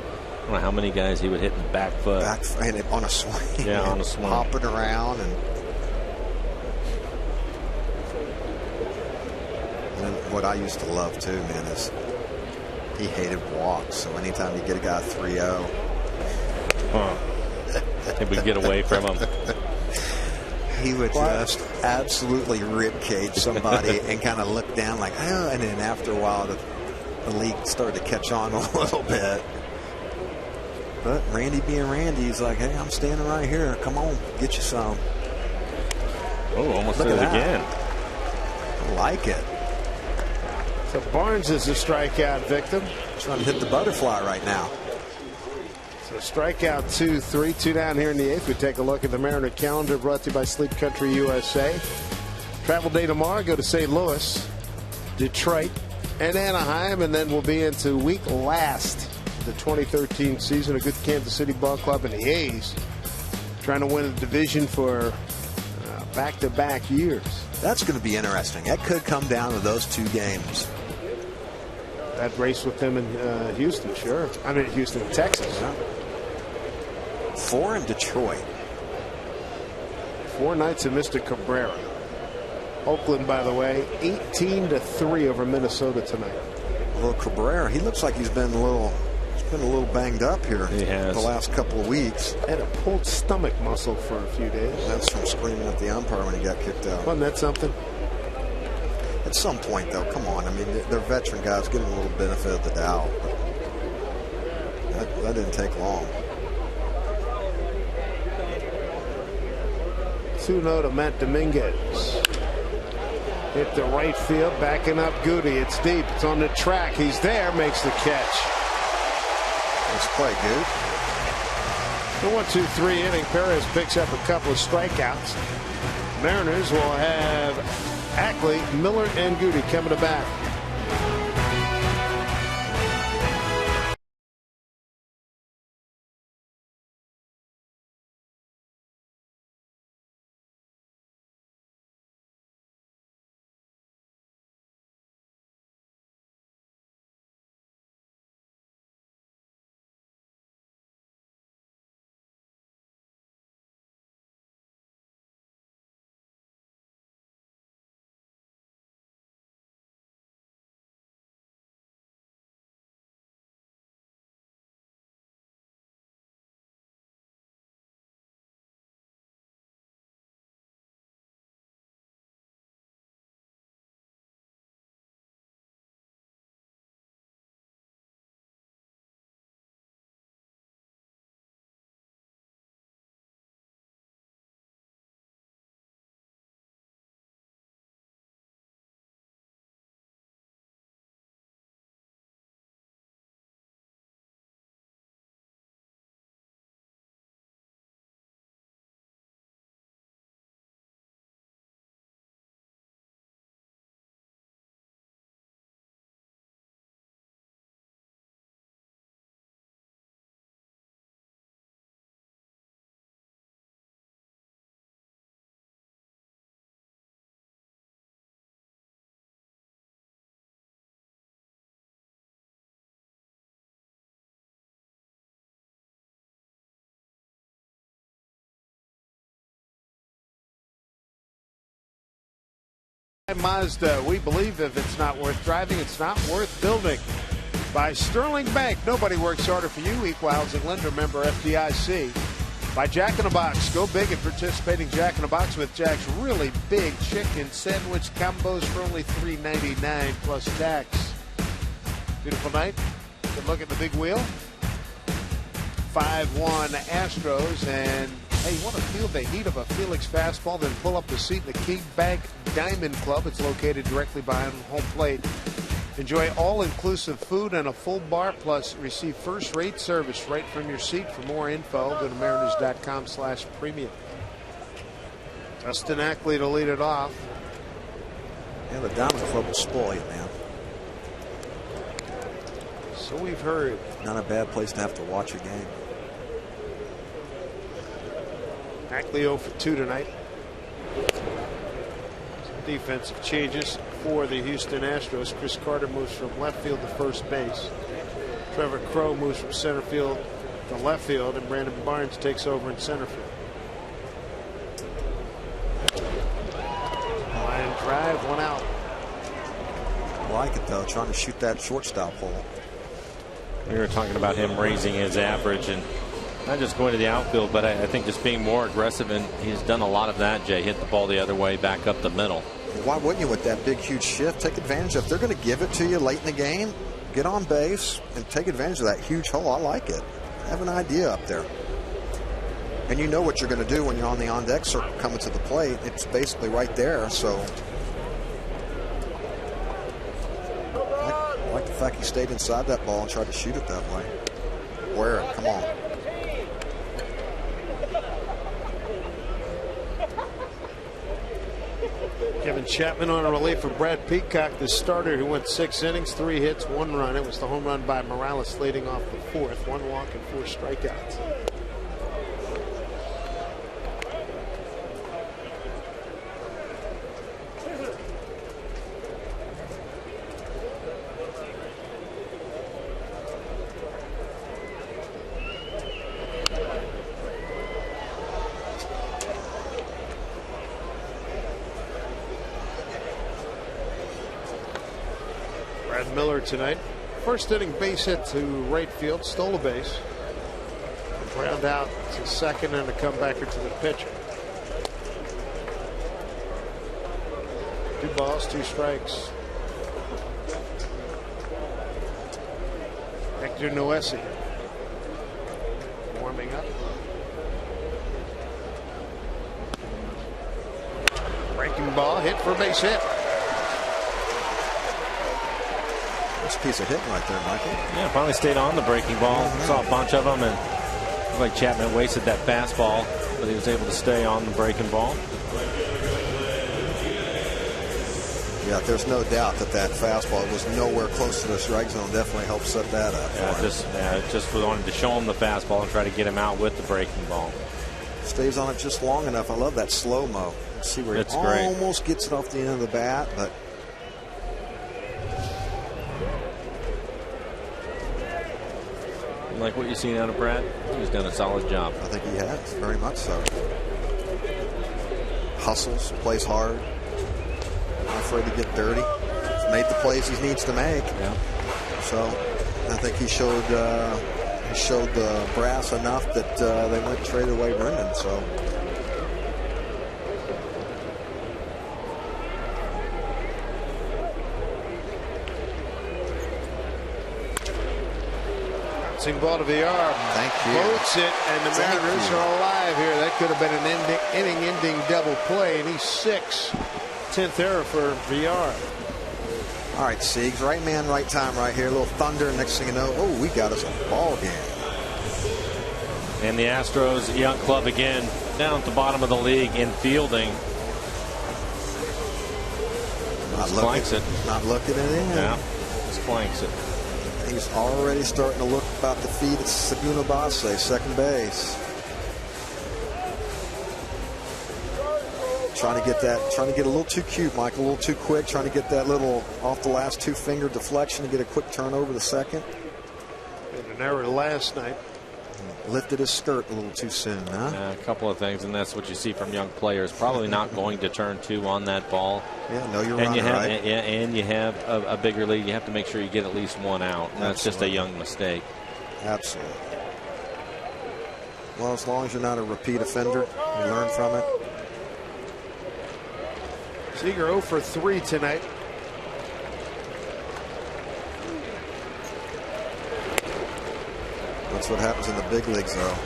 don't know how many guys he would hit in the back foot. And on a swing. Yeah, on a swing. Hopping around. And what I used to love, too, man, is he hated walks. So anytime you get a guy 3-0. He would get away from him. He would just absolutely ribcage somebody and kind of look down like, oh, and then after a while the league started to catch on a little bit. But Randy being Randy, he's like, hey, I'm standing right here. Come on, get you some. Oh, almost Look did it at that. again. I like it. So Barnes is a strikeout victim. Trying to hit the butterfly right now. So strikeout 2-3, 2 down here in the 8th. We take a look at the Mariner calendar brought to you by Sleep Country USA. Travel day tomorrow. Go to St. Louis, Detroit, and Anaheim, and then we'll be into week last the 2013 season. A good Kansas City ball club in the A's trying to win a division for back-to-back years. That's going to be interesting. That could come down to those 2 games. That race with them in Houston, sure. I mean, Houston, Texas. Yeah. 4 in Detroit. 4 nights of Mr. Cabrera. Oakland, by the way, 18-3 over Minnesota tonight. A little Cabrera, he looks like he's been a little been a little banged up here. He has. The last couple of weeks. Had a pulled stomach muscle for a few days. That's from screaming at the umpire when he got kicked out. Wasn't that something? At some point, though, come on. I mean, they're veteran guys. Give them a little benefit of the doubt. That didn't take long. 2-0 to Matt Dominguez. Hit the right field, backing up Goody. It's deep. It's on the track. He's there, makes the catch. Nice play, Good. The 1-2-3 inning. Perez picks up a couple of strikeouts. Mariners will have Ackley, Miller, and Goody coming to bat. Mazda, we believe if it's not worth driving, it's not worth building. By Sterling Bank, nobody works harder for you. Equal housing lender, member FDIC. By Jack in the Box, go big at participating Jack in the Box with Jack's really big chicken sandwich combos for only $3.99 plus tax. Beautiful night. Good look at the big wheel. 5-1 Astros, and hey, you want to feel the heat of a Felix fastball, then pull up the seat in the King Bank Diamond Club. It's located directly behind home plate. Enjoy all-inclusive food and a full bar, plus receive first-rate service right from your seat. For more info, go to mariners.com/premium. Justin Ackley to lead it off. Yeah, the Diamond Club will spoil you, man. So we've heard. Not a bad place to have to watch a game. Ackley 0 for 2 tonight. Some defensive changes for the Houston Astros. Chris Carter moves from left field to first base. Trevor Crowe moves from center field to left field, and Brandon Barnes takes over in center field. Line drive, 1 out. I like it, though, trying to shoot that shortstop hole. We were talking about him raising his average and not just going to the outfield, but I think just being more aggressive, and he's done a lot of that, Jay. Hit the ball the other way, back up the middle. Why wouldn't you with that big, huge shift? Take advantage of it. If they're going to give it to you late in the game, get on base and take advantage of that huge hole. I like it. Have an idea up there. And you know what you're going to do when you're on the on-deck circle coming to the plate. It's basically right there, so. I like the fact he stayed inside that ball and tried to shoot it that way. Wear it. Come on. Kevin Chapman on a relief for Brad Peacock, the starter who went 6 innings, 3 hits, 1 run. It was the home run by Morales leading off the 4th. 1 walk and 4 strikeouts. Miller tonight First inning base hit to right field, stole a base. Ground out to second and a comebacker to the pitcher. 2 balls, 2 strikes. Hector Noesi warming up. Breaking ball hit for a base hit. That's a piece of hitting right there, Michael. Yeah, finally stayed on the breaking ball. Saw a bunch of them, and looked like Chapman wasted that fastball, but he was able to stay on the breaking ball. Yeah, there's no doubt that that fastball was nowhere close to the strike zone. Definitely helped set that up. Just wanted to show him the fastball and try to get him out with the breaking ball. Stays on it just long enough. I love that slow-mo. See where it's he great. Almost gets it off the end of the bat, but like what you've seen out of Brad, he's done a solid job. I think he has, very much so. Hustles, plays hard, not afraid to get dirty. He's made the plays he needs to make. Yeah. So I think he showed the brass enough that they went and traded away Brendan. So. Ball to VR. Thank you. Boats it, and the Mariners are alive here. That could have been an inning-ending double play, and he's 6. 10th error for VR. All right, Siegs, right man, right time, right here. A little thunder. Next thing you know, oh, we got us a ball game. And the Astros, young club again, down at the bottom of the league in fielding. Not looking at it in. Yeah, just blanks it. He's already starting to look about the feet at Saguna Basse, second base. Trying to get a little too cute, Michael, a little too quick, trying to get that little off the last 2-finger deflection to get a quick turnover to second. And an error last night. Lifted his skirt a little too soon, huh? Yeah, a couple of things, and that's what you see from young players. Probably not going to turn 2 on that ball. Yeah, no, you're and right. And you have a bigger lead. You have to make sure you get at least 1 out. That's just a young mistake. Absolutely. Well, as long as you're not a repeat offender, you learn from it. Seager 0 for 3 tonight. That's what happens in the big leagues, though.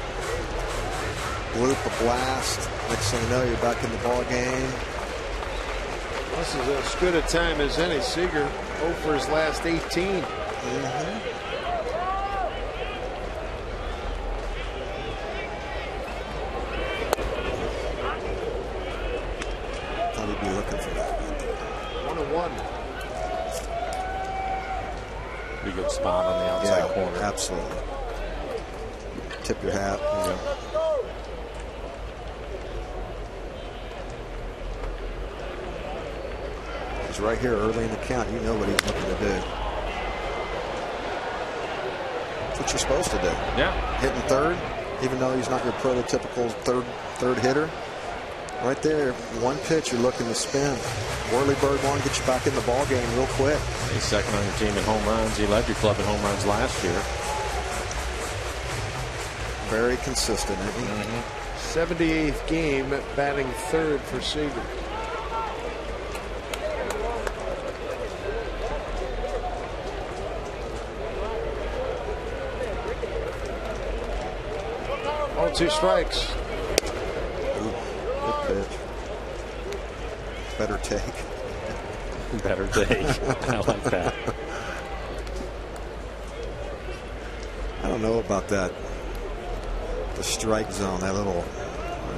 Bloop, a blast. Next thing you know, you're back in the ball game. This is as good a time as any. Seager 0 for his last 18. Thought he'd be looking for that. 1-1. Pretty good spot on the outside corner. Absolutely. Tip your hat. Yeah. He's right here early in the count. You know what he's looking to do. That's what you're supposed to do. Yeah. Hitting third, even though he's not your prototypical third hitter. Right there, one pitch you're looking to spin. Whirly Bird wanted to get you back in the ball game real quick. He's second on your team in home runs. He led your club in home runs last year. Very consistent, isn't he? 78th game, batting third for Seager. All 2 strikes. Ooh, good pitch. Better take. Better take. I like that. I don't know about that. The strike zone, that little.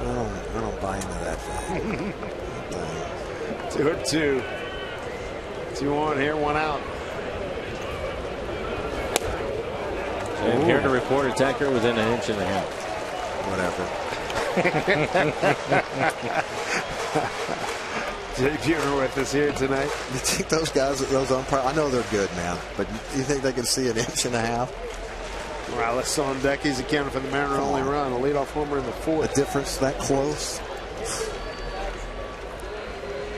I don't buy into that thing. 2-2. 2-1 here, 1 out. And here to report, it's accurate within 1.5 inches. Whatever. Jake, you were with us here tonight. You think those guys, those umpires, I know they're good, man, but you think they can see 1.5 inches? Morales on deck. He's accounted for the Mariner only run. A leadoff homer in the 4th. The difference that close.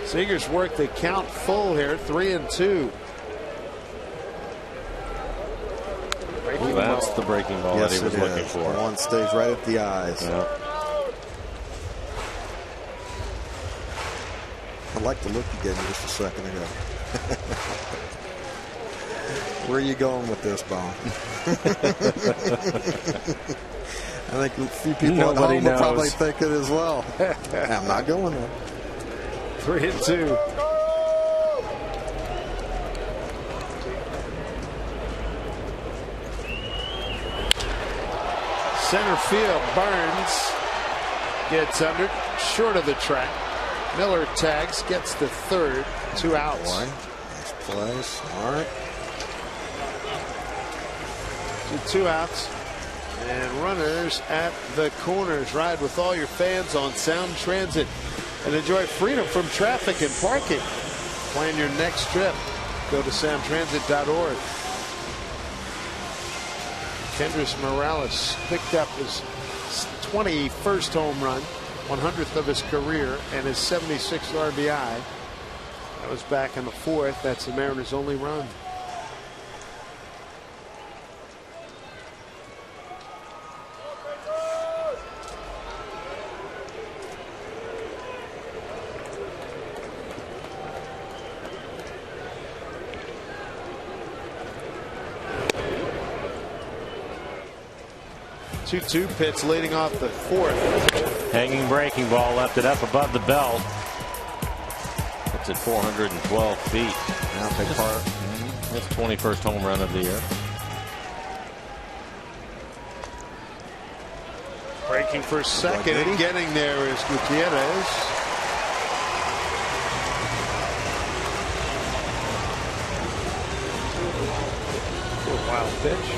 Seager's worked the count full here, 3-2. just the breaking ball that he was looking for. The one stays right at the eyes. Yeah. I like the look you gave me just a second ago. Where are you going with this, Bone? I think a few people at home will probably think it as well. I'm not going there. 3-2. Center field, Burns gets under, short of the track. Miller tags, gets the third, 2 outs. Nice play, smart. 2 outs. And runners at the corners. Ride with all your fans on Sound Transit and enjoy freedom from traffic and parking. Plan your next trip. Go to soundtransit.org. Kendrys Morales picked up his 21st home run, 100th of his career, and his 76th RBI. That was back in the 4th. That's the Mariners' only run. Two pitch leading off the 4th. Hanging breaking ball, left it up above the belt. It's at 412 feet. Now big part. That's 21st home run of the year. Breaking for second and getting there is Gutierrez. A wild pitch.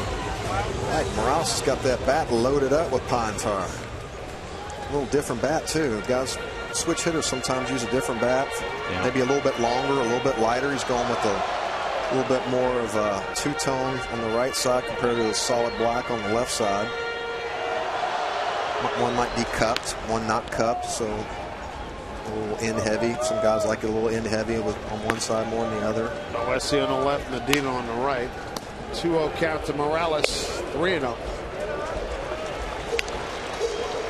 Right, Morales has got that bat loaded up with pine tar. A little different bat too. Guys, switch hitters sometimes use a different bat. Yeah. Maybe a little bit longer, a little bit lighter. He's going with a little bit more of a two-tone on the right side compared to the solid black on the left side. One might be cupped, one not cupped, so a little end heavy. Some guys like it a little end heavy with on one side more than the other. Alessi on the left, Medina on the right. 2-0 count to Morales, 3-0.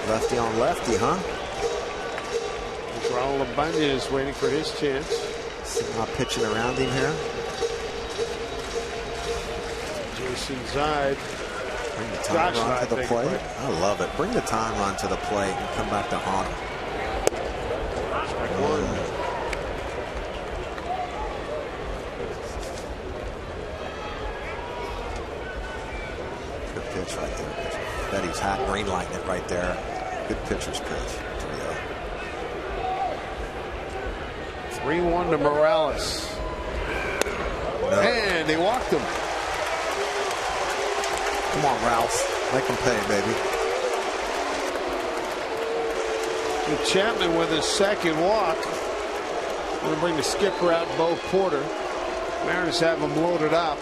Lefty on lefty, huh? Raul Ibanez waiting for his chance. Not pitching around him here. Jason Zide. Bring the time run to the plate. I love it. Bring the time run to the plate and come back to haunt him. Strike one. Pitch right there. Betty's hot green lighting it right there. Good pitcher's pitch. 3-1 to Morales. No. And he walked him. Come on, Ralph. Make him pay, baby. With Chapman with his second walk. Going to bring the skipper out, Bo Porter. Mariners have him loaded up.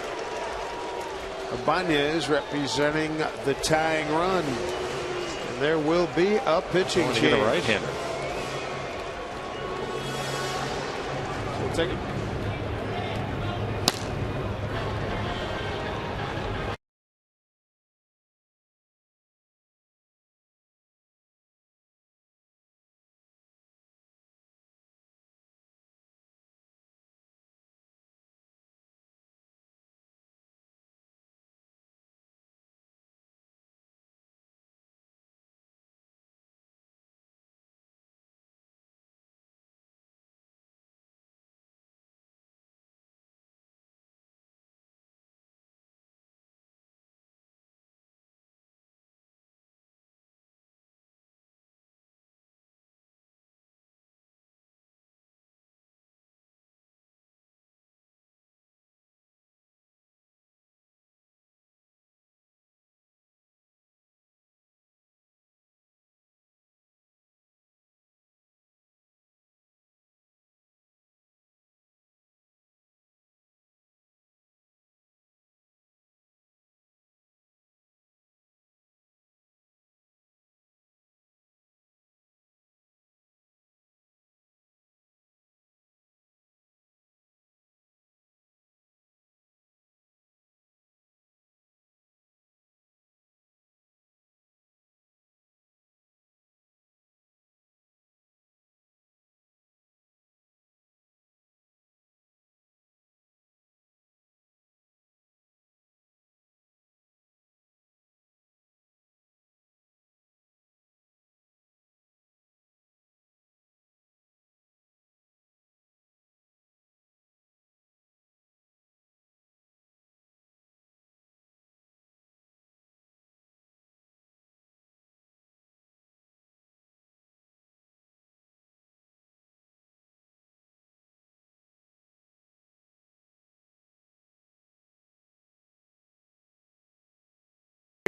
Ibanez representing the tying run. And there will be a pitching change. A right-hander. So take it.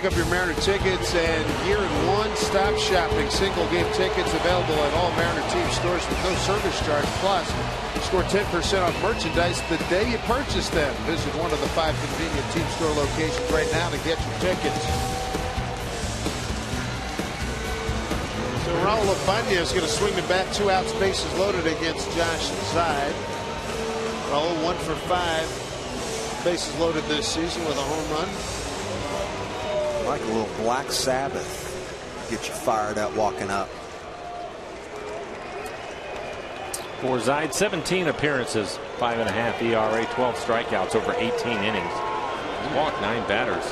up your Mariner tickets and gear in one-stop shopping. Single-game tickets available at all Mariner team stores with no service charge. Plus, score 10% off merchandise the day you purchase them. Visit one of the 5 convenient team store locations right now to get your tickets. So Raul Abanya is going to swing the bat, 2 outs, bases loaded against Josh Zide. Raul 1 for 5, bases loaded this season with a home run. Like a little Black Sabbath, get you fired up walking up. For Zide, 17 appearances, 5.5 ERA, 12 strikeouts over 18 innings. He's walked 9 batters.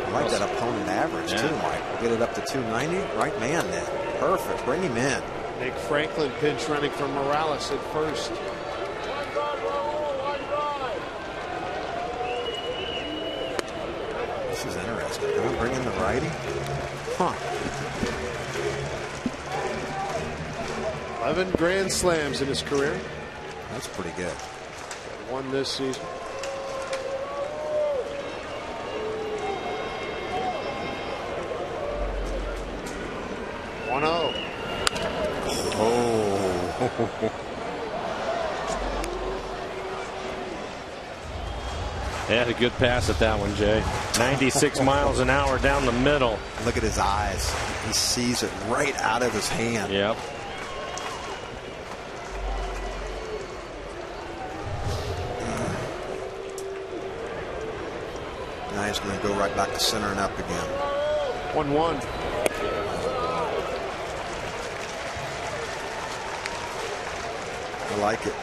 I like that opponent average too, Mike. We'll get it up to 290. Right man then. Perfect. Bring him in. Nick Franklin pinch running from Morales at first. This is interesting. Can we bring in the righty? Huh. 11 grand slams in his career. That's pretty good. One this season. Oh. They had a good pass at that one, Jay. 96 miles an hour down the middle. Look at his eyes. He sees it right out of his hand. Yep. Now he's going to go right back to center and up again. 1-1. I like it.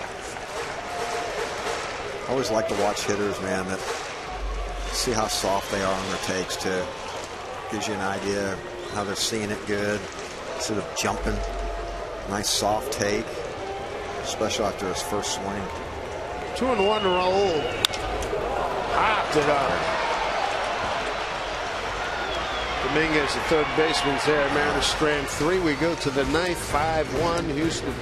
I always like to watch hitters, man, that see how soft they are on their takes too. Gives you an idea of how they're seeing it good. Instead of jumping. Nice soft take. Especially after his first swing. 2-1 to Raul. Hopped it up. Dominguez, the third baseman's there. Mariners strand 3. We go to the 9th. 5-1 Houston.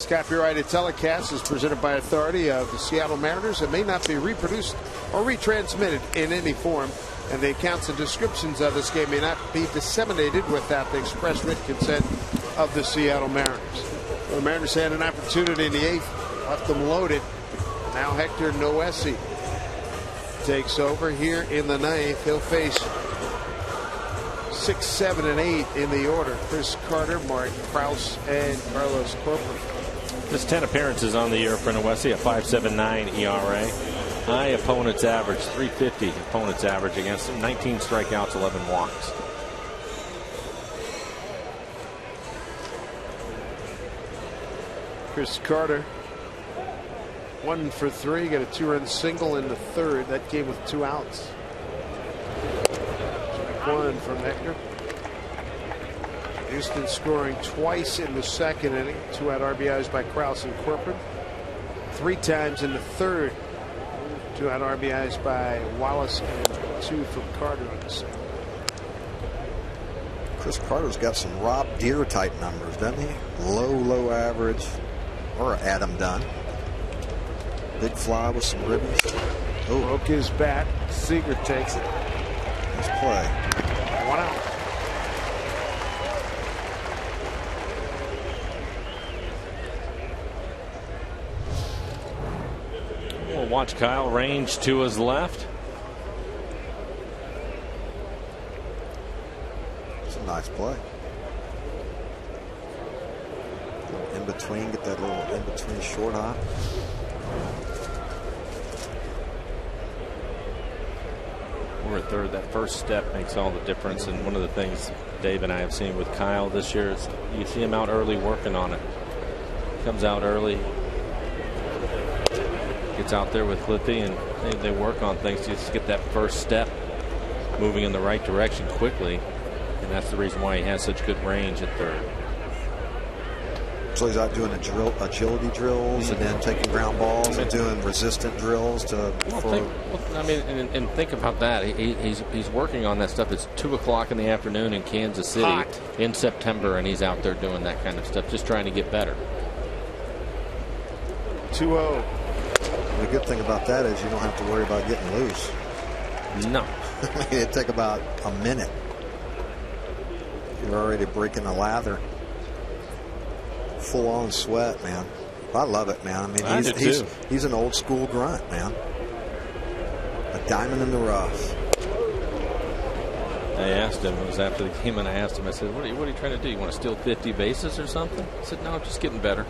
Copyrighted telecast is presented by authority of the Seattle Mariners and may not be reproduced or retransmitted in any form, and the accounts and descriptions of this game may not be disseminated without the express written consent of the Seattle Mariners. The Mariners had an opportunity in the 8th, left them loaded. Now Hector Noesi takes over here in the 9th. He'll face 6, 7, and 8 in the order. Chris Carter, Mark Krause, and Carlos Corporal. Just 10 appearances on the year for Noesi, a 5.79 ERA. High opponent's average, 350 opponent's average against him. 19 strikeouts, 11 walks. Chris Carter, 1 for 3, got a 2-run single in the third. That came with 2 outs. Strike 1 from Hector. Houston scoring twice in the second inning. 2-out RBIs by Krause and Corcoran. 3 times in the third. 2-out RBIs by Wallace and 2 from Carter on the second. Chris Carter's got some Rob Deere type numbers, doesn't he? Low average, or Adam Dunn. Big fly with some ribbons. Oh, broke his bat. Seager takes it. Nice play. 1 out. We'll watch Kyle range to his left. It's a nice play. In between, get that little in between short hop. We're at third. That first step makes all the difference. And one of the things Dave and I have seen with Kyle this year is you see him out early working on it. Comes out early, gets out there with Clippy, and they work on things to just get that first step moving in the right direction quickly. And that's the reason why he has such good range at third. So he's out doing agility drills, and then taking ground balls and doing resistant drills to. Think about that. He's working on that stuff. It's 2 o'clock in the afternoon in Kansas City in September, and he's out there doing that kind of stuff, just trying to get better. 2-0. The good thing about that is you don't have to worry about getting loose. No. It'd take about a minute. You're already breaking the lather. Full on sweat, man. I love it, man. I mean, he's an old school grunt, man. A diamond in the rough. I asked him, it was after the game, and I asked him, I said, what are you trying to do? You want to steal 50 bases or something? He said, no, I'm just getting better.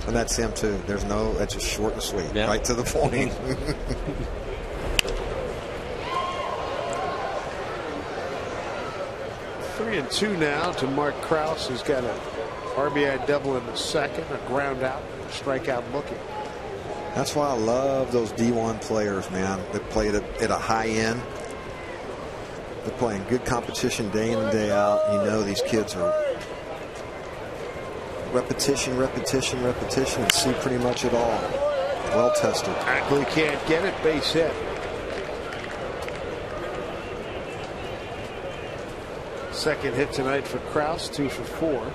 And that's him too. It's just short and sweet, right to the point. 3-2 now to Mark Krause, who's got a RBI double in the second, a ground out, a strikeout looking. That's why I love those D1 players, man, that play at a high end. They're playing good competition day in and day out. You know these kids are repetition, and see pretty much it all. Well tested. Ackley can't get it, base hit. Second hit tonight for Krause, 2 for 4.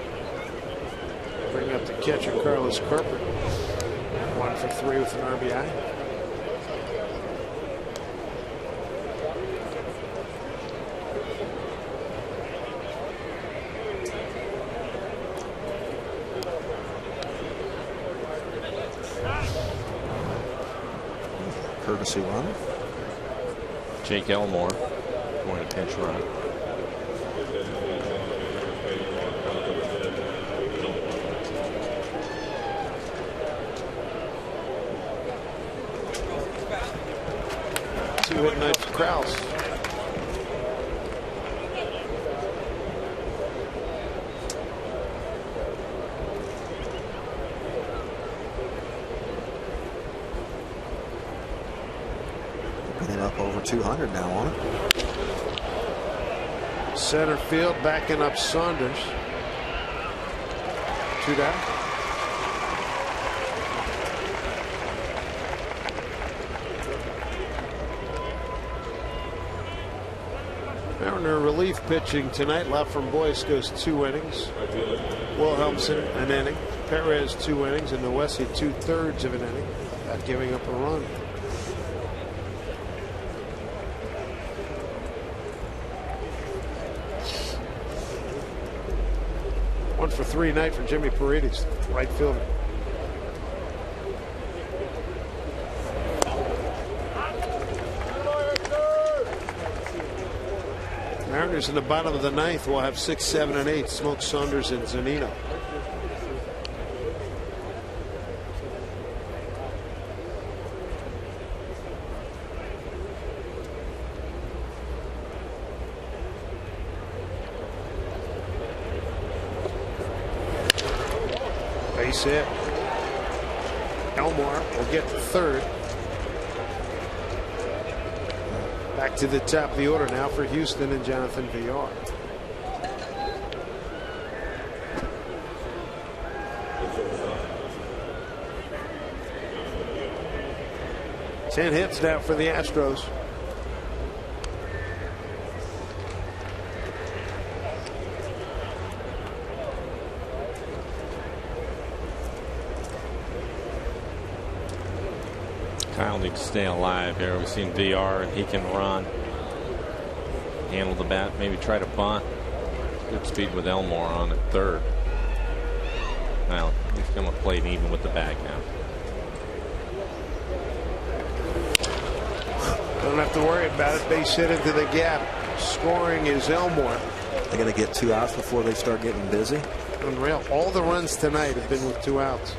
Bring up the catcher, Carlos Corcoran. 1 for 3 with an RBI. Courtesy run. Jake Elmore going to pinch run. Two-hit night for Krause. Getting up over 200 now on it. Center field backing up Saunders. 2 down. Mariner relief pitching tonight. Lafram Boyce goes 2 innings. Wilhelmsen an inning. Perez 2 innings, and Noesi 2/3 of an inning, not giving up a run. One for 3 night for Jimmy Paredes, right fielder. Mariners in the bottom of the 9th will have 6, 7, and 8. Smoke, Saunders, and Zunino. base hit. Elmore will get the third. Back to the top of the order now for Houston and Jonathan Villar. 10 hits now for the Astros. Kyle needs to stay alive here. We've seen VR and he can run. Handle the bat, maybe try to bunt. Good speed with Elmore on at third. Well, he's going to play even with the bag now. Don't have to worry about it. Base hit into the gap. Scoring is Elmore. They're going to get 2 outs before they start getting busy. Unreal. All the runs tonight have been with 2 outs.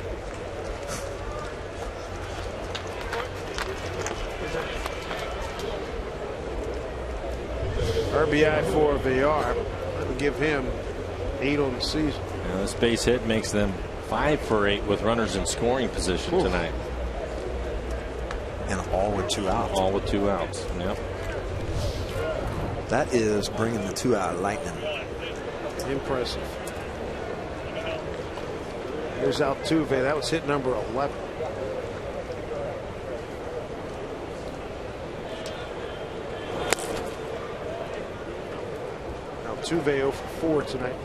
RBI for Villar. That'll give him 8 on the season. Now this base hit makes them 5 for 8 with runners in scoring position tonight. And all with 2 outs. All with 2 outs. Yep. That is bringing the 2-out lightning. Impressive. Here's Altuve. That was hit number 11. Altuve 0 for 4 tonight.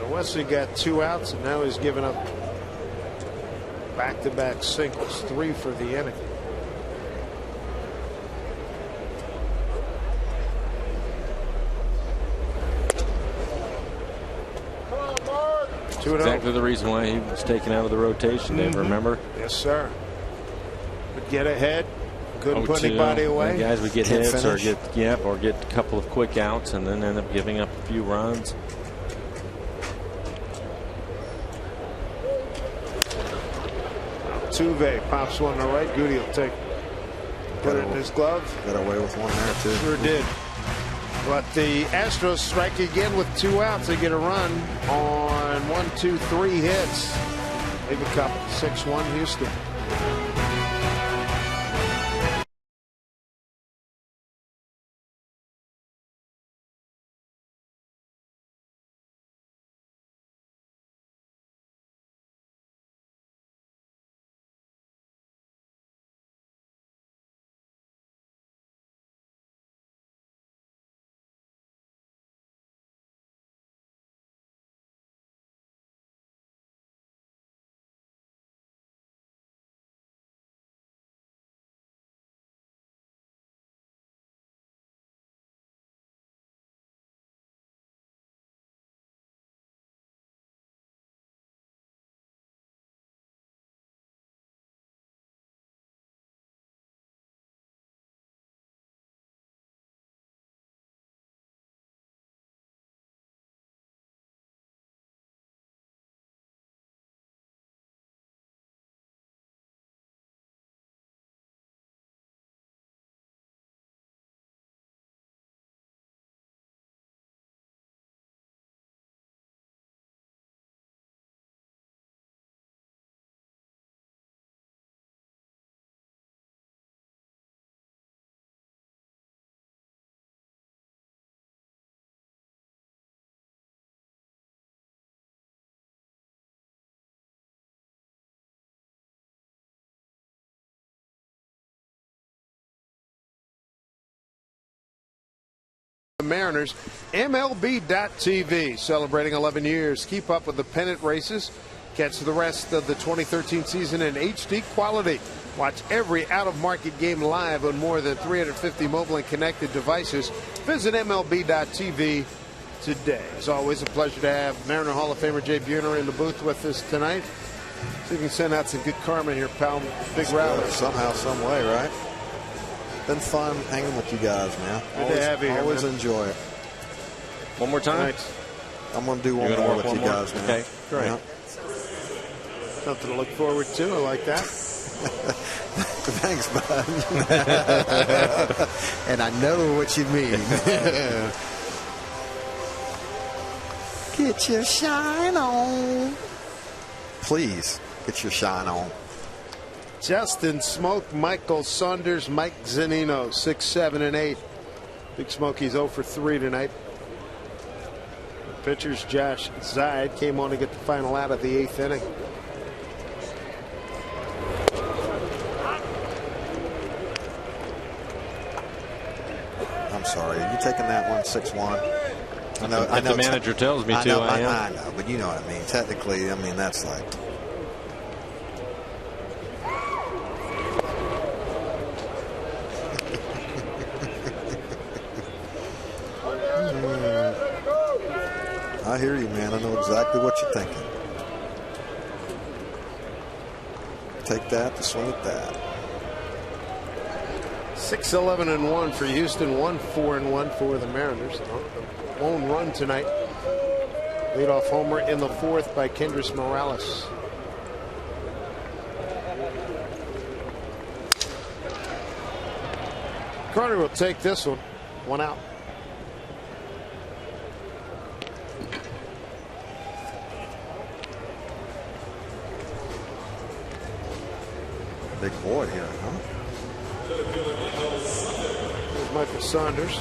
Wesley got 2 outs and now he's given up back-to-back singles, 3 for the inning. Exactly the reason why he was taken out of the rotation, Dave, remember? Yes, sir. But get ahead, couldn't put anybody away. Guys would get hits or get a couple of quick outs and then end up giving up a few runs. Altuve pops one to right. Goody will put it in his glove. Got away with one there too. Sure did. But the Astros strike again with 2 outs. They get a run on 1, 2, 3 hits. Leave a couple. 6-1 Houston. Mariners. MLB.TV celebrating 11 years. Keep up with the pennant races. Catch the rest of the 2013 season in HD quality. Watch every out-of-market game live on more than 350 mobile and connected devices. Visit MLB.TV today. As always, a pleasure to have Mariner Hall of Famer Jay Buhner in the booth with us tonight. So you can send out some good karma here, pal. Big rally. Somehow, some way, right? Been fun hanging with you guys, man. Good to have you here, always man. enjoy it. One more time? Thanks. I'm going to do one more with you guys, man. Okay, great. Yeah. Something to look forward to. I like that. Thanks, bud. And I know what you mean. Get your shine on. Please, get your shine on. Justin Smoke, Michael Saunders, Mike Zunino, 6, 7, and 8. Big Smokey's 0 for 3 tonight. The pitchers Josh Zeid came on to get the final out of the 8th inning. I'm sorry. Are you taking that one 6-1? I know. If the manager tells me to, I am. I know, but you know what I mean. Technically, I mean that's like. I hear you, man. I know exactly what you're thinking. Take that to swing at that. 6, 11, and 1 for Houston. 1, 4, and 1 for the Mariners. Lone run tonight. Leadoff homer in the 4th by Kendrys Morales. Carter will take this one. 1 out. Big boy here, huh? Here's Michael Saunders.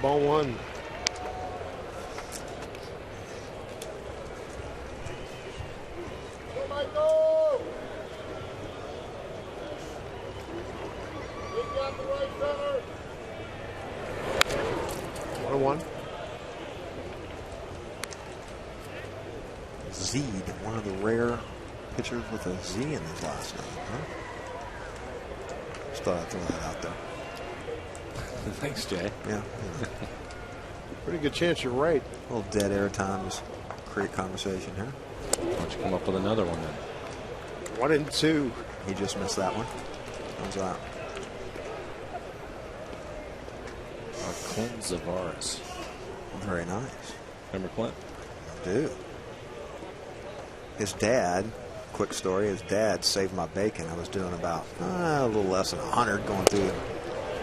Ball 1. Zed, one of the rare pitchers with a Z in his last name, huh? Just thought I'd throw that out there. Thanks, Jay. Yeah. Pretty good chance you're right. A little dead air time to create conversation here. Why don't you come up with another one then? 1 and 2. He just missed that one. How's that? Clint Zavaris. Very nice. Remember Clint? I do. His dad, quick story, his dad saved my bacon. I was doing about a little less than 100 going through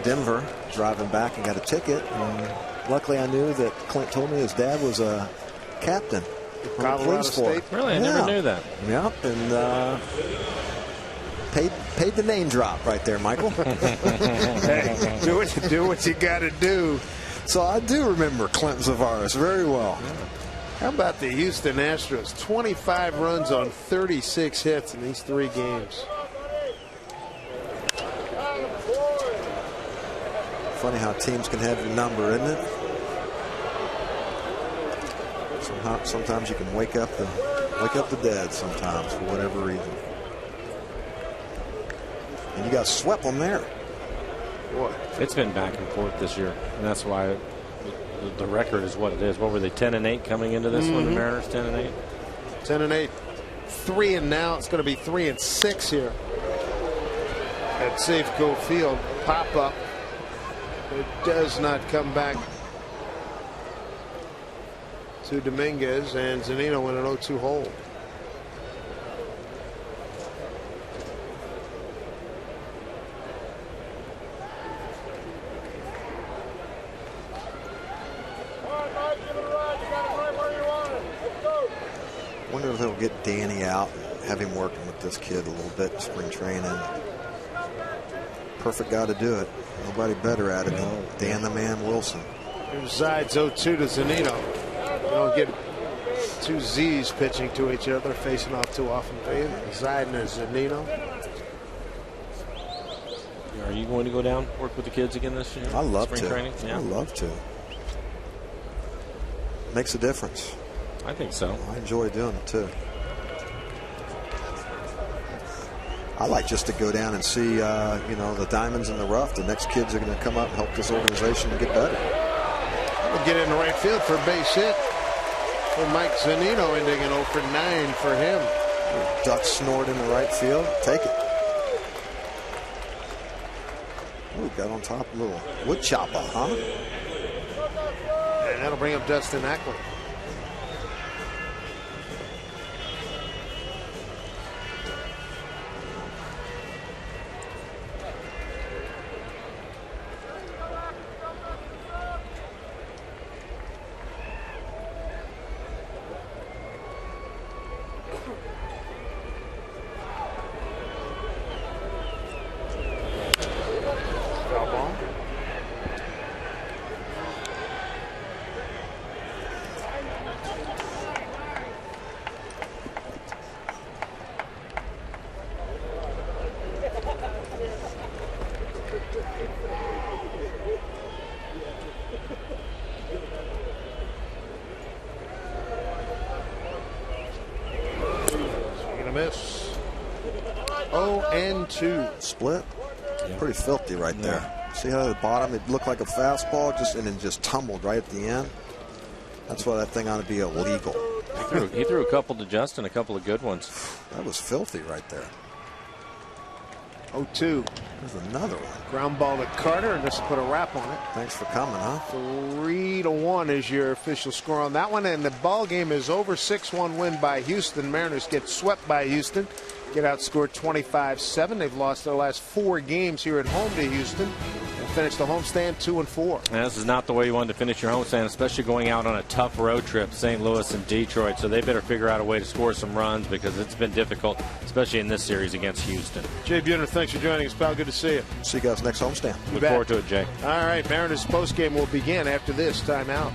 Denver, driving back and got a ticket. And luckily I knew that Clint told me his dad was a captain on the police force. Really? I never knew that. Yep, and paid the name drop right there, Michael. Hey, do what you got to do. So I do remember Clint Zavaris very well. How about the Houston Astros? 25 runs on 36 hits in these 3 games. Funny how teams can have your number, isn't it? Sometimes you can wake up the dead sometimes for whatever reason. And you got swept on there. What? It's been back and forth this year, and that's why the record is what it is. What were they, 10-8 coming into this one? The Mariners 10-8. 10-8. 3 and now it's going to be 3 and 6 here at Safeco Field. Pop up. It does not come back to Dominguez, and Zunino in an 0-2 hole. Wonder if they'll get Danny out and have him working with this kid a little bit in spring training. Perfect guy to do it. Nobody better at it than Dan the Man Wilson. Here's Zides 0-2 to Zunino. You don't get 2 Z's pitching to each other, facing off too often. Zide and Zunino. Are you going to go down, work with the kids again this year? I love spring to. Training? Yeah. I love to. Makes a difference. I think so. I enjoy doing it too. I like just to go down and see, the diamonds in the rough. The next kids are going to come up and help this organization get better. Will get in the right field for a base hit. For Mike Zunino, ending an 0 for 9 for him. Duck snort in the right field. Take it. Ooh, got on top a little wood chopper, huh? And that'll bring up Dustin Ackley. Miss. 0-2. Split. Yeah. Pretty filthy right there. See how at the bottom it looked like a fastball, and then just tumbled right at the end. That's why that thing ought to be illegal. He threw a couple to Justin, a couple of good ones. That was filthy right there. 0-2. There's another one. Ground ball to Carter, and just put a wrap on it. Thanks for coming, huh? 3-1 is your official score on that one, and the ball game is over. 6-1 win by Houston. Mariners get swept by Houston. Get outscored 25-7. They've lost their last 4 games here at home to Houston. Finish the homestand 2-4. This is not the way you wanted to finish your homestand, especially going out on a tough road trip, St. Louis and Detroit. So they better figure out a way to score some runs because it's been difficult, especially in this series against Houston. Jay Buhner, thanks for joining us, pal. Good to see you. See you guys next homestand. Look forward to it, Jay. All right, Mariners postgame will begin after this timeout.